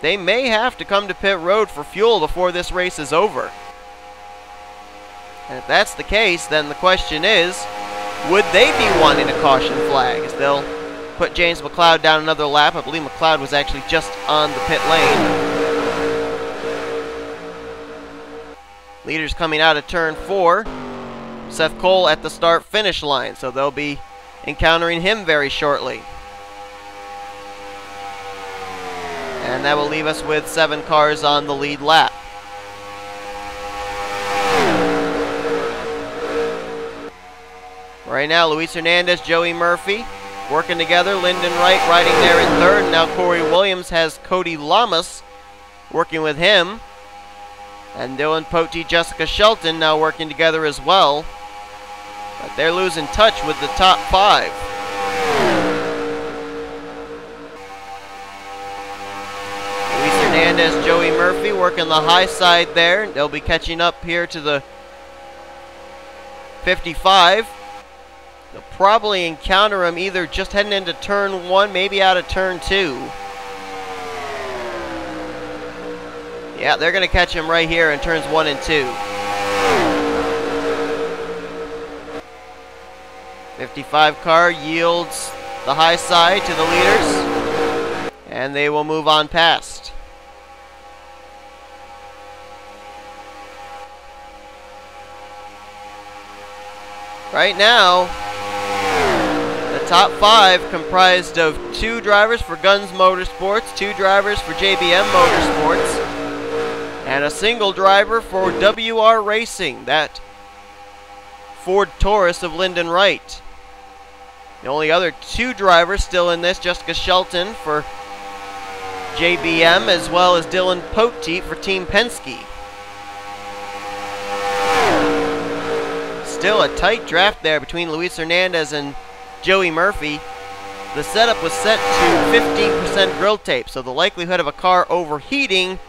They may have to come to pit road for fuel before this race is over. And if that's the case, then the question is, would they be wanting a caution flag? As they'll put James McLeod down another lap. I believe McLeod was actually just on the pit lane. Leaders coming out of turn 4. Seth Cole at the start-finish line, so they'll be encountering him very shortly. And that will leave us with 7 cars on the lead lap. Right now, Luis Hernandez, Joey Murphy working together. Lyndon Wright riding there in third. Now Corey Williams has Cody Lamas working with him. And Dylan Pote, Jessica Shelton now working together as well. But they're losing touch with the top 5. Luis Hernandez, Joey Murphy working the high side there. They'll be catching up here to the 55. They'll probably encounter him either just heading into turn 1, maybe out of turn 2. Yeah, they're going to catch him right here in turns 1 and 2. 55 car yields the high side to the leaders, and they will move on past. Right now, the top 5 comprised of 2 drivers for Guns Motorsports, 2 drivers for JBM Motorsports, and a single driver for WR Racing, that Ford Taurus of Lyndon Wright. The only other 2 drivers still in this, Jessica Shelton for JBM, as well as Dylan Pote for Team Penske. Still a tight draft there between Luis Hernandez and Joey Murphy. the setup was set to 15% grill tape, so the likelihood of a car overheating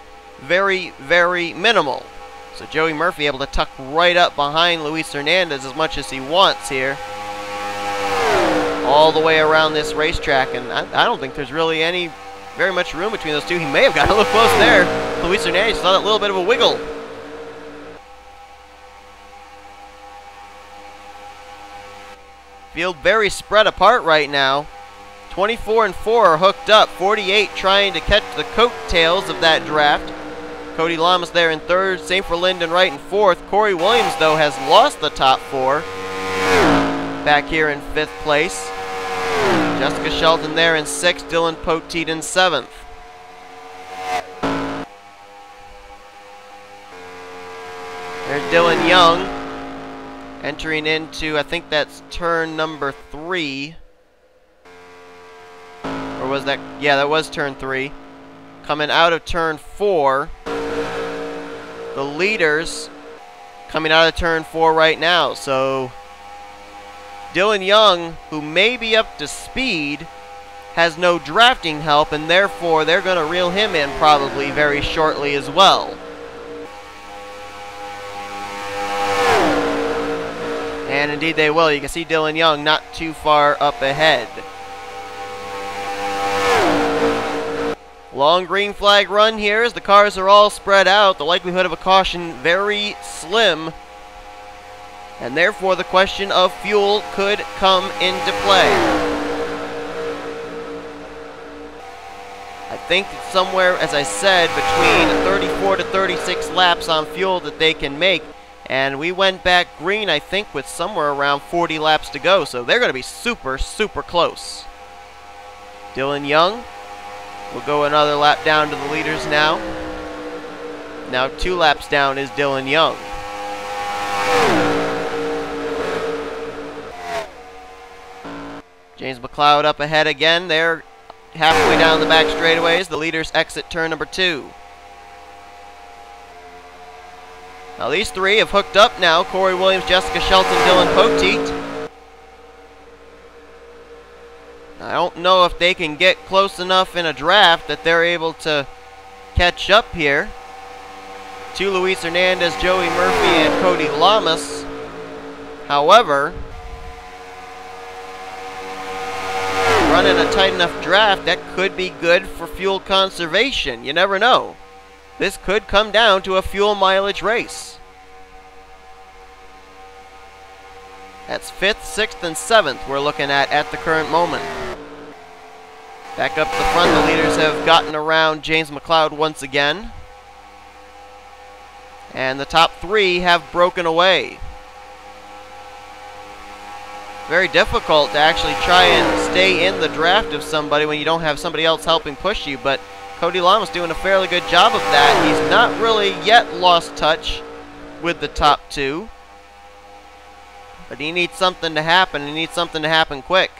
very, very minimal. So Joey Murphy able to tuck right up behind Luis Hernandez as much as he wants here, all the way around this racetrack, and I don't think there's really very much room between those two. He may have gotten a little close there. Luis Hernandez saw that little bit of a wiggle. Field very spread apart right now. 24 and 4 are hooked up. 48 trying to catch the coattails of that draft. Cody Lamas there in third. Same for Lyndon Wright in fourth. Corey Williams, though, has lost the top four. Back here in fifth place. Jessica Shelton there in sixth. Dylan Poteet in seventh. There's Dylan Young entering into, I think that's turn number 3. Or was that? Yeah, that was turn 3. Coming out of turn 4. The leaders coming out of turn 4 right now. So Dylan Young, who may be up to speed, has no drafting help, and therefore they're going to reel him in probably very shortly as well. And indeed they will. You can see Dylan Young not too far up ahead. Long green flag run here as the cars are all spread out. The likelihood of a caution very slim. And therefore the question of fuel could come into play. I think it's somewhere, as I said, between 34 to 36 laps on fuel that they can make. And we went back green, I think, with somewhere around 40 laps to go. So they're going to be super, super close. Dylan Young will go another lap down to the leaders now. Now 2 laps down is Dylan Young. James McLeod up ahead again. They're halfway down the back straightaways. The leaders exit turn number 2. Now these three have hooked up now. Corey Williams, Jessica Shelton, Dylan Poteet. I don't know if they can get close enough in a draft that they're able to catch up here to Luis Hernandez, Joey Murphy, and Cody Lamas. However, running a tight enough draft, that could be good for fuel conservation. You never know. This could come down to a fuel mileage race. That's 5th, 6th, and 7th we're looking at the current moment. Back up the front, the leaders have gotten around James McLeod once again. And the top 3 have broken away. Very difficult to actually try and stay in the draft of somebody when you don't have somebody else helping push you, but Cody Lamas doing a fairly good job of that. He's not really yet lost touch with the top 2. But he needs something to happen. He needs something to happen quick.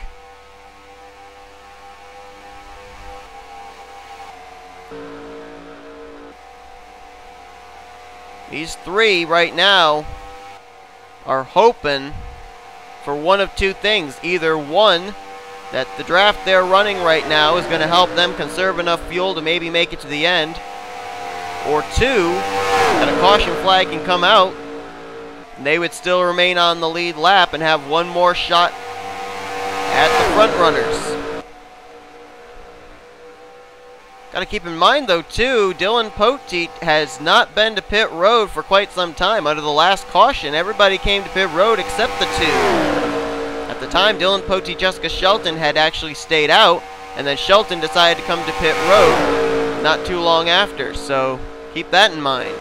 These 3 right now are hoping for one of 2 things. Either one, that the draft they're running right now is going to help them conserve enough fuel to maybe make it to the end. Or 2, that a caution flag can come out and they would still remain on the lead lap and have one more shot at the front runners. Got to keep in mind though too, Dylan Poteet has not been to pit road for quite some time. Under the last caution, everybody came to pit road except the 2. At the time, Dylan Poteet, Jessica Shelton had actually stayed out, and then Shelton decided to come to pit road not too long after, so keep that in mind.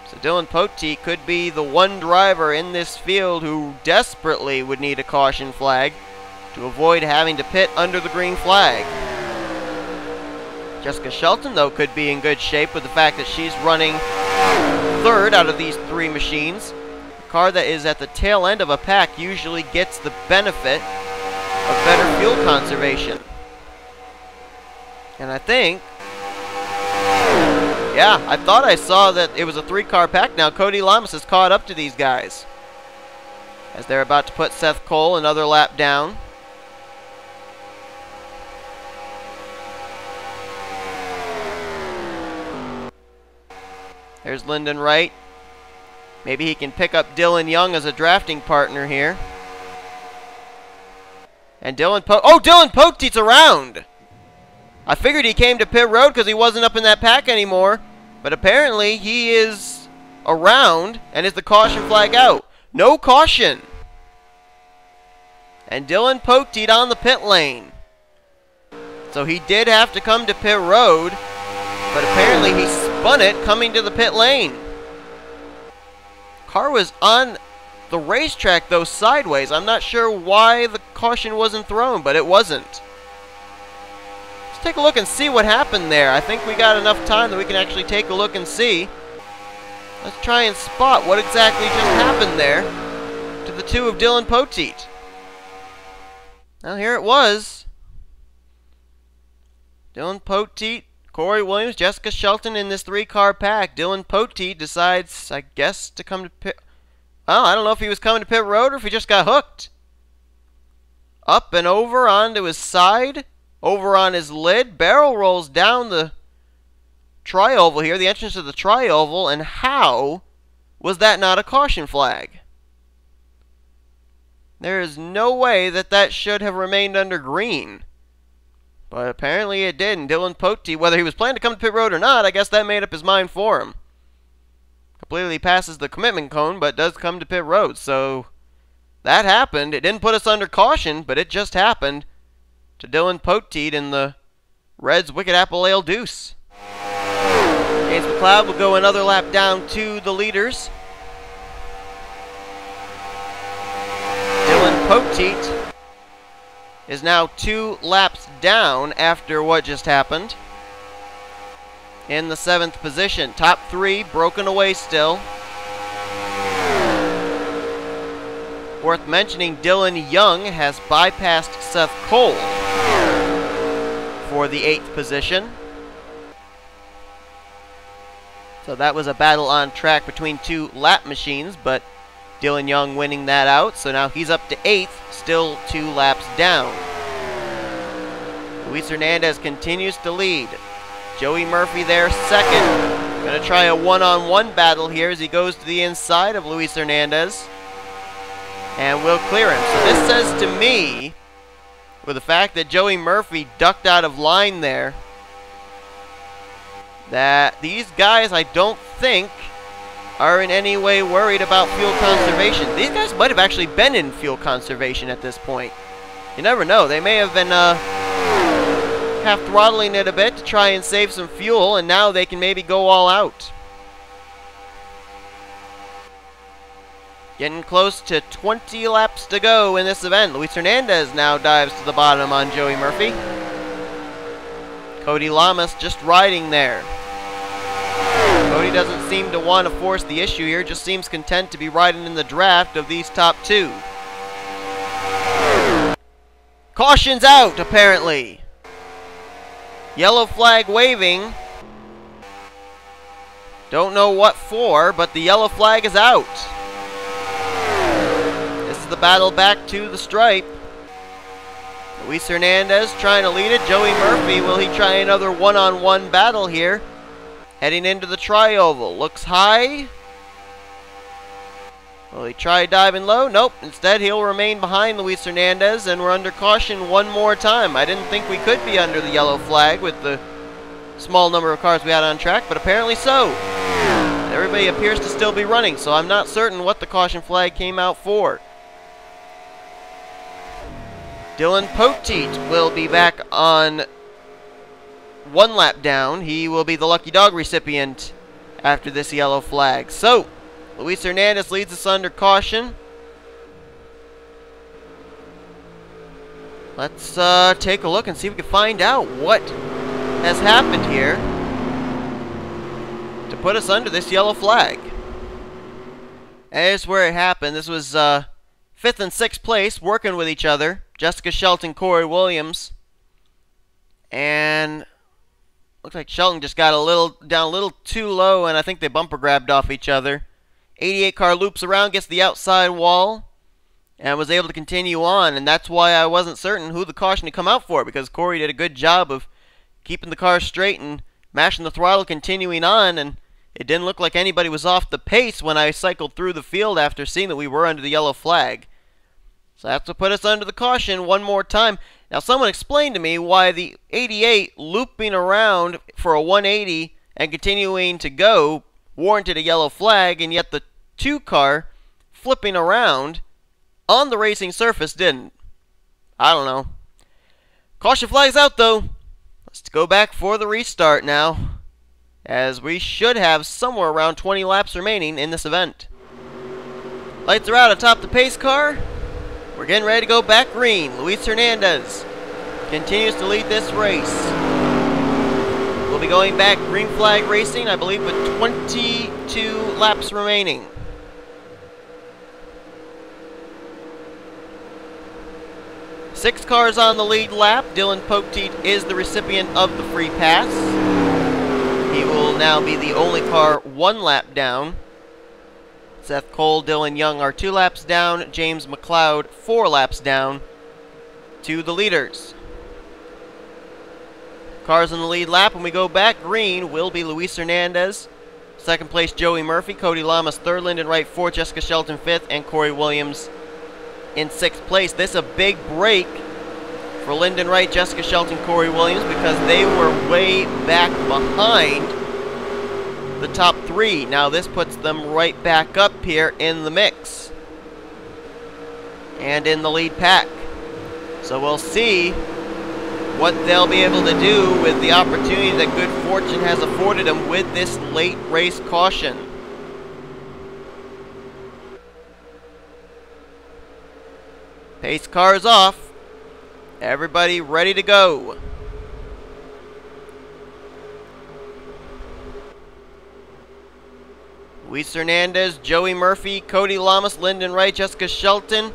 So Dylan Poteet could be the one driver in this field who desperately would need a caution flag to avoid having to pit under the green flag. Jessica Shelton, though, could be in good shape with the fact that she's running 3rd out of these 3 machines. A car that is at the tail end of a pack usually gets the benefit of better fuel conservation. And I think, yeah, I thought I saw that it was a 3-car pack now. Cody Lamas has caught up to these guys as they're about to put Seth Cole another lap down. There's Lyndon Wright. Maybe he can pick up Dylan Young as a drafting partner here. And Dylan Poteet's around! I figured he came to pit road because he wasn't up in that pack anymore. But apparently he is around, and is the caution flag out? No caution! And Dylan Poteet on the pit lane. So he did have to come to pit road, but apparently he spun it coming to the pit lane. Car was on the racetrack though sideways. I'm not sure why the caution wasn't thrown, but it wasn't. Let's take a look and see what happened there. I think we got enough time that we can actually take a look and see. Let's try and spot what exactly just happened there to the two of Dylan Poteet. Well, here it was. Dylan Poteet, Corey Williams, Jessica Shelton in this 3-car pack. Dylan Poteet decides, I guess, to come to pit... Well, I don't know if he was coming to pit road or if he just got hooked. Up and over onto his side. Over on his lid. Barrel rolls down the tri-oval here, the entrance to the tri-oval. And how was that not a caution flag? There is no way that that should have remained under green. But apparently it did, and Dylan Poteet, whether he was planning to come to pit road or not, I guess that made up his mind for him. Completely passes the commitment cone, but does come to pit road. So that happened. It didn't put us under caution, but it just happened to Dylan Poteet in the Reds Wicked Apple Ale Deuce. James McLeod will go another lap down to the leaders. Dylan Poteet is now 2 laps down after what just happened. In the 7th position. Top 3 broken away still. Worth mentioning, Dylan Young has bypassed Seth Cole for the 8th position. So that was a battle on track between 2 lap machines, but Dylan Young winning that out. So now he's up to 8th, still 2 laps down. Luis Hernandez continues to lead. Joey Murphy there second. Going to try a one-on-one battle here as he goes to the inside of Luis Hernandez. And will clear him. So this says to me, with the fact that Joey Murphy ducked out of line there, that these guys, I don't think, are in any way worried about fuel conservation. These guys might have actually been in fuel conservation at this point. You never know. They may have been half throttling it a bit to try and save some fuel, and now they can maybe go all out. Getting close to 20 laps to go in this event. Luis Hernandez now dives to the bottom on Joey Murphy. Cody Lamas just riding there. Cody doesn't seem to want to force the issue here, just seems content to be riding in the draft of these top 2. Caution's out, apparently. Yellow flag waving. Don't know what for, but the yellow flag is out. This is the battle back to the stripe. Luis Hernandez trying to lead it. Joey Murphy, will he try another one-on-one battle here? Heading into the tri-oval. Looks high. Will he try diving low? Nope. Instead, he'll remain behind Luis Hernandez, and we're under caution one more time. I didn't think we could be under the yellow flag with the small number of cars we had on track, but apparently so. Everybody appears to still be running, so I'm not certain what the caution flag came out for. Dylan Poteet will be back on 1 lap down. He will be the lucky dog recipient after this yellow flag. So, Luis Hernandez leads us under caution. Let's take a look and see if we can find out what has happened here to put us under this yellow flag. And here's where it happened. This was 5th and 6th place, working with each other. Jessica Shelton, Corey Williams. And looks like Shelton just got down a little too low, and I think they bumper grabbed off each other. 88 car loops around, gets the outside wall, and was able to continue on. And that's why I wasn't certain who the caution to come out for, because Corey did a good job of keeping the car straight and mashing the throttle, continuing on. And It didn't look like anybody was off the pace when I cycled through the field after seeing that we were under the yellow flag. So that's what put us under the caution one more time. Now, someone explained to me why the 88 looping around for a 180 and continuing to go warranted a yellow flag, and yet the 2 car flipping around on the racing surface didn't. I don't know. Caution flag's out, though. Let's go back for the restart now, as we should have somewhere around 20 laps remaining in this event. Lights are out atop the pace car. We're getting ready to go back green. Luis Hernandez continues to lead this race. We'll be going back green flag racing, I believe, with 22 laps remaining. Six cars on the lead lap. Dylan Poteet is the recipient of the free pass. He will now be the only car 1 lap down. Seth Cole, Dylan Young are 2 laps down. James McLeod 4 laps down to the leaders. Cars in the lead lap when we go back green will be Luis Hernandez. Second place, Joey Murphy. Cody Lamas third. Lyndon Wright fourth. Jessica Shelton fifth. And Corey Williams in 6th place. This is a big break for Lyndon Wright, Jessica Shelton, Corey Williams, because they were way back behind the top 3. Now this puts them right back up here in the mix and in the lead pack. So we'll see what they'll be able to do with the opportunity that good fortune has afforded them with this late race caution. Pace cars off. Everybody ready to go. Luis Hernandez, Joey Murphy, Cody Lamas, Lyndon Wright, Jessica Shelton,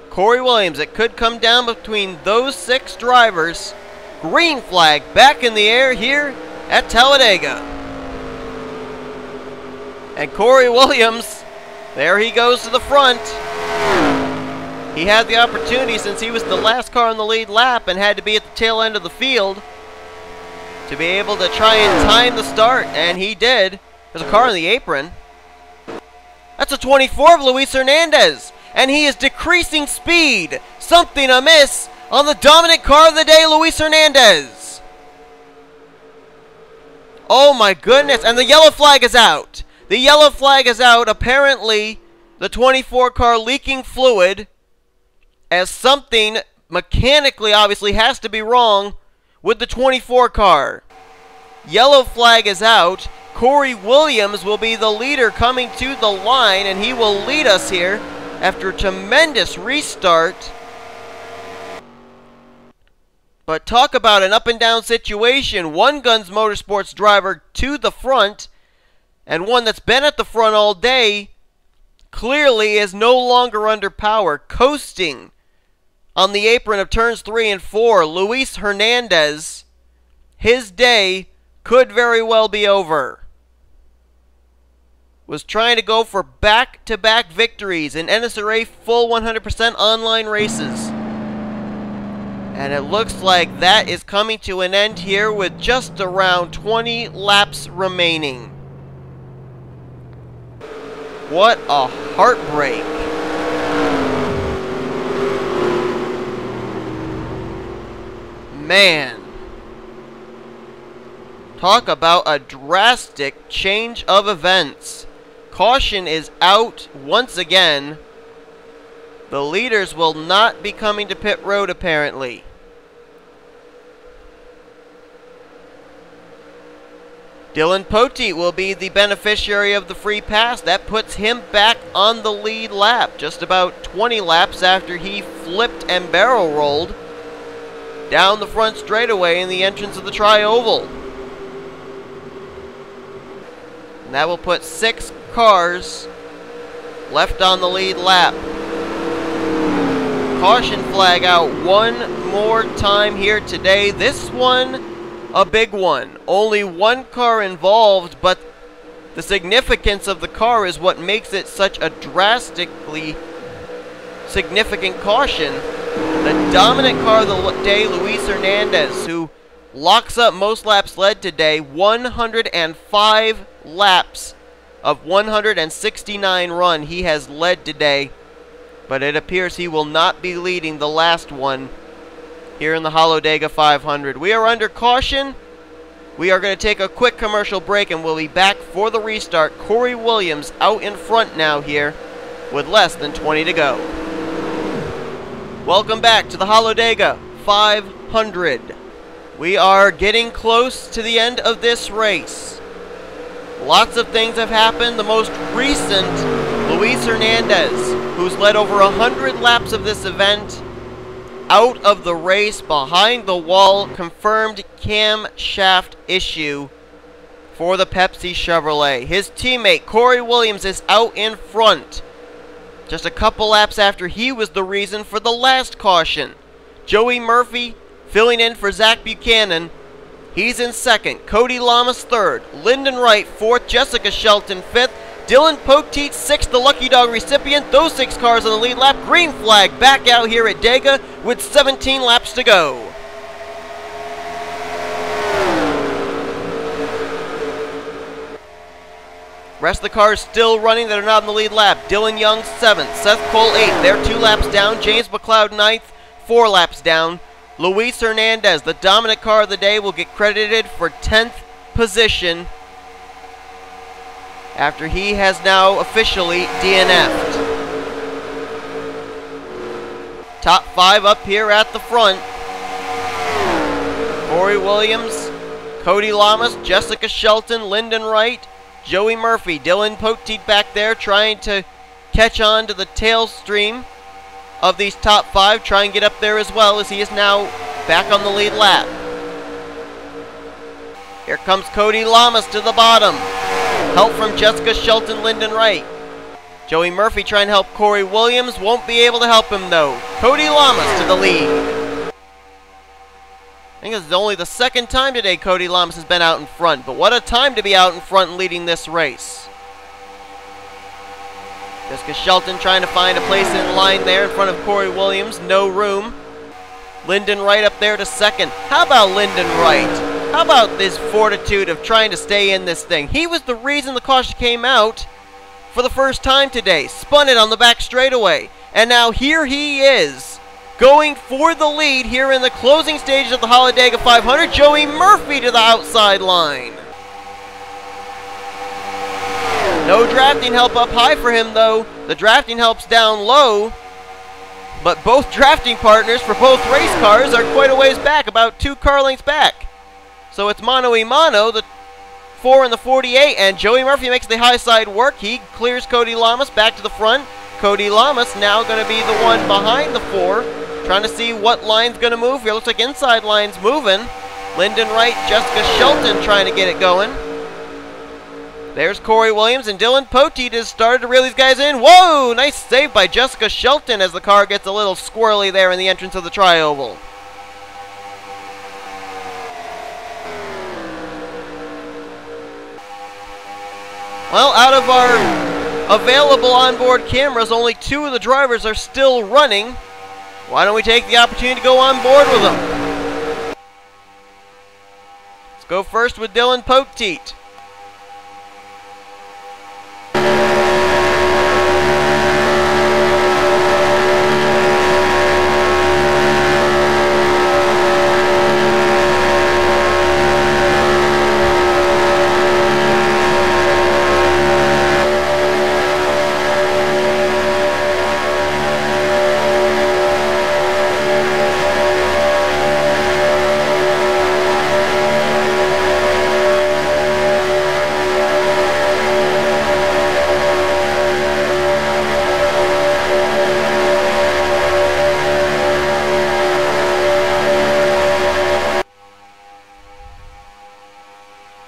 Corey Williams. It could come down between those 6 drivers. Green flag back in the air here at Talladega. And Corey Williams, there he goes to the front. He had the opportunity, since he was the last car on the lead lap and had to be at the tail end of the field, to be able to try and time the start, and he did. There's a car on the apron. That's a 24 of Luis Hernandez, and he is decreasing speed. Something amiss on the dominant car of the day, Luis Hernandez. Oh my goodness, and the yellow flag is out. The yellow flag is out. Apparently, the 24 car leaking fluid, as something mechanically obviously has to be wrong with the 24 car. Yellow flag is out. Corey Williams will be the leader coming to the line, and he will lead us here after a tremendous restart. But talk about an up and down situation. One Guns Motorsports driver to the front, and one that's been at the front all day clearly is no longer under power, coasting on the apron of turns 3 and 4. Luis Hernandez, his day could very well be over. Was trying to go for back-to-back victories in NNSCRA full 100% online races. And it looks like that is coming to an end here with just around 20 laps remaining. What a heartbreak. Man. Talk about a drastic change of events. Caution is out once again. The leaders will not be coming to pit road, apparently. Dylan Poteet will be the beneficiary of the free pass. That puts him back on the lead lap, just about 20 laps after he flipped and barrel rolled down the front straightaway in the entrance of the Tri-Oval. And that will put 6 cars left on the lead lap. Caution flag out one more time here today. This one, a big one. Only 1 car involved, but the significance of the car is what makes it such a drastically significant caution. The dominant car of the day, Luis Hernandez, who locks up most laps led today. 105 laps of 169 run he has led today. But it appears he will not be leading the last one here in the Hallowdega 500. We are under caution. We are going to take a quick commercial break and we'll be back for the restart. Corey Williams out in front now here with less than 20 to go. Welcome back to the Hallowdega 500. We are getting close to the end of this race. Lots of things have happened. The most recent, Luis Hernandez, who's led over 100 laps of this event, out of the race behind the wall, confirmed camshaft issue for the Pepsi Chevrolet. His teammate, Corey Williams, is out in front, just a couple laps after he was the reason for the last caution. Joey Murphy filling in for Zach Buchanan. He's in second. Cody Lamas third. Lyndon Wright fourth. Jessica Shelton fifth. Dylan Poteet sixth, the Lucky Dog recipient. Those 6 cars on the lead lap. Green flag back out here at Dega with 17 laps to go. Rest of the cars still running that are not in the lead lap. Dylan Young 7th. Seth Cole 8th. They're 2 laps down. James McLeod 9th. 4 laps down. Luis Hernandez, the dominant car of the day, will get credited for 10th position after he has now officially DNF'd. Top 5 up here at the front. Corey Williams, Cody Lamas, Jessica Shelton, Lyndon Wright, Joey Murphy, Dylan Poteet back there trying to catch on to the tail stream of these top 5, try and get up there as well, as he is now back on the lead lap. Here comes Cody Lamas to the bottom. Help from Jessica Shelton, Lyndon Wright. Joey Murphy trying to help Corey Williams, won't be able to help him though. Cody Lamas to the lead. I think this is only the second time today Cody Lamas has been out in front, but what a time to be out in front and leading this race. Jessica Shelton trying to find a place in line there in front of Corey Williams. No room. Lyndon Wright up there to second. How about Lyndon Wright? How about this fortitude of trying to stay in this thing? He was the reason the caution came out for the first time today. Spun it on the back straightaway. And now here he is, going for the lead here in the closing stages of the Hallowdega 500. Joey Murphy to the outside line. No drafting help up high for him though. The drafting help's down low. But both drafting partners for both race cars are quite a ways back, about 2 car lengths back. So it's mano y mano, the 4 and the 48, and Joey Murphy makes the high side work. He clears Cody Lamas back to the front. Cody Lamas now going to be the one behind the 4, trying to see what line's going to move here. Looks like inside line's moving. Lyndon Wright, Jessica Shelton trying to get it going. There's Corey Williams, and Dylan Poteet has started to reel these guys in. Whoa! Nice save by Jessica Shelton as the car gets a little squirrely there in the entrance of the tri-oval. Well, out of our available onboard cameras, only 2 of the drivers are still running. Why don't we take the opportunity to go on board with them? Let's go first with Dylan Poteet.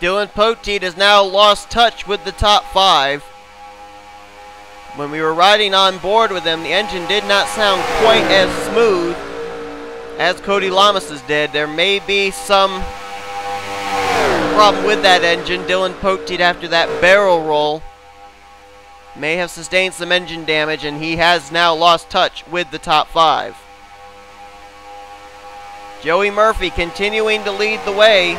Dylan Poteet has now lost touch with the top 5. When we were riding on board with him, the engine did not sound quite as smooth as Cody Lamas's did. There may be some problem with that engine. Dylan Poteet, after that barrel roll, may have sustained some engine damage, and he has now lost touch with the top 5. Joey Murphy continuing to lead the way.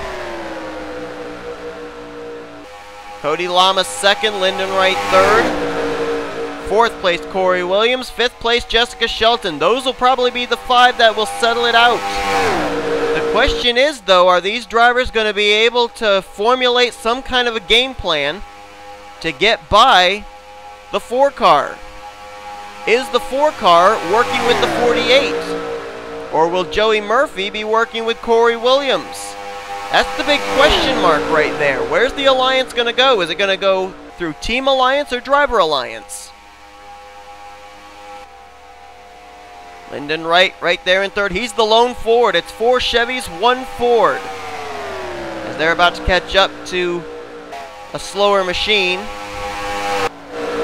Cody Lamas second, Lyndon Wright third. Fourth place, Corey Williams. Fifth place, Jessica Shelton. Those will probably be the 5 that will settle it out. The question is, though, are these drivers going to be able to formulate some kind of a game plan to get by the 4 car? Is the 4 car working with the 48? Or will Joey Murphy be working with Corey Williams? That's the big question mark right there. Where's the alliance going to go? Is it going to go through team alliance or driver alliance? Lyndon Wright right there in third. He's the lone Ford. It's 4 Chevys, 1 Ford. As they're about to catch up to a slower machine.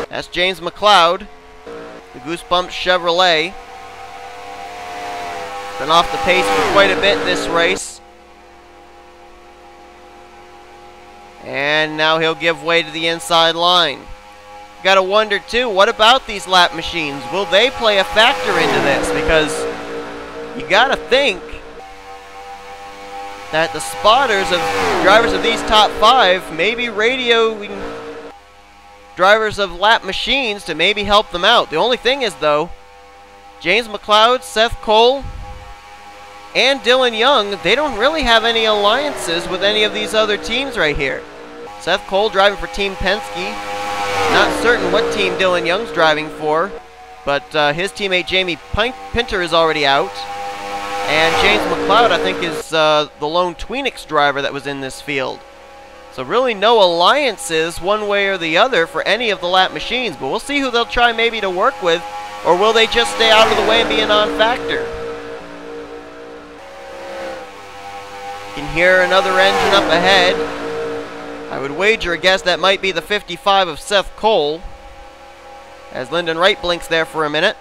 That's James McLeod, the Goosebumps Chevrolet. Been off the pace for quite a bit this race. And now he'll give way to the inside line. Got to wonder, too, what about these lap machines? Will they play a factor into this? Because you got to think that the spotters of drivers of these top 5 may be radioing drivers of lap machines to maybe help them out. The only thing is, though, James McLeod, Seth Cole, and Dylan Young, they don't really have any alliances with any of these other teams right here. Seth Cole driving for Team Penske. Not certain what team Dylan Young's driving for, but his teammate Jamie Pinter is already out. And James McLeod, I think, is the lone Tweenix driver that was in this field. So really no alliances one way or the other for any of the lap machines, but we'll see who they'll try maybe to work with, or will they just stay out of the way and be a non-factor? You can hear another engine up ahead. I would wager a guess that might be the 55 of Seth Cole, as Lyndon Wright blinks there for a minute.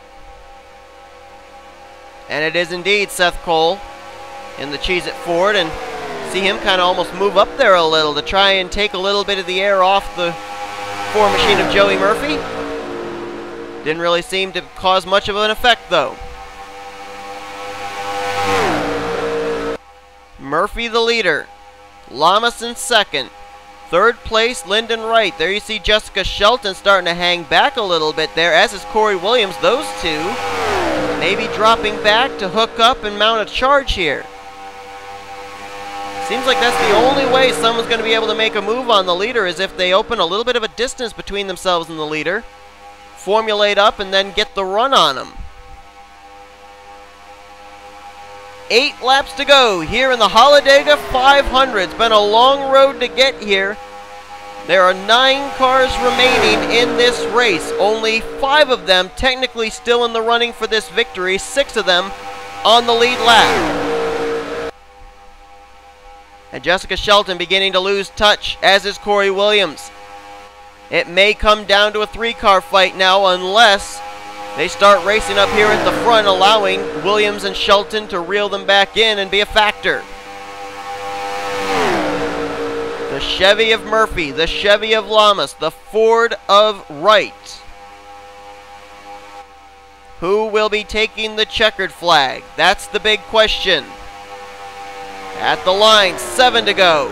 And it is indeed Seth Cole in the Cheez-It Ford, and see him kind of almost move up there a little to try and take a little bit of the air off the 4 machine of Joey Murphy. Didn't really seem to cause much of an effect, though. Murphy the leader. Lamas in second. Third place, Lyndon Wright. There you see Jessica Shelton starting to hang back a little bit there, as is Corey Williams. Those two maybe dropping back to hook up and mount a charge here. Seems like that's the only way someone's going to be able to make a move on the leader, is if they open a little bit of a distance between themselves and the leader, formulate up, and then get the run on them. 8 laps to go here in the Hallowdega 500. It's been a long road to get here. There are 9 cars remaining in this race. Only 5 of them technically still in the running for this victory. 6 of them on the lead lap. And Jessica Shelton beginning to lose touch, as is Corey Williams. It may come down to a 3-car fight now, unless they start racing up here at the front, allowing Williams and Shelton to reel them back in and be a factor. The Chevy of Murphy, the Chevy of Lamas, the Ford of Wright. Who will be taking the checkered flag? That's the big question. At the line, 7 to go.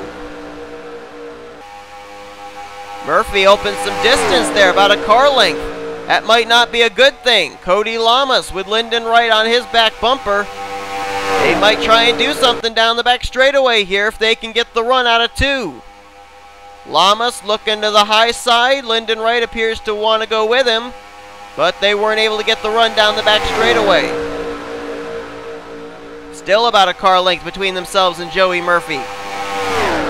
Murphy opens some distance there, about a car length. That might not be a good thing. Cody Lamas with Lyndon Wright on his back bumper. They might try and do something down the back straightaway here if they can get the run out of 2. Lamas looking to the high side. Lyndon Wright appears to want to go with him, but they weren't able to get the run down the back straightaway. Still about a car length between themselves and Joey Murphy.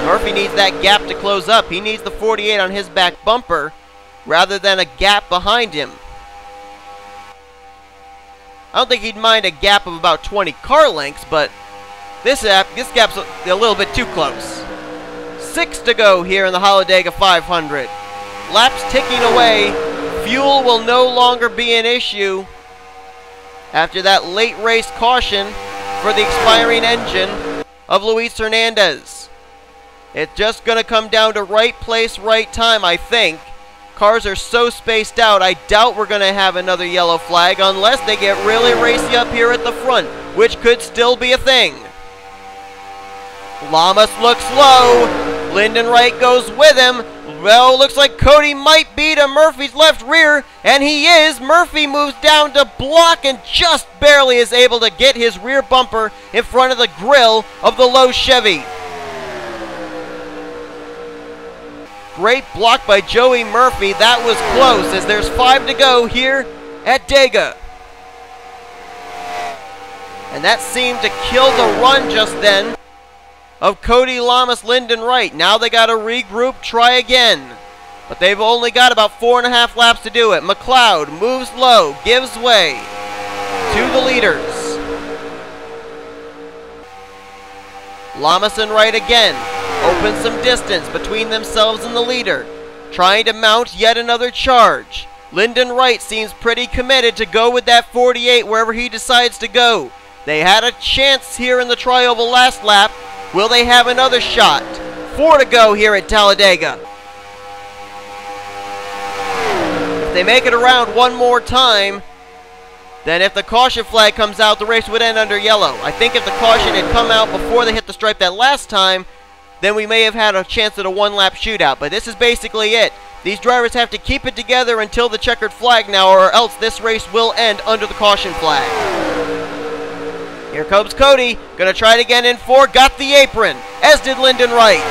Murphy needs that gap to close up. He needs the 48 on his back bumper rather than a gap behind him. I don't think he'd mind a gap of about 20 car lengths, but this gap's a little bit too close. 6 to go here in the Hallowdega 500. Laps ticking away. Fuel will no longer be an issue after that late race caution for the expiring engine of Luis Hernandez. It's just going to come down to right place, right time, I think. Cars are so spaced out, I doubt we're going to have another yellow flag unless they get really racy up here at the front, which could still be a thing. Lamas looks low. Lyndon Wright goes with him. Well, looks like Cody might be to Murphy's left rear, and he is. Murphy moves down to block and just barely is able to get his rear bumper in front of the grill of the low Chevy. Great block by Joey Murphy. That was close, as there's 5 to go here at Dega. And that seemed to kill the run just then of Cody Lamas, Lyndon Wright. Now they got to regroup, try again. But they've only got about 4.5 laps to do it. McLeod moves low, gives way to the leaders. Lamas and Wright again open some distance between themselves and the leader, trying to mount yet another charge. Lyndon Wright seems pretty committed to go with that 48 wherever he decides to go. They had a chance here in the tri-oval last lap. Will they have another shot? 4 to go here at Talladega. If they make it around one more time, then if the caution flag comes out, the race would end under yellow. I think if the caution had come out before they hit the stripe that last time, then we may have had a chance at a one-lap shootout. But this is basically it. These drivers have to keep it together until the checkered flag now, or else this race will end under the caution flag. Here comes Cody, gonna try it again in 4, got the apron, as did Lyndon Wright.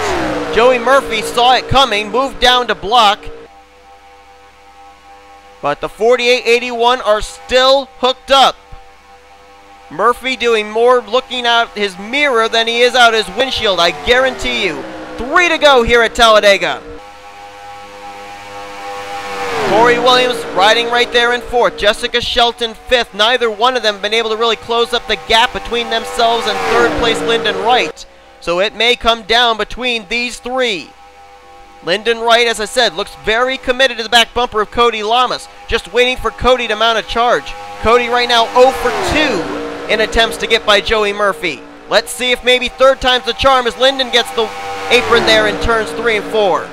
Joey Murphy saw it coming, moved down to block, but the 48-81 are still hooked up. Murphy doing more looking out his mirror than he is out his windshield, I guarantee you. 3 to go here at Talladega. Corey Williams riding right there in 4th. Jessica Shelton 5th. Neither one of them have been able to really close up the gap between themselves and 3rd place Lyndon Wright. So it may come down between these 3. Lyndon Wright, as I said, looks very committed to the back bumper of Cody Lamas. Just waiting for Cody to mount a charge. Cody right now 0 for 2 in attempts to get by Joey Murphy. Let's see if maybe 3rd time's the charm as Lyndon gets the apron there in turns 3 and 4.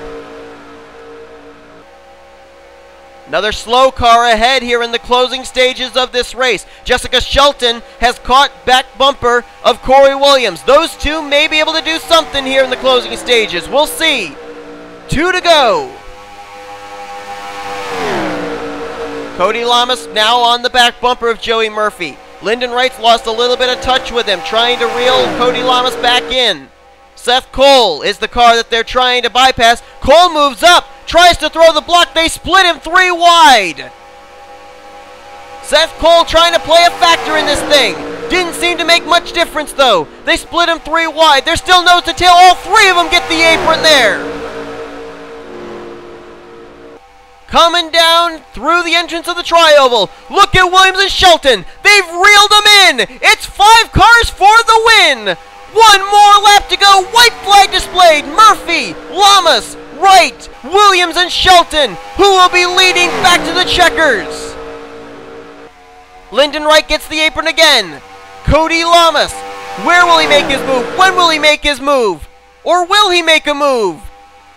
Another slow car ahead here in the closing stages of this race. Jessica Shelton has caught back bumper of Corey Williams. Those two may be able to do something here in the closing stages. We'll see. 2 to go. Cody Lamas now on the back bumper of Joey Murphy. Lyndon Wright's lost a little bit of touch with him, trying to reel Cody Lamas back in. Seth Cole is the car that they're trying to bypass. Cole moves up, tries to throw the block. They split him 3 wide. Seth Cole trying to play a factor in this thing. Didn't seem to make much difference though. They split him 3 wide. They're still nose to tail. All 3 of them get the apron there. Coming down through the entrance of the tri-oval. Look at Williams and Shelton. They've reeled them in. It's 5 cars for the win. 1 more lap to go. White flag displayed. Murphy, Lamas, Wright, Williams, and Shelton, who will be leading back to the checkers. Lyndon Wright gets the apron again. Cody Lamas, where will he make his move? When will he make his move? Or will he make a move?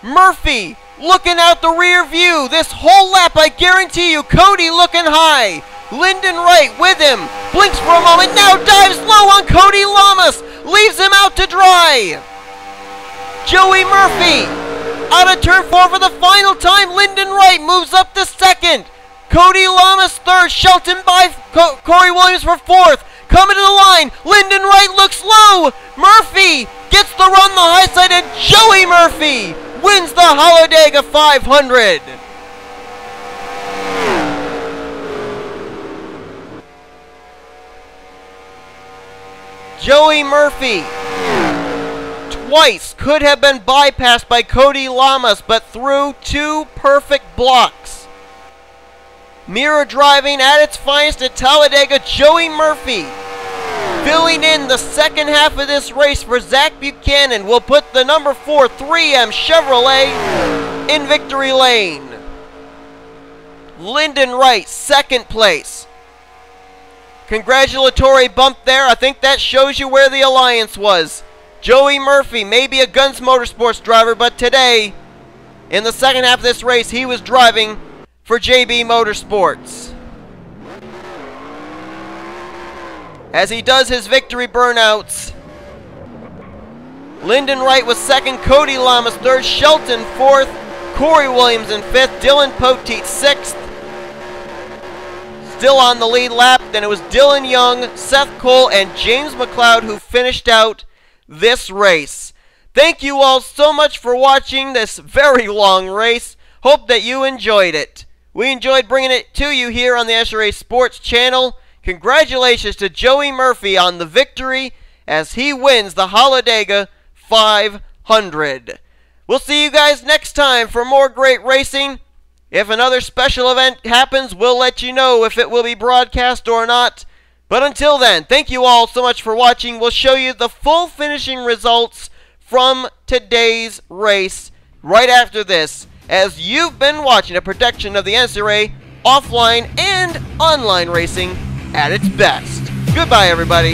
Murphy looking out the rear view. This whole lap, I guarantee you, Cody looking high. Lyndon Wright with him. Blinks for a moment, now dives low on Cody Lamas. Leaves him out to dry. Joey Murphy out of turn 4 for the final time. Lyndon Wright moves up to 2nd. Cody Lamas 3rd. Shelton by Corey Williams for 4th. Coming to the line. Lyndon Wright looks low. Murphy gets the run the high side, and Joey Murphy wins the Hallowdega 500. Joey Murphy twice could have been bypassed by Cody Lamas, but through 2 perfect blocks. Mirror driving at its finest at Talladega, Joey Murphy filling in the second half of this race for Zach Buchanan will put the number 4 3M Chevrolet in victory lane. Lyndon Wright, 2nd place. Congratulatory bump there. I think that shows you where the alliance was. Joey Murphy may be a Guns Motorsports driver, but today, in the second half of this race, he was driving for JB Motorsports. As he does his victory burnouts, Lyndon Wright was second, Cody Lamas third, Shelton fourth, Corey Williams in fifth, Dylan Poteet sixth. Still on the lead lap, then it was Dylan Young, Seth Cole, and James McLeod who finished out this race. Thank you all so much for watching this very long race. Hope that you enjoyed it. We enjoyed bringing it to you here on the NNSCRA Sports Channel. Congratulations to Joey Murphy on the victory as he wins the Hallowdega 500. We'll see you guys next time for more great racing. If another special event happens, we'll let you know if it will be broadcast or not. But until then, thank you all so much for watching. We'll show you the full finishing results from today's race right after this, as you've been watching a production of the NNSCRA offline and online racing at its best. Goodbye, everybody.